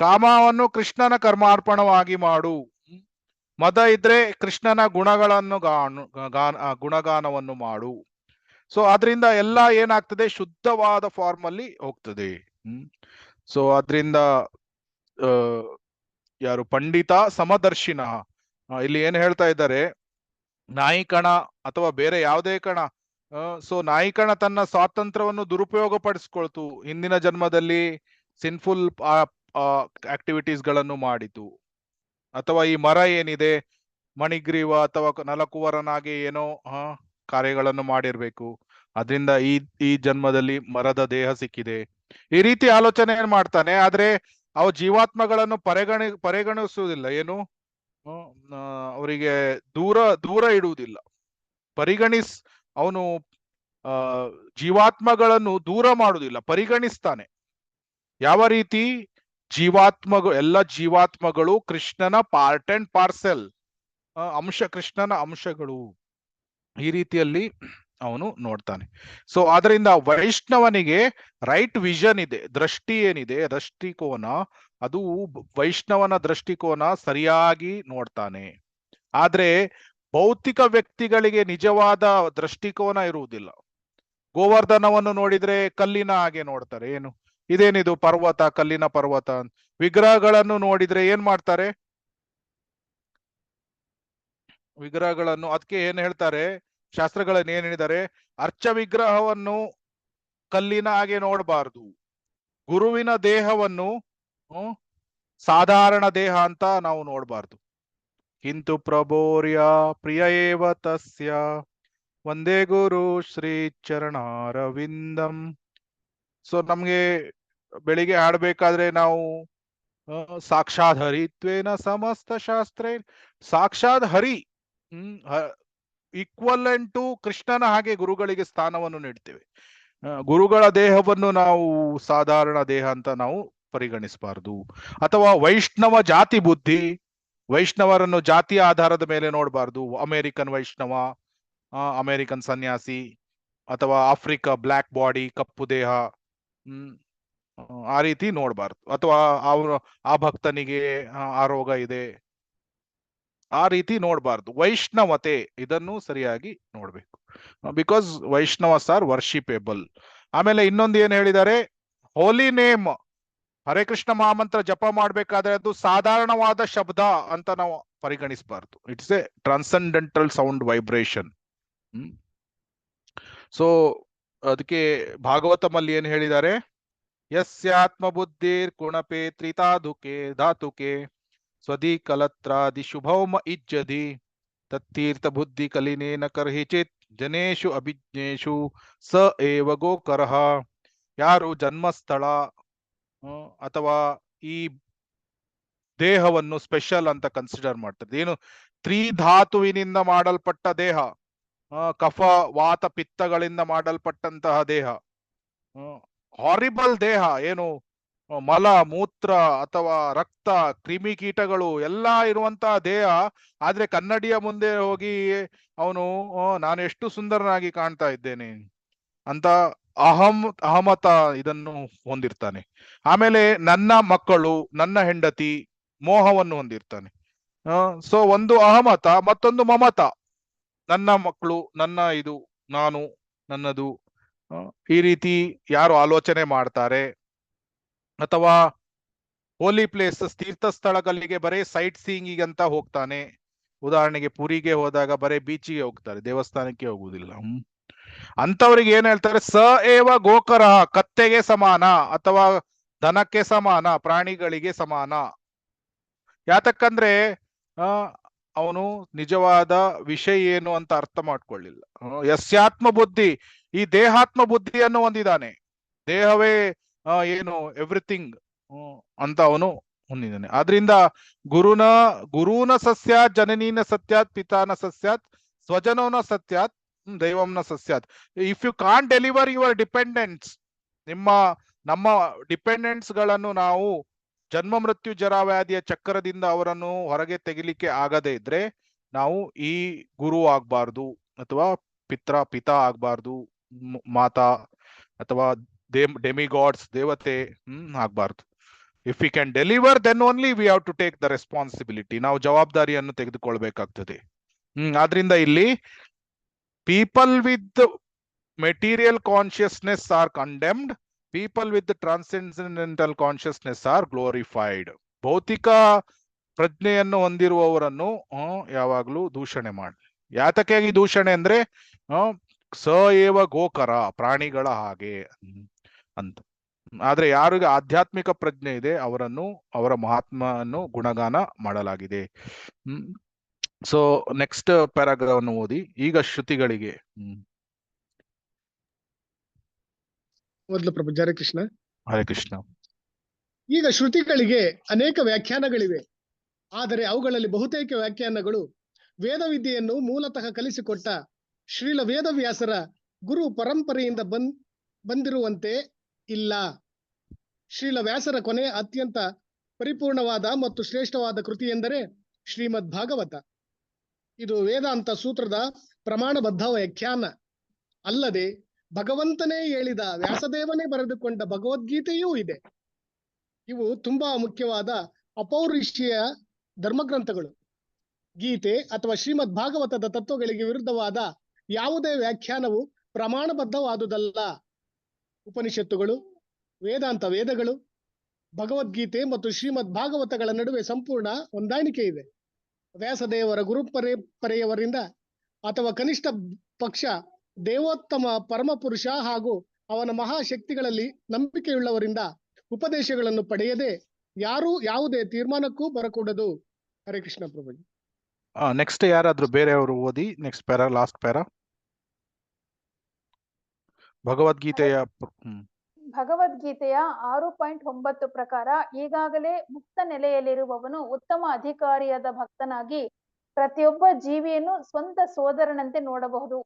ಕಾಮವನ್ನು ಕೃಷ್ಣನ ಕರ್ಮಾರ್ಪಣವಾಗಿ ಮಾಡು. ಮದ ಇದ್ರೆ ಕೃಷ್ಣನ ಗುಣಗಳನ್ನು ಗುಣಗಾನವನ್ನು ಮಾಡು. ಸೊ ಅದರಿಂದ ಎಲ್ಲ ಏನಾಗ್ತದೆ, ಶುದ್ಧವಾದ ಫಾರ್ಮ್ ಅಲ್ಲಿ ಹೋಗ್ತದೆ. ಸೊ ಅದರಿಂದ ಯಾರು ಪಂಡಿತ ಸಮದರ್ಶಿನ ಇಲ್ಲಿ ಏನ್ ಹೇಳ್ತಾ ಇದ್ದಾರೆ, ನಾಯಿ ಕಣ ಅಥವಾ ಬೇರೆ ಯಾವುದೇ ಕಣ, ಸೊ ನಾಯಿ ಕಣ ತನ್ನ ಸ್ವಾತಂತ್ರ್ಯವನ್ನು ದುರುಪಯೋಗ ಪಡಿಸ್ಕೊಳ್ತು, ಹಿಂದಿನ ಜನ್ಮದಲ್ಲಿ ಸಿನ್ಫುಲ್ ಆಕ್ಟಿವಿಟೀಸ್ ಗಳನ್ನು ಮಾಡಿತು. ಅಥವಾ ಈ ಮರ ಏನಿದೆ, ಮಣಿಗ್ರೀವ ಅಥವಾ ನಲಕುವರನಾಗಿ ಏನೋ ಕಾರ್ಯಗಳನ್ನು ಮಾಡಿರ್ಬೇಕು, ಅದರಿಂದ ಈ ಜನ್ಮದಲ್ಲಿ ಮರದ ದೇಹ ಸಿಕ್ಕಿದೆ. ಈ ರೀತಿ ಆಲೋಚನೆ ಮಾಡ್ತಾನೆ. ಆದ್ರೆ ಅವ ಜೀವಾತ್ಮಗಳನ್ನು ಪರಿಗಣಿಸುವುದಿಲ್ಲ. ಏನು ಅವರಿಗೆ ದೂರ ಇಡುವುದಿಲ್ಲ. ಅವನು ಜೀವಾತ್ಮಗಳನ್ನು ದೂರ ಮಾಡುವುದಿಲ್ಲ, ಪರಿಗಣಿಸ್ತಾನೆ. ಯಾವ ರೀತಿ? ಎಲ್ಲ ಜೀವಾತ್ಮಗಳು ಕೃಷ್ಣನ ಪಾರ್ಟ್ ಅಂಡ್ ಪಾರ್ಸೆಲ್, ಕೃಷ್ಣನ ಅಂಶಗಳು. ಈ ರೀತಿಯಲ್ಲಿ ಅವನು ನೋಡ್ತಾನೆ. ಸೊ ಅದರಿಂದ ವೈಷ್ಣವನಿಗೆ ರೈಟ್ ವಿಷನ್ ಇದೆ, ದೃಷ್ಟಿ ಏನಿದೆ, ದೃಷ್ಟಿಕೋನ, ಅದು ವೈಷ್ಣವನ ದೃಷ್ಟಿಕೋನ ಸರಿಯಾಗಿ ನೋಡ್ತಾನೆ. ಆದ್ರೆ ಭೌತಿಕ ವ್ಯಕ್ತಿಗಳಿಗೆ ನಿಜವಾದ ದೃಷ್ಟಿಕೋನ ಇರುವುದಿಲ್ಲ. ಗೋವರ್ಧನವನ್ನು ನೋಡಿದ್ರೆ ಕಲ್ಲಿನ ಹಾಗೆ ನೋಡ್ತಾರೆ. ಏನು ಇದೇನಿದು ಪರ್ವತ, ಕಲ್ಲಿನ ಪರ್ವತ. ವಿಗ್ರಹಗಳನ್ನು ನೋಡಿದ್ರೆ ಏನ್ ಮಾಡ್ತಾರೆ? ವಿಗ್ರಹಗಳನ್ನು, ಅದಕ್ಕೆ ಏನ್ ಹೇಳ್ತಾರೆ ಶಾಸ್ತ್ರಗಳನ್ನು, ಏನ್ ಹೇಳಿದ್ದಾರೆ? ಅರ್ಚ ವಿಗ್ರಹವನ್ನು ಕಲ್ಲಿನ ಹಾಗೆ ನೋಡಬಾರ್ದು, ಗುರುವಿನ ದೇಹವನ್ನು ಸಾಧಾರಣ ದೇಹ ಅಂತ ನಾವು ನೋಡಬಾರ್ದು. ಕಿಂತು ಪ್ರಬೋರ್ಯ ಪ್ರಿಯ ಏವ ತಸ್ಯ ಒಂದೇ ಗುರು ಶ್ರೀ ಚರಣಾರವಿಂದಂ. ಸೊ ನಮ್ಗೆ ಬೆಳಿಗ್ಗೆ ಹಾಡ್ಬೇಕಾದ್ರೆ ನಾವು ಸಾಕ್ಷಾತ್ ಹರಿತ್ವೇನ ಸಮಸ್ತ ಶಾಸ್ತ್ರೇ, ಸಾಕ್ಷಾತ್ ಹರಿ ಈಕ್ವಲೆಂಟ್ ಟು ಕೃಷ್ಣನ ಹಾಗೆ ಗುರುಗಳಿಗೆ ಸ್ಥಾನವನ್ನು ನೀಡ್ತೇವೆ. ಗುರುಗಳ ದೇಹವನ್ನು ನಾವು ಸಾಧಾರಣ ದೇಹ ಅಂತ ನಾವು ಪರಿಗಣಿಸಬಾರದು. ಅಥವಾ ವೈಷ್ಣವ ಜಾತಿ ಬುದ್ಧಿ, ವೈಷ್ಣವರನ್ನು ಜಾತಿಯ ಆಧಾರದ ಮೇಲೆ ನೋಡಬಾರ್ದು. ಅಮೆರಿಕನ್ ವೈಷ್ಣವ, ಅಮೆರಿಕನ್ ಸನ್ಯಾಸಿ, ಅಥವಾ ಆಫ್ರಿಕಾ ಬ್ಲ್ಯಾಕ್ ಬಾಡಿ, ಕಪ್ಪು ದೇಹ, ಆ ರೀತಿ ನೋಡಬಾರ್ದು. ಅಥವಾ ಆ ಭಕ್ತನಿಗೆ ಆ ರೋಗ ಇದೆ, ಆ ರೀತಿ ನೋಡಬಾರ್ದು. ವೈಷ್ಣವತೆ ಇದನ್ನು ಸರಿಯಾಗಿ ನೋಡ್ಬೇಕು. Because Vaishnavas are worshipable. ಆಮೇಲೆ ಇನ್ನೊಂದು ಏನ್ ಹೇಳಿದ್ದಾರೆ, ಹೋಲಿ ನೇಮ್, ಹರೇ ಕೃಷ್ಣ ಮಹಾಮಂತ್ರ ಜಪ ಮಾಡ್ಬೇಕಾದ್ರೆ ಅದು ಸಾಧಾರಣವಾದ ಶಬ್ದ ಅಂತ ನಾವು ಪರಿಗಣಿಸಬಾರ್ದು. It's a transcendental sound vibration. So ಅದಕ್ಕೆ ಭಾಗವತಮಲ್ಲಿ ಏನ್ ಹೇಳಿದ್ದಾರೆ, ಯಸ್ಯಾತ್ಮ ಬುದ್ಧಿರ್ ಕುಣಪೆ ತ್ರಿತಾದುಕೆ ಧಾತುಕೆ ಸ್ವದಿ ಕಲತ್ರಾದಿ ಶುಭೌಮ ಇಜ್ಜದಿ ತತ್ತೀರ್ಥ ಬುದ್ಧಿ ಕಲಿನೇನ ಕರ್ಹಿಚಿತ್ ಜನೇಶು ಅಭಿಜ್ಞೇಶು ಸ ಏವ ಗೋಕರಃ. ಯಾರು ಜನ್ಮಸ್ಥಳ ಅಥವಾ ಈ ದೇಹವನ್ನು ಸ್ಪೆಷಲ್ ಅಂತ ಕನ್ಸಿಡರ್ ಮಾಡ್ತಾರೆ, ಏನು ತ್ರಿಧಾತುವಿನಿಂದ ಮಾಡಲ್ಪಟ್ಟ ದೇಹ, ಕಫ ವಾತ ಪಿತ್ತಗಳಿಂದ ಮಾಡಲ್ಪಟ್ಟಂತಹ ದೇಹ, ಹಾರಿಬಲ್ ದೇಹ, ಏನು ಮಲ ಮೂತ್ರ ಅಥವಾ ರಕ್ತ ಕ್ರಿಮಿಕೀಟಗಳು ಎಲ್ಲ ಇರುವಂತಹ ದೇಹ. ಆದ್ರೆ ಕನ್ನಡಿಯ ಮುಂದೆ ಹೋಗಿ ಅವನು ನಾನು ಎಷ್ಟು ಸುಂದರನಾಗಿ ಕಾಣ್ತಾ ಇದ್ದೇನೆ ಅಂತ ಅಹಮತ ಇದನ್ನು ಹೊಂದಿರ್ತಾನೆ. ಆಮೇಲೆ ನನ್ನ ಮಕ್ಕಳು, ನನ್ನ ಹೆಂಡತಿ ಮೋಹವನ್ನು ಹೊಂದಿರ್ತಾನೆ. ಸೊ ಒಂದು ಅಹಮತ, ಮತ್ತೊಂದು ಮಮತ. ನನ್ನ ಮಕ್ಕಳು, ನನ್ನ ಇದು, ನಾನು, ನನ್ನದು, ಈ ರೀತಿ ಯಾರು ಆಲೋಚನೆ ಮಾಡ್ತಾರೆ. ಅಥವಾ ಹೋಲಿ ಪ್ಲೇಸಸ್, ತೀರ್ಥ ಸ್ಥಳಗಳಿಗೆ ಬರೀ ಸೈಟ್ ಸೀಯಿಂಗ್ ಅಂತ ಹೋಗ್ತಾನೆ. ಉದಾಹರಣೆಗೆ ಪುರಿಗೆ ಹೋದಾಗ ಬರೀ ಬೀಚಿಗೆ ಹೋಗ್ತಾರೆ, ದೇವಸ್ಥಾನಕ್ಕೆ ಹೋಗುವುದಿಲ್ಲ. ಅಂತವ್ರಿಗೆ ಏನ್ ಹೇಳ್ತಾರೆ, ಸ ಏವ ಗೋಕರ, ಕತ್ತೆಗೆ ಸಮಾನ ಅಥವಾ ದನಕ್ಕೆ ಸಮಾನ, ಪ್ರಾಣಿಗಳಿಗೆ ಸಮಾನ. ಯಾತಕ್ಕಂದ್ರೆ ಅವನು ನಿಜವಾದ ವಿಷಯ ಏನು ಅಂತ ಅರ್ಥ ಮಾಡ್ಕೊಳ್ಳಿಲ್ಲ. ಯಸ್ಯಾತ್ಮ ಬುದ್ಧಿ, ಈ ದೇಹಾತ್ಮ ಬುದ್ಧಿಯನ್ನು ಹೊಂದಿದ್ದಾನೆ. ದೇಹವೇ ಏನು ಎವ್ರಿಥಿಂಗ್ ಅಂತ ಅವನು ಹೊಂದಿದ್ದಾನೆ. ಆದ್ರಿಂದ ಗುರುನ ಸಸ್ಯಾತ್ ಜನನೀನ ಸತ್ಯಾತ್ ಪಿತಾನ ಸಸ್ಯಾತ್ ಸ್ವಜನೋನ ಸತ್ಯಾತ್ ದೈವಂನ ಸಸ್ಯಾತ್. If you can't deliver your dependents, ನಮ್ಮ ಡಿಪೆಂಡೆಂಟ್ಸ್ ಗಳನ್ನು ನಾವು ಜನ್ಮ ಮೃತ್ಯು ಜರಾವ್ಯಾಧಿಯ ಚಕ್ರದಿಂದ ಅವರನ್ನು ಹೊರಗೆ ತೆಗಿಲಿಕ್ಕೆ ಆಗದೇ ಇದ್ರೆ ನಾವು ಈ ಗುರು ಆಗ್ಬಾರ್ದು, ಅಥವಾ ಪಿತಾ ಆಗ್ಬಾರ್ದು, ಮಾತಾ ಅಥವಾ ಡೆಮಿಗಾಡ್ಸ್ ದೇವತೆ ಆಗ್ಬಾರ್ದು. If we can deliver then only we have to take the responsibility. ನಾವು ಜವಾಬ್ದಾರಿಯನ್ನು ತೆಗೆದುಕೊಳ್ಬೇಕಾಗ್ತದೆ. ಆದ್ರಿಂದ ಇಲ್ಲಿ people with material consciousness are condemned, people with transcendental consciousness are glorified. ಭೌತಿಕ ಪ್ರಜ್ಞೆಯನ್ನು ಹೊಂದಿರುವವರನ್ನು ಯಾವಾಗ್ಲೂ ದೂಷಣೆ ಮಾಡಿ. ಯಾತಕ್ಕಾಗಿ ದೂಷಣೆ ಅಂದ್ರೆ ಸ ಏವ ಗೋಕರ, ಪ್ರಾಣಿಗಳ ಹಾಗೆ ಅಂತ. ಆದ್ರೆ ಯಾರಿಗೆ ಆಧ್ಯಾತ್ಮಿಕ ಪ್ರಜ್ಞೆ ಇದೆ ಅವರನ್ನು, ಅವರ ಮಹಾತ್ಮನ್ನು ಗುಣಗಾನ ಮಾಡಲಾಗಿದೆ. ಸೊ ನೆಕ್ಸ್ಟ್ ಪ್ಯಾರಾಗ್ರಾಫ್ ಅನ್ನು ಓದಿ. ಈಗ ಶ್ರುತಿಗಳಿಗೆ ಮೊದಲು ಪ್ರಭು ಹರೇ ಕೃಷ್ಣ. ಹರೇ ಕೃಷ್ಣ. ಈಗ ಶ್ರುತಿಗಳಿಗೆ ಅನೇಕ ವ್ಯಾಖ್ಯಾನಗಳಿವೆ, ಆದರೆ ಅವುಗಳಲ್ಲಿ ಬಹುತೇಕ ವ್ಯಾಖ್ಯಾನಗಳು ವೇದವಿದ್ಯೆಯನ್ನು ಮೂಲತಃ ಕಲಿಸಿಕೊಟ್ಟ ಶ್ರೀಲ ವೇದವ್ಯಾಸರ ಗುರು ಪರಂಪರೆಯಿಂದ ಬಂದಿರುವಂತೆ ಇಲ್ಲ. ಶ್ರೀಲ ವ್ಯಾಸರ ಕೊನೆಯ ಅತ್ಯಂತ ಪರಿಪೂರ್ಣವಾದ ಮತ್ತು ಶ್ರೇಷ್ಠವಾದ ಕೃತಿ ಎಂದರೆ ಶ್ರೀಮದ್ ಭಾಗವತ. ಇದು ವೇದಾಂತ ಸೂತ್ರದ ಪ್ರಮಾಣಬದ್ಧ ವ್ಯಾಖ್ಯಾನ. ಅಲ್ಲದೆ ಭಗವಂತನೇ ಹೇಳಿದ, ವ್ಯಾಸದೇವನೇ ಬರೆದುಕೊಂಡ ಭಗವದ್ಗೀತೆಯೂ ಇದೆ. ಇವು ತುಂಬಾ ಮುಖ್ಯವಾದ ಅಪೌರುಷೀಯ ಧರ್ಮಗ್ರಂಥಗಳು. ಗೀತೆ ಅಥವಾ ಶ್ರೀಮದ್ ಭಾಗವತದ ತತ್ವಗಳಿಗೆ ವಿರುದ್ಧವಾದ ಯಾವುದೇ ವ್ಯಾಖ್ಯಾನವು ಪ್ರಮಾಣಬದ್ಧವಾದುದಲ್ಲ. ಉಪನಿಷತ್ತುಗಳು, ವೇದಾಂತ ವೇದಗಳು, ಭಗವದ್ಗೀತೆ ಮತ್ತು ಶ್ರೀಮದ್ ಭಾಗವತಗಳ ನಡುವೆ ಸಂಪೂರ್ಣ ಹೊಂದಾಣಿಕೆ ಇದೆ. ವ್ಯಾಸದೇವರ ಗುರುಪರಂಪರೆಯವರಿಂದ ಅಥವಾ ಕನಿಷ್ಠ ಪಕ್ಷ ದೇವೋತ್ತಮ ಪರಮಪುರುಷ ಹಾಗೂ ಅವನ ಮಹಾಶಕ್ತಿಗಳಲ್ಲಿ ನಂಬಿಕೆಯುಳ್ಳವರಿಂದ ಉಪದೇಶಗಳನ್ನು ಪಡೆಯದೆ ಯಾರೂ ಯಾವುದೇ ತೀರ್ಮಾನಕ್ಕೂ ಬರಕೂಡದು. ಹರೇ ಕೃಷ್ಣ ಪ್ರಭು. ನೆಕ್ಸ್ಟ್ ಯಾರಾದ್ರೂ ಬೇರೆಯವರು ಓದಿ. Next para, last para. ಭಗವದ್ಗೀತೆಯ ಭಗವದ್ಗೀತೆಯ 6.9 ಪ್ರಕಾರ ಈಗಾಗಲೇ ಮುಕ್ತ ನೆಲೆಯಲ್ಲಿರುವವನು ಉತ್ತಮ ಅಧಿಕಾರಿಯಾದ ಭಕ್ತನಾಗಿ ಪ್ರತಿಯೊಬ್ಬ ಜೀವಿಯನ್ನು ಸ್ವಂತ ಸೋದರನಂತೆ ನೋಡಬಹುದು.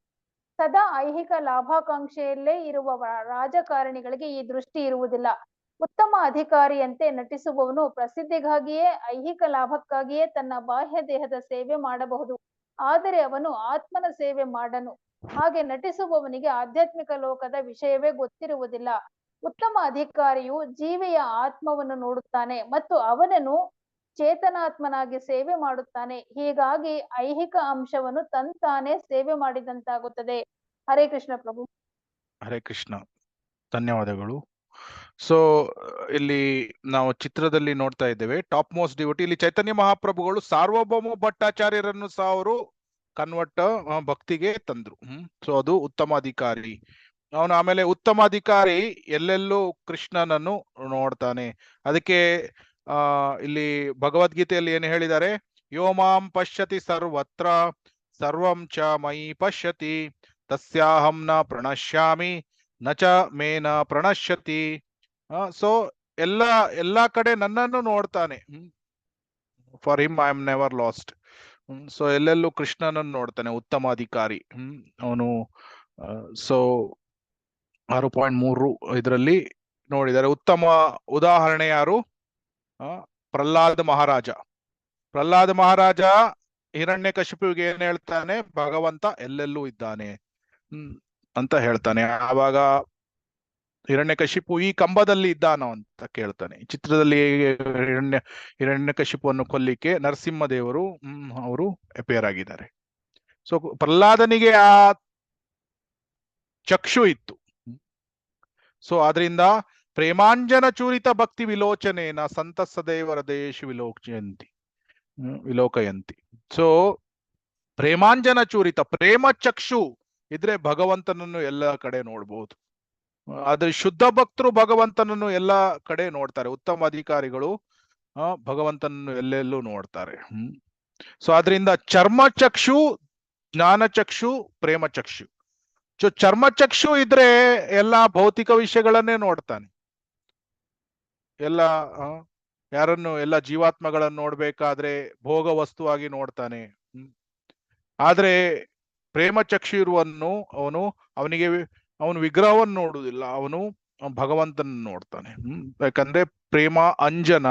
ಸದಾ ಐಹಿಕ ಲಾಭಾಕಾಂಕ್ಷೆಯಲ್ಲೇ ಇರುವ ರಾಜಕಾರಣಿಗಳಿಗೆ ಈ ದೃಷ್ಟಿ ಇರುವುದಿಲ್ಲ. ಉತ್ತಮ ಅಧಿಕಾರಿಯಂತೆ ನಟಿಸುವವನು ಪ್ರಸಿದ್ಧಿಗಾಗಿಯೇ, ಐಹಿಕ ಲಾಭಕ್ಕಾಗಿಯೇ ತನ್ನ ಬಾಹ್ಯ ದೇಹದ ಸೇವೆ ಮಾಡಬಹುದು, ಆದರೆ ಅವನು ಆತ್ಮನ ಸೇವೆ ಮಾಡನು. ಹಾಗೆ ನಟಿಸುವವನಿಗೆ ಆಧ್ಯಾತ್ಮಿಕ ಲೋಕದ ವಿಷಯವೇ ಗೊತ್ತಿರುವುದಿಲ್ಲ. ಉತ್ತಮ ಅಧಿಕಾರಿಯು ಜೀವಿಯ ಆತ್ಮವನ್ನು ನೋಡುತ್ತಾನೆ ಮತ್ತು ಅವನನ್ನು ಚೇತನಾತ್ಮನಾಗಿ ಸೇವೆ ಮಾಡುತ್ತಾನೆ. ಹೀಗಾಗಿ ಐಹಿಕ ಅಂಶವನ್ನು ತಂತಾನೇ ಸೇವೆ ಮಾಡಿದಂತಾಗುತ್ತದೆ. ಹರೇ ಕೃಷ್ಣ ಪ್ರಭು. ಹರೇ ಕೃಷ್ಣ, ಧನ್ಯವಾದಗಳು. ಸೊ ಇಲ್ಲಿ ನಾವು ಚಿತ್ರದಲ್ಲಿ ನೋಡ್ತಾ ಇದ್ದೇವೆ ಟಾಪ್ ಮೋಸ್ಟ್ ಡಿವೋಟಿ. ಇಲ್ಲಿ ಚೈತನ್ಯ ಮಹಾಪ್ರಭುಗಳು ಸಾರ್ವಭೌಮ ಭಟ್ಟಾಚಾರ್ಯರನ್ನು ಸಹ ಅವರು ಕನ್ವರ್ಟ್ ಭಕ್ತಿಗೆ ತಂದ್ರು. ಸೊ ಅದು ಉತ್ತಮ ಅಧಿಕಾರಿ. ಅವನು ಆಮೇಲೆ ಉತ್ತಮ ಅಧಿಕಾರಿ ಎಲ್ಲೆಲ್ಲೂ ಕೃಷ್ಣನನ್ನು ನೋಡ್ತಾನೆ. ಅದಕ್ಕೆ ಇಲ್ಲಿ ಭಗವದ್ಗೀತೆಯಲ್ಲಿ ಏನು ಹೇಳಿದ್ದಾರೆ? ಯೋ ಮಾಂ ಪಶ್ಯತಿ ಸರ್ವತ್ರ ಸರ್ವಂ ಚ ಮಯಿ ಪಶ್ಯತಿ ತಸ್ಯಾಹಂ ನ ಪ್ರಣಶ್ಯಾಮಿ ನ ಚ ಮೇನ ಪ್ರಣಶ್ಯತಿ. ಸೊ ಎಲ್ಲಾ ಕಡೆ ನನ್ನನ್ನು ನೋಡ್ತಾನೆ. For him I am never last. So ಎಲ್ಲೆಲ್ಲೂ ಕೃಷ್ಣನನ್ನು ನೋಡ್ತಾನೆ ಉತ್ತಮ ಅಧಿಕಾರಿ. ಅವನು ಸೊ 6.3 ಇದರಲ್ಲಿ ನೋಡಿದ್ದಾರೆ. ಉತ್ತಮ ಉದಾಹರಣೆ ಯಾರು? ಪ್ರಹ್ಲಾದ ಮಹಾರಾಜ. ಪ್ರಹ್ಲಾದ ಮಹಾರಾಜ ಹಿರಣ್ಯಕಶಿಪುವಿಗೆ ಏನ್ ಹೇಳ್ತಾನೆ? ಭಗವಂತ ಎಲ್ಲೆಲ್ಲೂ ಇದ್ದಾನೆ ಅಂತ ಹೇಳ್ತಾನೆ. ಆವಾಗ ಹಿರಣ್ಯಕಶಿಪು ಈ ಕಂಬದಲ್ಲಿ ಇದ್ದಾನೋ ಅಂತ ಕೇಳ್ತಾನೆ. ಈ ಚಿತ್ರದಲ್ಲಿ ಹಿರಣ್ಯಕಶಿಪುವನ್ನು ಕೊಲ್ಲಿಕ್ಕೆ ನರಸಿಂಹದೇವರು ಅವರು ಅಪೇರ್ ಆಗಿದ್ದಾರೆ. ಸೊ ಪ್ರಹ್ಲಾದನಿಗೆ ಆ ಚಕ್ಷು ಇತ್ತು. ಸೊ ಆದ್ರಿಂದ ಪ್ರೇಮಾಂಜನ ಚೂರಿತ ಭಕ್ತಿ ವಿಲೋಚನೇನ ಸಂತ ಸದೈವ ಹೃದಯೇಶು ವಿಲೋಕಯಂತಿ. ಸೊ ಪ್ರೇಮಾಂಜನ ಚೂರಿತ ಪ್ರೇಮ ಚಕ್ಷು ಇದ್ರೆ ಭಗವಂತನನ್ನು ಎಲ್ಲ ಕಡೆ ನೋಡ್ಬೋದು. ಆದ್ರೆ ಶುದ್ಧ ಭಕ್ತರು ಭಗವಂತನನ್ನು ಎಲ್ಲ ಕಡೆ ನೋಡ್ತಾರೆ. ಉತ್ತಮ ಅಧಿಕಾರಿಗಳು ಭಗವಂತನನ್ನು ಎಲ್ಲೆಲ್ಲೂ ನೋಡ್ತಾರೆ. ಸೊ ಆದ್ರಿಂದ ಚರ್ಮಚಕ್ಷು, ಜ್ಞಾನಚಕ್ಷು, ಪ್ರೇಮಚಕ್ಷು. ಸೊ ಚರ್ಮಚಕ್ಷು ಇದ್ರೆ ಎಲ್ಲಾ ಭೌತಿಕ ವಿಷಯಗಳನ್ನೇ ನೋಡ್ತಾನೆ. ಎಲ್ಲ ಜೀವಾತ್ಮಗಳನ್ನು ನೋಡ್ಬೇಕಾದ್ರೆ ಭೋಗ ವಸ್ತುವಾಗಿ ನೋಡ್ತಾನೆ. ಆದ್ರೆ ಪ್ರೇಮಚಕ್ಷು ಇರುವನು ಅವನು ವಿಗ್ರಹವನ್ನು ನೋಡುವುದಿಲ್ಲ, ಅವನು ಭಗವಂತನ ನೋಡ್ತಾನೆ. ಯಾಕಂದ್ರೆ ಪ್ರೇಮ ಅಂಜನ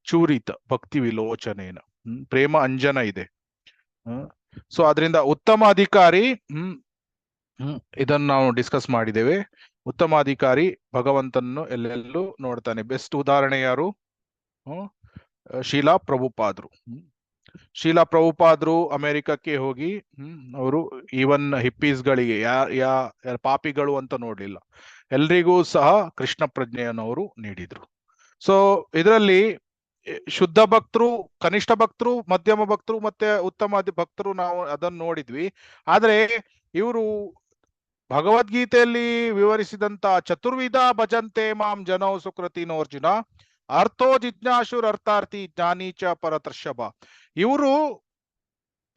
ಚೂರಿತ ಭಕ್ತಿ ವಿಲೋಚನೇನ, ಪ್ರೇಮ ಅಂಜನ ಇದೆ. ಸೊ ಅದರಿಂದ ಉತ್ತಮ ಅಧಿಕಾರಿ, ಇದನ್ನು ನಾವು ಡಿಸ್ಕಸ್ ಮಾಡಿದ್ದೇವೆ. ಉತ್ತಮ ಅಧಿಕಾರಿ ಭಗವಂತನನ್ನು ಎಲ್ಲೆಲ್ಲೂ ನೋಡ್ತಾನೆ. ಬೆಸ್ಟ್ ಉದಾಹರಣೆ ಯಾರು? ಶೀಲಾ ಪ್ರಭುಪಾದ್ರು. ಶೀಲಾ ಪ್ರಭುಪಾದ್ರು ಅಮೆರಿಕಕ್ಕೆ ಹೋಗಿ ಅವರು ಈವನ್ ಹಿಪ್ಪೀಸ್ಗಳಿಗೆ ಯಾ ಪಾಪಿಗಳು ಅಂತ ನೋಡ್ಲಿಲ್ಲ, ಎಲ್ರಿಗೂ ಸಹ ಕೃಷ್ಣ ಪ್ರಜ್ಞೆಯನ್ನು ಅವರು ನೀಡಿದ್ರು. ಸೊ ಇದರಲ್ಲಿ ಶುದ್ಧ ಭಕ್ತರು, ಕನಿಷ್ಠ ಭಕ್ತರು, ಮಧ್ಯಮ ಭಕ್ತರು ಮತ್ತೆ ಉತ್ತಮ ಭಕ್ತರು ನಾವು ಅದನ್ನು ನೋಡಿದ್ವಿ. ಆದ್ರೆ ಇವರು ಭಗವದ್ಗೀತೆಯಲ್ಲಿ ವಿವರಿಸಿದಂತ ಚತುರ್ವಿಧ ಭಜಂತೆ ಮಾಂ ಜನೋ ಸುಕೃತಿನೋರ್ಜುನ ಅರ್ಥೋ ಜಿಜ್ಞಾಸುರ್ ಅರ್ಥಾರ್ಥಿ ಜ್ಞಾನೀಚ ಪರತರ್ಷಭ, ಇವರು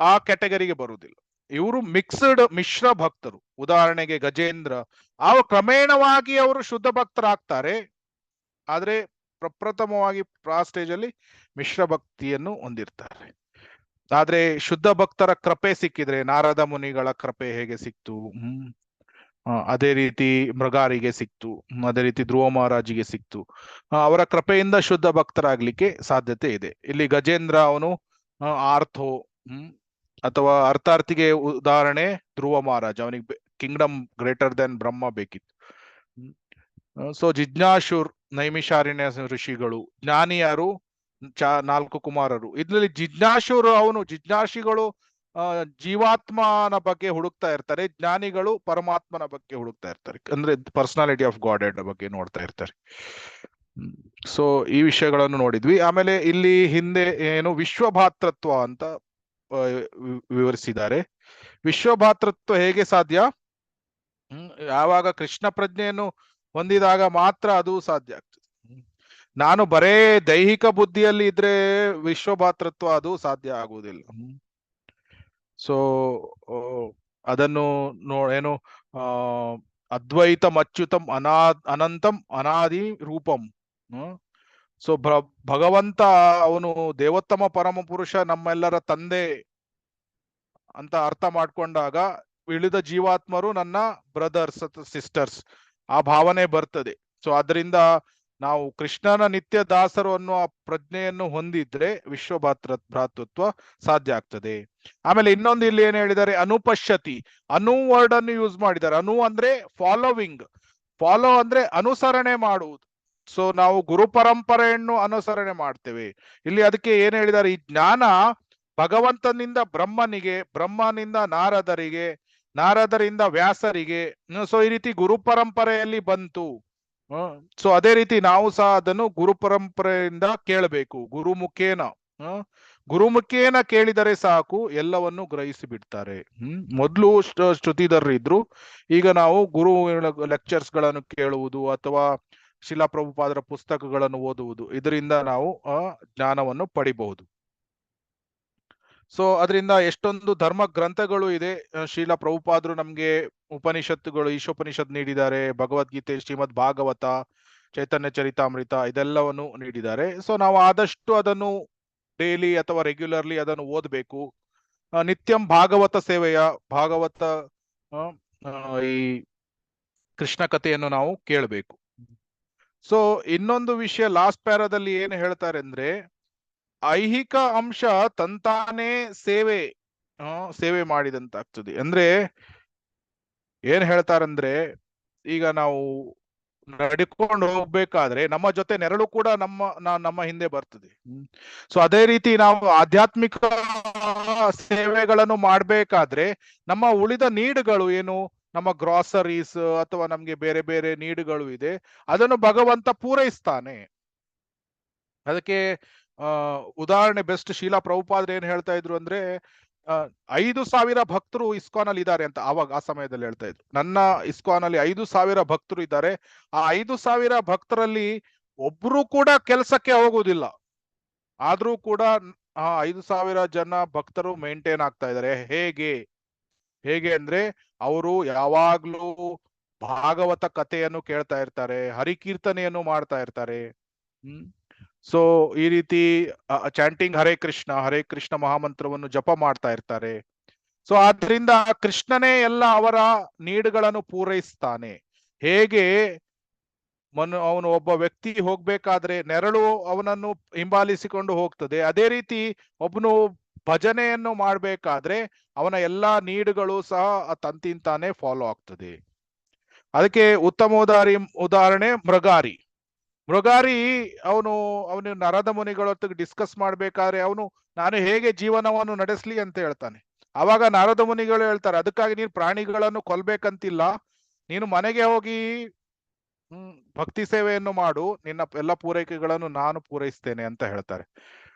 ಆ ಕ್ಯಾಟಗರಿಗೆ ಬರುವುದಿಲ್ಲ. ಇವರು ಮಿಶ್ರ ಭಕ್ತರು. ಉದಾಹರಣೆಗೆ ಗಜೇಂದ್ರ, ಕ್ರಮೇಣವಾಗಿ ಅವರು ಶುದ್ಧ ಭಕ್ತರಾಗ್ತಾರೆ. ಆದ್ರೆ ಪ್ರಪ್ರಥಮವಾಗಿ ಸ್ಟೇಜ್ ಅಲ್ಲಿ ಮಿಶ್ರ ಭಕ್ತಿಯನ್ನು ಹೊಂದಿರ್ತಾರೆ. ಆದ್ರೆ ಶುದ್ಧ ಭಕ್ತರ ಕೃಪೆ ಸಿಕ್ಕಿದ್ರೆ, ನಾರದ ಮುನಿಗಳ ಕೃಪೆ ಹೇಗೆ ಸಿಕ್ತು, ಅದೇ ರೀತಿ ಮೃಗಾರಿಗೆ ಸಿಕ್ತು, ಅದೇ ರೀತಿ ಧ್ರುವ ಮಹಾರಾಜಿಗೆ ಸಿಕ್ತು. ಅವರ ಕೃಪೆಯಿಂದ ಶುದ್ಧ ಭಕ್ತರಾಗ್ಲಿಕ್ಕೆ ಸಾಧ್ಯತೆ ಇದೆ. ಇಲ್ಲಿ ಗಜೇಂದ್ರ ಅವನು ಆರ್ಥೋ ಅಥವಾ ಅರ್ಥಾರ್ಥಿಗೆ ಉದಾಹರಣೆ ಧ್ರುವ ಮಹಾರಾಜ, ಅವನಿಗೆ ಕಿಂಗ್ಡಮ್ ಗ್ರೇಟರ್ ದೆನ್ ಬ್ರಹ್ಮ ಬೇಕಿತ್ತು. ಸೊ ಜಿಜ್ಞಾಸುರ್ ನೈಮಿಷಾರಣ್ಯ ಋಷಿಗಳು, ಜ್ಞಾನಿಯರು 4 ಕುಮಾರರು. ಇದ್ರಲ್ಲಿ ಜಿಜ್ಞಾಸುರು ಜಿಜ್ಞಾಸಿಗಳು ಜೀವಾತ್ಮನ ಬಗ್ಗೆ ಹುಡುಕ್ತಾ ಇರ್ತಾರೆ, ಜ್ಞಾನಿಗಳು ಪರಮಾತ್ಮನ ಬಗ್ಗೆ ಹುಡುಕ್ತಾ ಇರ್ತಾರೆ, ಅಂದ್ರೆ ಪರ್ಸನಾಲಿಟಿ ಆಫ್ ಗಾಡ್ ಹೆಡ್ ಬಗ್ಗೆ ನೋಡ್ತಾ ಇರ್ತಾರೆ. ಸೊ ಈ ವಿಷಯಗಳನ್ನು ನೋಡಿದ್ವಿ. ಆಮೇಲೆ ಇಲ್ಲಿ ಹಿಂದೆ ಏನು ವಿಶ್ವಭಾತೃತ್ವ ಅಂತ ವಿವರಿಸಿದ್ದಾರೆ. ವಿಶ್ವಭಾತೃತ್ವ ಹೇಗೆ ಸಾಧ್ಯ? ಯಾವಾಗ ಕೃಷ್ಣ ಪ್ರಜ್ಞೆಯನ್ನು ಹೊಂದಿದಾಗ ಮಾತ್ರ ಅದು ಸಾಧ್ಯ ಆಗ್ತದೆ. ನಾನು ಬರೇ ದೈಹಿಕ ಬುದ್ಧಿಯಲ್ಲಿ ಇದ್ರೆ ವಿಶ್ವಭಾತೃತ್ವ ಅದು ಸಾಧ್ಯ ಆಗುವುದಿಲ್ಲ. ಸೊ ಅದನ್ನು ಏನು ಅದ್ವೈತಂ ಅಚ್ಯುತಂ ಅನಂತಂ ಅನಾದಿ ರೂಪಂ. ಸೊ ಭಗವಂತ ಅವನು ದೇವೋತ್ತಮ ಪರಮ ಪುರುಷ, ನಮ್ಮೆಲ್ಲರ ತಂದೆ ಅಂತ ಅರ್ಥ ಮಾಡ್ಕೊಂಡಾಗ ಉಳಿದ ಜೀವಾತ್ಮರು ನನ್ನ ಬ್ರದರ್ಸ್ ಸಿಸ್ಟರ್ಸ್ ಆ ಭಾವನೆ ಬರ್ತದೆ. ಸೊ ಅದರಿಂದ ನಾವು ಕೃಷ್ಣನ ನಿತ್ಯ ದಾಸರು ಅನ್ನುವ ಪ್ರಜ್ಞೆಯನ್ನು ಹೊಂದಿದ್ರೆ ಭ್ರಾತೃತ್ವ ಸಾಧ್ಯ ಆಗ್ತದೆ. ಆಮೇಲೆ ಇನ್ನೊಂದು ಇಲ್ಲಿ ಏನ್ ಹೇಳಿದ್ದಾರೆ, ಅನುಪಶ್ಯತಿ, ಅನು ವರ್ಡ್ ಅನ್ನು ಯೂಸ್ ಮಾಡಿದ್ದಾರೆ. ಅನು ಅಂದ್ರೆ ಫಾಲೋವಿಂಗ್, ಫಾಲೋ ಅಂದ್ರೆ ಅನುಸರಣೆ ಮಾಡುವುದು. ಸೊ ನಾವು ಗುರು ಪರಂಪರೆಯನ್ನು ಅನುಸರಣೆ ಮಾಡ್ತೇವೆ. ಇಲ್ಲಿ ಅದಕ್ಕೆ ಏನ್ ಹೇಳಿದ್ದಾರೆ, ಈ ಜ್ಞಾನ ಭಗವಂತನಿಂದ ಬ್ರಹ್ಮನಿಗೆ, ಬ್ರಹ್ಮನಿಂದ ನಾರದರಿಗೆ, ನಾರದರಿಂದ ವ್ಯಾಸರಿಗೆ. ಸೊ ಈ ರೀತಿ ಗುರು ಪರಂಪರೆಯಲ್ಲಿ ಬಂತು. ಸೊ ಅದೇ ರೀತಿ ನಾವು ಸಹ ಅದನ್ನು ಗುರು ಪರಂಪರೆಯಿಂದ ಕೇಳಬೇಕು. ಗುರುಮುಖೇನ ಕೇಳಿದರೆ ಸಾಕು, ಎಲ್ಲವನ್ನು ಗ್ರಹಿಸಿ ಬಿಡ್ತಾರೆ. ಮೊದಲು ಶ್ರುತಿಧರರು ಇದ್ರು, ಈಗ ನಾವು ಗುರು ಲೆಕ್ಚರ್ಸ್ ಗಳನ್ನು ಕೇಳುವುದು ಅಥವಾ ಶಿಲಾ ಪ್ರಭುಪಾದರ ಪುಸ್ತಕಗಳನ್ನು ಓದುವುದು, ಇದರಿಂದ ನಾವು ಜ್ಞಾನವನ್ನು ಪಡಿಬಹುದು. ಸೊ ಅದರಿಂದ ಎಷ್ಟೊಂದು ಧರ್ಮ ಗ್ರಂಥಗಳು ಇದೆ. ಶ್ರೀಲ ಪ್ರಭುಪಾದರು ನಮ್ಗೆ ಉಪನಿಷತ್ತುಗಳು, ಈಶೋಪನಿಷತ್ ನೀಡಿದ್ದಾರೆ, ಭಗವದ್ಗೀತೆ, ಶ್ರೀಮದ್ ಭಾಗವತ, ಚೈತನ್ಯ ಚರಿತಾಮೃತ ಇದೆಲ್ಲವನ್ನು ನೀಡಿದ್ದಾರೆ. ಸೊ ನಾವು ಆದಷ್ಟು ಅದನ್ನು ಡೈಲಿ ಅಥವಾ ರೆಗ್ಯುಲರ್ಲಿ ಅದನ್ನು ಓದಬೇಕು. ನಿತ್ಯಂ ಭಾಗವತ ಸೇವೆಯ, ಭಾಗವತ ಈ ಕೃಷ್ಣ ಕಥೆಯನ್ನು ನಾವು ಕೇಳಬೇಕು. ಸೊ ಇನ್ನೊಂದು ವಿಷಯ ಲಾಸ್ಟ್ ಪ್ಯಾರಾದಲ್ಲಿ ಏನು ಹೇಳ್ತಾರೆ ಅಂದ್ರೆ, ಐಹಿಕ ಅಂಶ ತಂತಾನೇ ಸೇವೆ ಮಾಡಿದಂತಾಗ್ತದೆ. ಅಂದ್ರೆ ಏನ್ ಹೇಳ್ತಾರಂದ್ರೆ, ಈಗ ನಾವು ನಡ್ಕೊಂಡು ಹೋಗ್ಬೇಕಾದ್ರೆ ನಮ್ಮ ಜೊತೆ ನೆರಳು ಕೂಡ ನಮ್ಮ ಹಿಂದೆ ಬರ್ತದೆ. ಸೊ ಅದೇ ರೀತಿ ನಾವು ಆಧ್ಯಾತ್ಮಿಕ ಸೇವೆಗಳನ್ನು ಮಾಡ್ಬೇಕಾದ್ರೆ ನಮ್ಮ ಉಳಿದ ನೀಡುಗಳು ಏನು, ನಮ್ಮ ಗ್ರಾಸರೀಸ್ ಅಥವಾ ನಮ್ಗೆ ಬೇರೆ ಬೇರೆ ನೀಡುಗಳು ಇದೆ, ಅದನ್ನು ಭಗವಂತ ಪೂರೈಸ್ತಾನೆ. ಅದಕ್ಕೆ ಉದಾಹರಣೆ ಬೆಸ್ಟ್ ಶೀಲಾ ಪ್ರಭುಪಾದ್ರು ಏನ್ ಹೇಳ್ತಾ ಇದ್ರು ಅಂದ್ರೆ, 5,000 ಭಕ್ತರು ಇಸ್ಕಾನ್ ಅಲ್ಲಿ ಇದ್ದಾರೆ ಅಂತ ಆವಾಗ ಆ ಸಮಯದಲ್ಲಿ ಹೇಳ್ತಾ ಇದ್ರು. ನನ್ನ ಇಸ್ಕಾನ್ ಅಲ್ಲಿ 5,000 ಭಕ್ತರು ಇದ್ದಾರೆ. ಆ 5,000 ಭಕ್ತರಲ್ಲಿ ಒಬ್ರು ಕೂಡ ಕೆಲಸಕ್ಕೆ ಹೋಗುವುದಿಲ್ಲ. ಆದ್ರೂ ಕೂಡ 5,000 ಜನ ಭಕ್ತರು ಮೇಂಟೈನ್ ಆಗ್ತಾ ಇದ್ದಾರೆ. ಹೇಗೆ ಅಂದ್ರೆ, ಅವರು ಯಾವಾಗ್ಲೂ ಭಾಗವತ ಕಥೆಯನ್ನು ಕೇಳ್ತಾ ಇರ್ತಾರೆ, ಹರಿಕೀರ್ತನೆಯನ್ನು ಮಾಡ್ತಾ ಇರ್ತಾರೆ. ಸೊ ಈ ರೀತಿ ಚಾಂಟಿಂಗ್ ಹರೇ ಕೃಷ್ಣ ಮಹಾಮಂತ್ರವನ್ನು ಜಪ ಮಾಡ್ತಾ ಇರ್ತಾರೆ. ಸೊ ಆದ್ರಿಂದ ಕೃಷ್ಣನೇ ಎಲ್ಲ ಅವರ ನೀಡುಗಳನ್ನು ಪೂರೈಸ್ತಾನೆ. ಹೇಗೆ ಅವನು ಒಬ್ಬ ವ್ಯಕ್ತಿ ಹೋಗ್ಬೇಕಾದ್ರೆ ನೆರಳು ಅವನನ್ನು ಹಿಂಬಾಲಿಸಿಕೊಂಡು ಹೋಗ್ತದೆ, ಅದೇ ರೀತಿ ಒಬ್ಬನು ಭಜನೆಯನ್ನು ಮಾಡ್ಬೇಕಾದ್ರೆ ಅವನ ಎಲ್ಲಾ ನೀಡುಗಳು ಸಹ ತಂತಿಂತಾನೆ ಫಾಲೋ ಆಗ್ತದೆ. ಅದಕ್ಕೆ ಉತ್ತಮ ಉದಾಹರಣೆ ಮೃಗಾರಿ. ಮೃಗಾರಿ ಅವನು ನರದ ಮುನಿಗಳೊತ್ತಿಗೆ ಡಿಸ್ಕಸ್ ಮಾಡ್ಬೇಕಾದ್ರೆ ನಾನು ಹೇಗೆ ಜೀವನವನ್ನು ನಡೆಸ್ಲಿ ಅಂತ ಹೇಳ್ತಾನೆ. ಆವಾಗ ನಾರದ ಮುನಿಗಳು ಹೇಳ್ತಾರೆ, ಅದಕ್ಕಾಗಿ ನೀನು ಪ್ರಾಣಿಗಳನ್ನು ಕೊಲ್ಬೇಕಂತಿಲ್ಲ, ನೀನು ಮನೆಗೆ ಹೋಗಿ ಭಕ್ತಿ ಸೇವೆಯನ್ನು ಮಾಡು, ನಿನ್ನ ಎಲ್ಲ ಪೂರೈಕೆಗಳನ್ನು ನಾನು ಪೂರೈಸ್ತೇನೆ ಅಂತ ಹೇಳ್ತಾರೆ.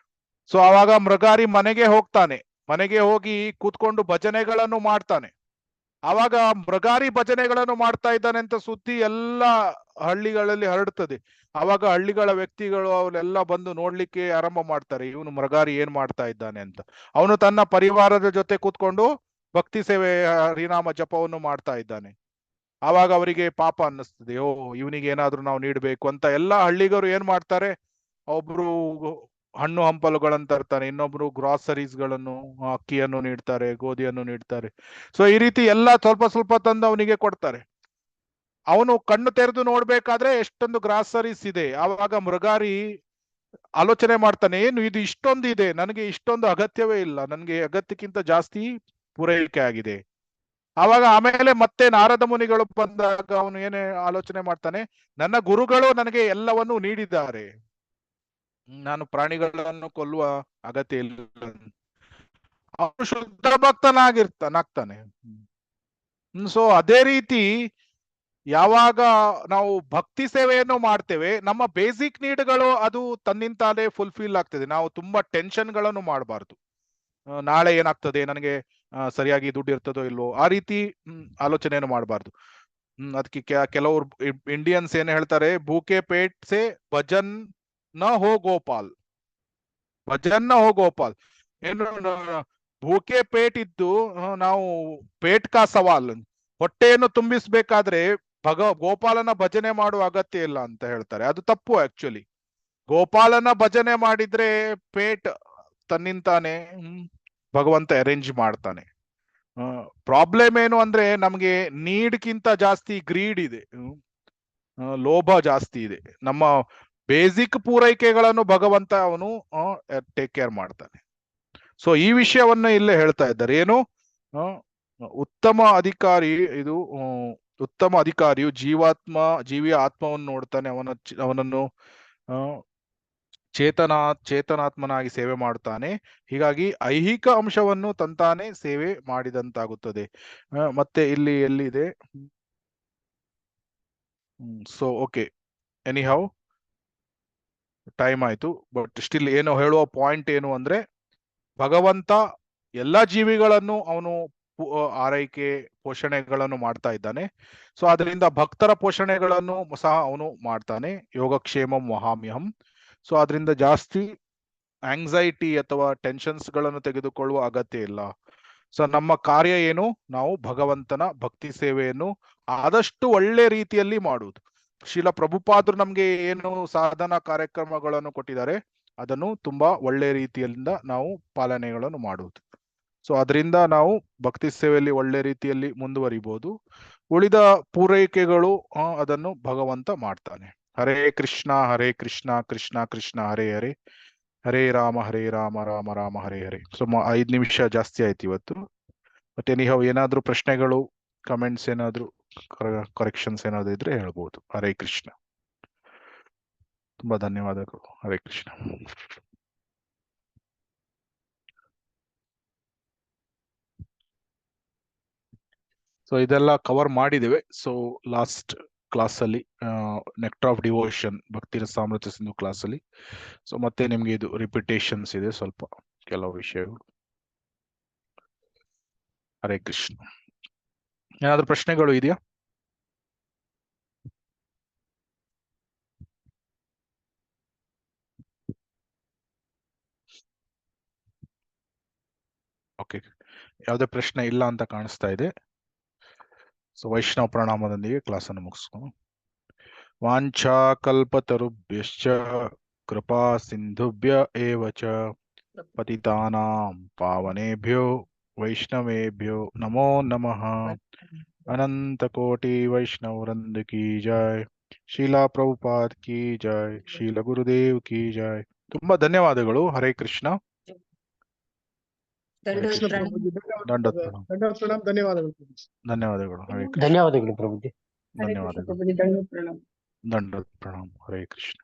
ಸೊ ಆವಾಗ ಮೃಗಾರಿ ಮನೆಗೆ ಹೋಗ್ತಾನೆ, ಮನೆಗೆ ಹೋಗಿ ಕೂತ್ಕೊಂಡು ಭಜನೆಗಳನ್ನು ಮಾಡ್ತಾನೆ. ಆವಾಗ ಮೃಗಾರಿ ಭಜನೆಗಳನ್ನು ಮಾಡ್ತಾ ಇದ್ದಾನೆ ಅಂತ ಸುದ್ದಿ ಎಲ್ಲ ಹಳ್ಳಿಗಳಲ್ಲಿ ಹರಡ್ತದೆ. ಆವಾಗ ಹಳ್ಳಿಗಳ ವ್ಯಕ್ತಿಗಳು ಅವರೆಲ್ಲ ಬಂದು ನೋಡ್ಲಿಕ್ಕೆ ಆರಂಭ ಮಾಡ್ತಾರೆ, ಇವನು ಮೃಗಾರಿ ಏನ್ ಮಾಡ್ತಾ ಇದ್ದಾನೆ ಅಂತ. ಅವನು ತನ್ನ ಪರಿವಾರದ ಜೊತೆ ಕೂತ್ಕೊಂಡು ಭಕ್ತಿ ಸೇವೆ ಹರಿನಾಮ ಜಪವನ್ನು ಮಾಡ್ತಾ ಇದ್ದಾನೆ. ಆವಾಗ ಅವರಿಗೆ ಪಾಪ ಅನ್ನಿಸ್ತದೆ, ಇವನಿಗೆ ಏನಾದ್ರೂ ನಾವು ನೀಡ್ಬೇಕು ಅಂತ ಎಲ್ಲ ಹಳ್ಳಿಗರು ಏನ್ ಮಾಡ್ತಾರೆ, ಒಬ್ರು ಹಣ್ಣು ಹಂಪಲುಗಳನ್ನು ತರ್ತಾನೆ, ಇನ್ನೊಬ್ರು ಗ್ರಾಸರೀಸ್ ಗಳನ್ನು, ಅಕ್ಕಿಯನ್ನು ನೀಡ್ತಾರೆ, ಗೋಧಿಯನ್ನು ನೀಡ್ತಾರೆ. ಸೊ ಈ ರೀತಿ ಎಲ್ಲ ಸ್ವಲ್ಪ ಸ್ವಲ್ಪ ತಂದು ಅವನಿಗೆ ಕೊಡ್ತಾರೆ. ಅವನು ಕಣ್ಣು ತೆರೆದು ನೋಡ್ಬೇಕಾದ್ರೆ ಎಷ್ಟೊಂದು ಗ್ರಾಸರೀಸ್ ಇದೆ. ಆವಾಗ ಮೃಗಾರಿ ಆಲೋಚನೆ ಮಾಡ್ತಾನೆ, ಏನು ಇದು ಇಷ್ಟೊಂದು ಇದೆ, ನನಗೆ ಇಷ್ಟೊಂದು ಅಗತ್ಯವೇ ಇಲ್ಲ, ನನಗೆ ಅಗತ್ಯಕ್ಕಿಂತ ಜಾಸ್ತಿ ಪೂರೈಕೆ ಆಗಿದೆ. ಆಮೇಲೆ ಮತ್ತೆ ನಾರದ ಮುನಿಗಳು ಬಂದಾಗ ಅವನು ಏನೇ ಆಲೋಚನೆ ಮಾಡ್ತಾನೆ, ನನ್ನ ಗುರುಗಳು ನನಗೆ ಎಲ್ಲವನ್ನೂ ನೀಡಿದ್ದಾರೆ, ನಾನು ಪ್ರಾಣಿಗಳನ್ನು ಕೊಲ್ಲುವ ಅಗತ್ಯ ಇಲ್ಲ. ಅವನು ಶುದ್ಧ ಭಕ್ತನಾಗ್ತಾನೆ. ಸೊ ಅದೇ ರೀತಿ ಯಾವಾಗ ನಾವು ಭಕ್ತಿ ಸೇವೆಯನ್ನು ಮಾಡ್ತೇವೆ, ನಮ್ಮ ಬೇಸಿಕ್ ನೀಡ್ಗಳು ಅದು ತನ್ನಿಂತಾನೇ ಫುಲ್ಫಿಲ್ ಆಗ್ತದೆ. ನಾವು ತುಂಬಾ ಟೆನ್ಷನ್ಗಳನ್ನು ಮಾಡಬಾರ್ದು, ನಾಳೆ ಏನಾಗ್ತದೆ, ನನಗೆ ಸರಿಯಾಗಿ ದುಡ್ಡು ಇರ್ತದೋ ಇಲ್ವೋ, ಆ ರೀತಿ ಆಲೋಚನೆಯನ್ನು ಮಾಡಬಾರ್ದು. ಅದಕ್ಕೆ ಕೆಲವರು ಇಂಡಿಯನ್ಸ್ ಏನ್ ಹೇಳ್ತಾರೆ, ಭೂಕೆ ಪೇಟ್ ಸೆ ಭಜನ್ ನ ಹೋ ಗೋಪಾಲ್, ಭಜನ್ ನ ಹೋ ಗೋಪಾಲ್. ಏನು ಭೂಕೆ ಪೇಟ್ ಇದ್ದು ನಾವು ಪೇಟ್ ಕಾ ಸವಾಲ್, ಹೊಟ್ಟೆಯನ್ನು ತುಂಬಿಸ್ಬೇಕಾದ್ರೆ ಗೋಪಾಲನ ಭಜನೆ ಮಾಡುವ ಅಗತ್ಯ ಇಲ್ಲ ಅಂತ ಹೇಳ್ತಾರೆ. ಅದು ತಪ್ಪು. ಆಕ್ಚುಲಿ ಗೋಪಾಲನ ಭಜನೆ ಮಾಡಿದ್ರೆ ಪೇಟ್ ತನ್ನಿಂತಾನೆ ಭಗವಂತ ಅರೇಂಜ್ ಮಾಡ್ತಾನೆ. ಪ್ರಾಬ್ಲಮ್ ಏನು ಅಂದ್ರೆ ನಮ್ಗೆ ನೀಡ್ಕಿಂತ ಜಾಸ್ತಿ ಗ್ರೀಡ್ ಇದೆ, ಲೋಭ ಜಾಸ್ತಿ ಇದೆ. ನಮ್ಮ ಬೇಸಿಕ್ ಪೂರೈಕೆಗಳನ್ನು ಭಗವಂತ ಅವನು ಟೇಕ್ ಕೇರ್ ಮಾಡ್ತಾನೆ. ಸೊ ಈ ವಿಷಯವನ್ನ ಇಲ್ಲೇ ಹೇಳ್ತಾ ಇದ್ದಾರೆ. ಏನು ಉತ್ತಮ ಅಧಿಕಾರಿಯು ಜೀವಿಯ ಆತ್ಮವನ್ನು ನೋಡ್ತಾನೆ, ಅವನನ್ನು ಚೇತನಾತ್ಮನಾಗಿ ಸೇವೆ ಮಾಡ್ತಾನೆ. ಹೀಗಾಗಿ ಐಹಿಕ ಅಂಶವನ್ನು ತಂತಾನೆ ಸೇವೆ ಮಾಡಿದಂತಾಗುತ್ತದೆ. ಮತ್ತೆ ಇಲ್ಲಿ ಎಲ್ಲಿದೆ, ಸೊ ಓಕೆ, ಎನಿಹೌ ಟೈಮ್ ಆಯ್ತು. ಬಟ್ ಸ್ಟಿಲ್ ಏನು ಹೇಳುವ ಪಾಯಿಂಟ್ ಏನು ಅಂದ್ರೆ, ಭಗವಂತ ಎಲ್ಲಾ ಜೀವಿಗಳನ್ನು ಅವನು ಆರೈಕೆ ಪೋಷಣೆಗಳನ್ನು ಮಾಡ್ತಾ ಇದ್ದಾನೆ. ಸೊ ಅದರಿಂದ ಭಕ್ತರ ಪೋಷಣೆಗಳನ್ನು ಸಹ ಅವನು ಮಾಡ್ತಾನೆ. ಯೋಗಕ್ಷೇಮಂ ವಹಾಮ್ಯಹಂ. ಸೊ ಅದರಿಂದ ಜಾಸ್ತಿ ಆಂಗ್ಸೈಟಿ ಅಥವಾ ಟೆನ್ಷನ್ಸ್ ಗಳನ್ನು ತೆಗೆದುಕೊಳ್ಳುವ ಅಗತ್ಯ ಇಲ್ಲ. ಸೊ ನಮ್ಮ ಕಾರ್ಯ ಏನು, ನಾವು ಭಗವಂತನ ಭಕ್ತಿ ಸೇವೆಯನ್ನು ಆದಷ್ಟು ಒಳ್ಳೆ ರೀತಿಯಲ್ಲಿ ಮಾಡುವುದು. ಶ್ರೀಲ ಪ್ರಭುಪಾದರು ನಮ್ಗೆ ಏನು ಸಾಧನಾ ಕಾರ್ಯಕ್ರಮಗಳನ್ನು ಕೊಟ್ಟಿದ್ದಾರೆ, ಅದನ್ನು ತುಂಬಾ ಒಳ್ಳೆ ರೀತಿಯಿಂದ ನಾವು ಪಾಲನೆಗಳನ್ನು ಮಾಡುವುದು. ಸೊ ಅದರಿಂದ ನಾವು ಭಕ್ತಿ ಸೇವೆಯಲ್ಲಿ ಒಳ್ಳೆ ರೀತಿಯಲ್ಲಿ ಮುಂದುವರಿಬಹುದು. ಉಳಿದ ಪೂರೈಕೆಗಳು ಅದನ್ನು ಭಗವಂತ ಮಾಡ್ತಾನೆ. ಹರೇ ಕೃಷ್ಣ ಕೃಷ್ಣ ಕೃಷ್ಣ ಹರೇ ಹರೇ, ಹರೇ ರಾಮ ರಾಮ ರಾಮ ಹರೇ ಹರೇ. ಸೊ 5 ನಿಮಿಷ ಜಾಸ್ತಿ ಆಯ್ತು ಇವತ್ತು. ಬಟ್ ಎನಿಹೌ ಏನಾದ್ರೂ ಪ್ರಶ್ನೆಗಳು, ಕಮೆಂಟ್ಸ್ ಏನಾದ್ರು, ಕರೆಕ್ಷನ್ಸ್ ಏನಾದ್ರು ಇದ್ರೆ ಹೇಳ್ಬೋದು. ಹರೇ ಕೃಷ್ಣ. ತುಂಬಾ ಧನ್ಯವಾದಗಳು. ಹರೇ ಕೃಷ್ಣ. ಸೊ ಇದೆಲ್ಲ ಕವರ್ ಮಾಡಿದ್ದೇವೆ. ಸೊ ಲಾಸ್ಟ್ ಕ್ಲಾಸ್ ಅಲ್ಲಿ ನೆಕ್ಟರ್ ಆಫ್ ಡಿವೋಷನ್ ಭಕ್ತಿ ರಸಾಮೃತ ಸಿಂಧು ಕ್ಲಾಸ್ ಅಲ್ಲಿ. ಸೊ ಮತ್ತೆ ನಿಮ್ಗೆ ಇದು ರಿಪಿಟೇಷನ್ಸ್ ಇದೆ ಸ್ವಲ್ಪ ಕೆಲವು ವಿಷಯಗಳು. ಹರೇ ಕೃಷ್ಣ. ಏನಾದ್ರು ಪ್ರಶ್ನೆಗಳು ಇದೆಯಾ? ಓಕೆ, ಯಾವುದೇ ಪ್ರಶ್ನೆ ಇಲ್ಲ ಅಂತ ಕಾಣಿಸ್ತಾ ಇದೆ. ಸೊ ವೈಷ್ಣವ ಪ್ರಣಾಮದೊಂದಿಗೆ ಕ್ಲಾಸ್ ಅನ್ನು ಮುಗಿಸ್ಕೊಂಡು, ವಾಂಛಾ ಕಲ್ಪತರುಭ್ಯಶ್ಚ ಕೃಪಾ ಸಿಂಧುಭ್ಯ ಏವ ಚ ಪತಿತಾನಾಂ ಪಾವನೇಭ್ಯೋ ವೈಷ್ಣವೇಭ್ಯೋ ನಮೋ ನಮಃ. ಅನಂತ ಕೋಟಿ ವೈಷ್ಣವ ವೃಂದ ಕಿ ಜೈ. ಶ್ರೀಲಾ ಪ್ರಭುಪಾದ್ ಕಿ ಜೈ. ಶ್ರೀಲ ಗುರುದೇವ್ ಕಿ ಜೈ. ತುಂಬಾ ಧನ್ಯವಾದಗಳು. ಹರೇ ಕೃಷ್ಣ. ದಂಡೋತ್ ಪ್ರಣಾಮ. ದಂಡೋತ್ ಪ್ರಣಾಮ. ಧನ್ಯವಾದಗಳು. ಧನ್ಯವಾದಗಳು. ಹರೇ ಕೃಷ್ಣ. ಧನ್ಯವಾದಗಳು ಪ್ರಭುಜಿ. ಧನ್ಯವಾದಗಳು. ದಂಡೋತ್ ಪ್ರಣಾಮ. ದಂಡೋತ್ ಪ್ರಣಾಮ. ಹರೇ ಕೃಷ್ಣ.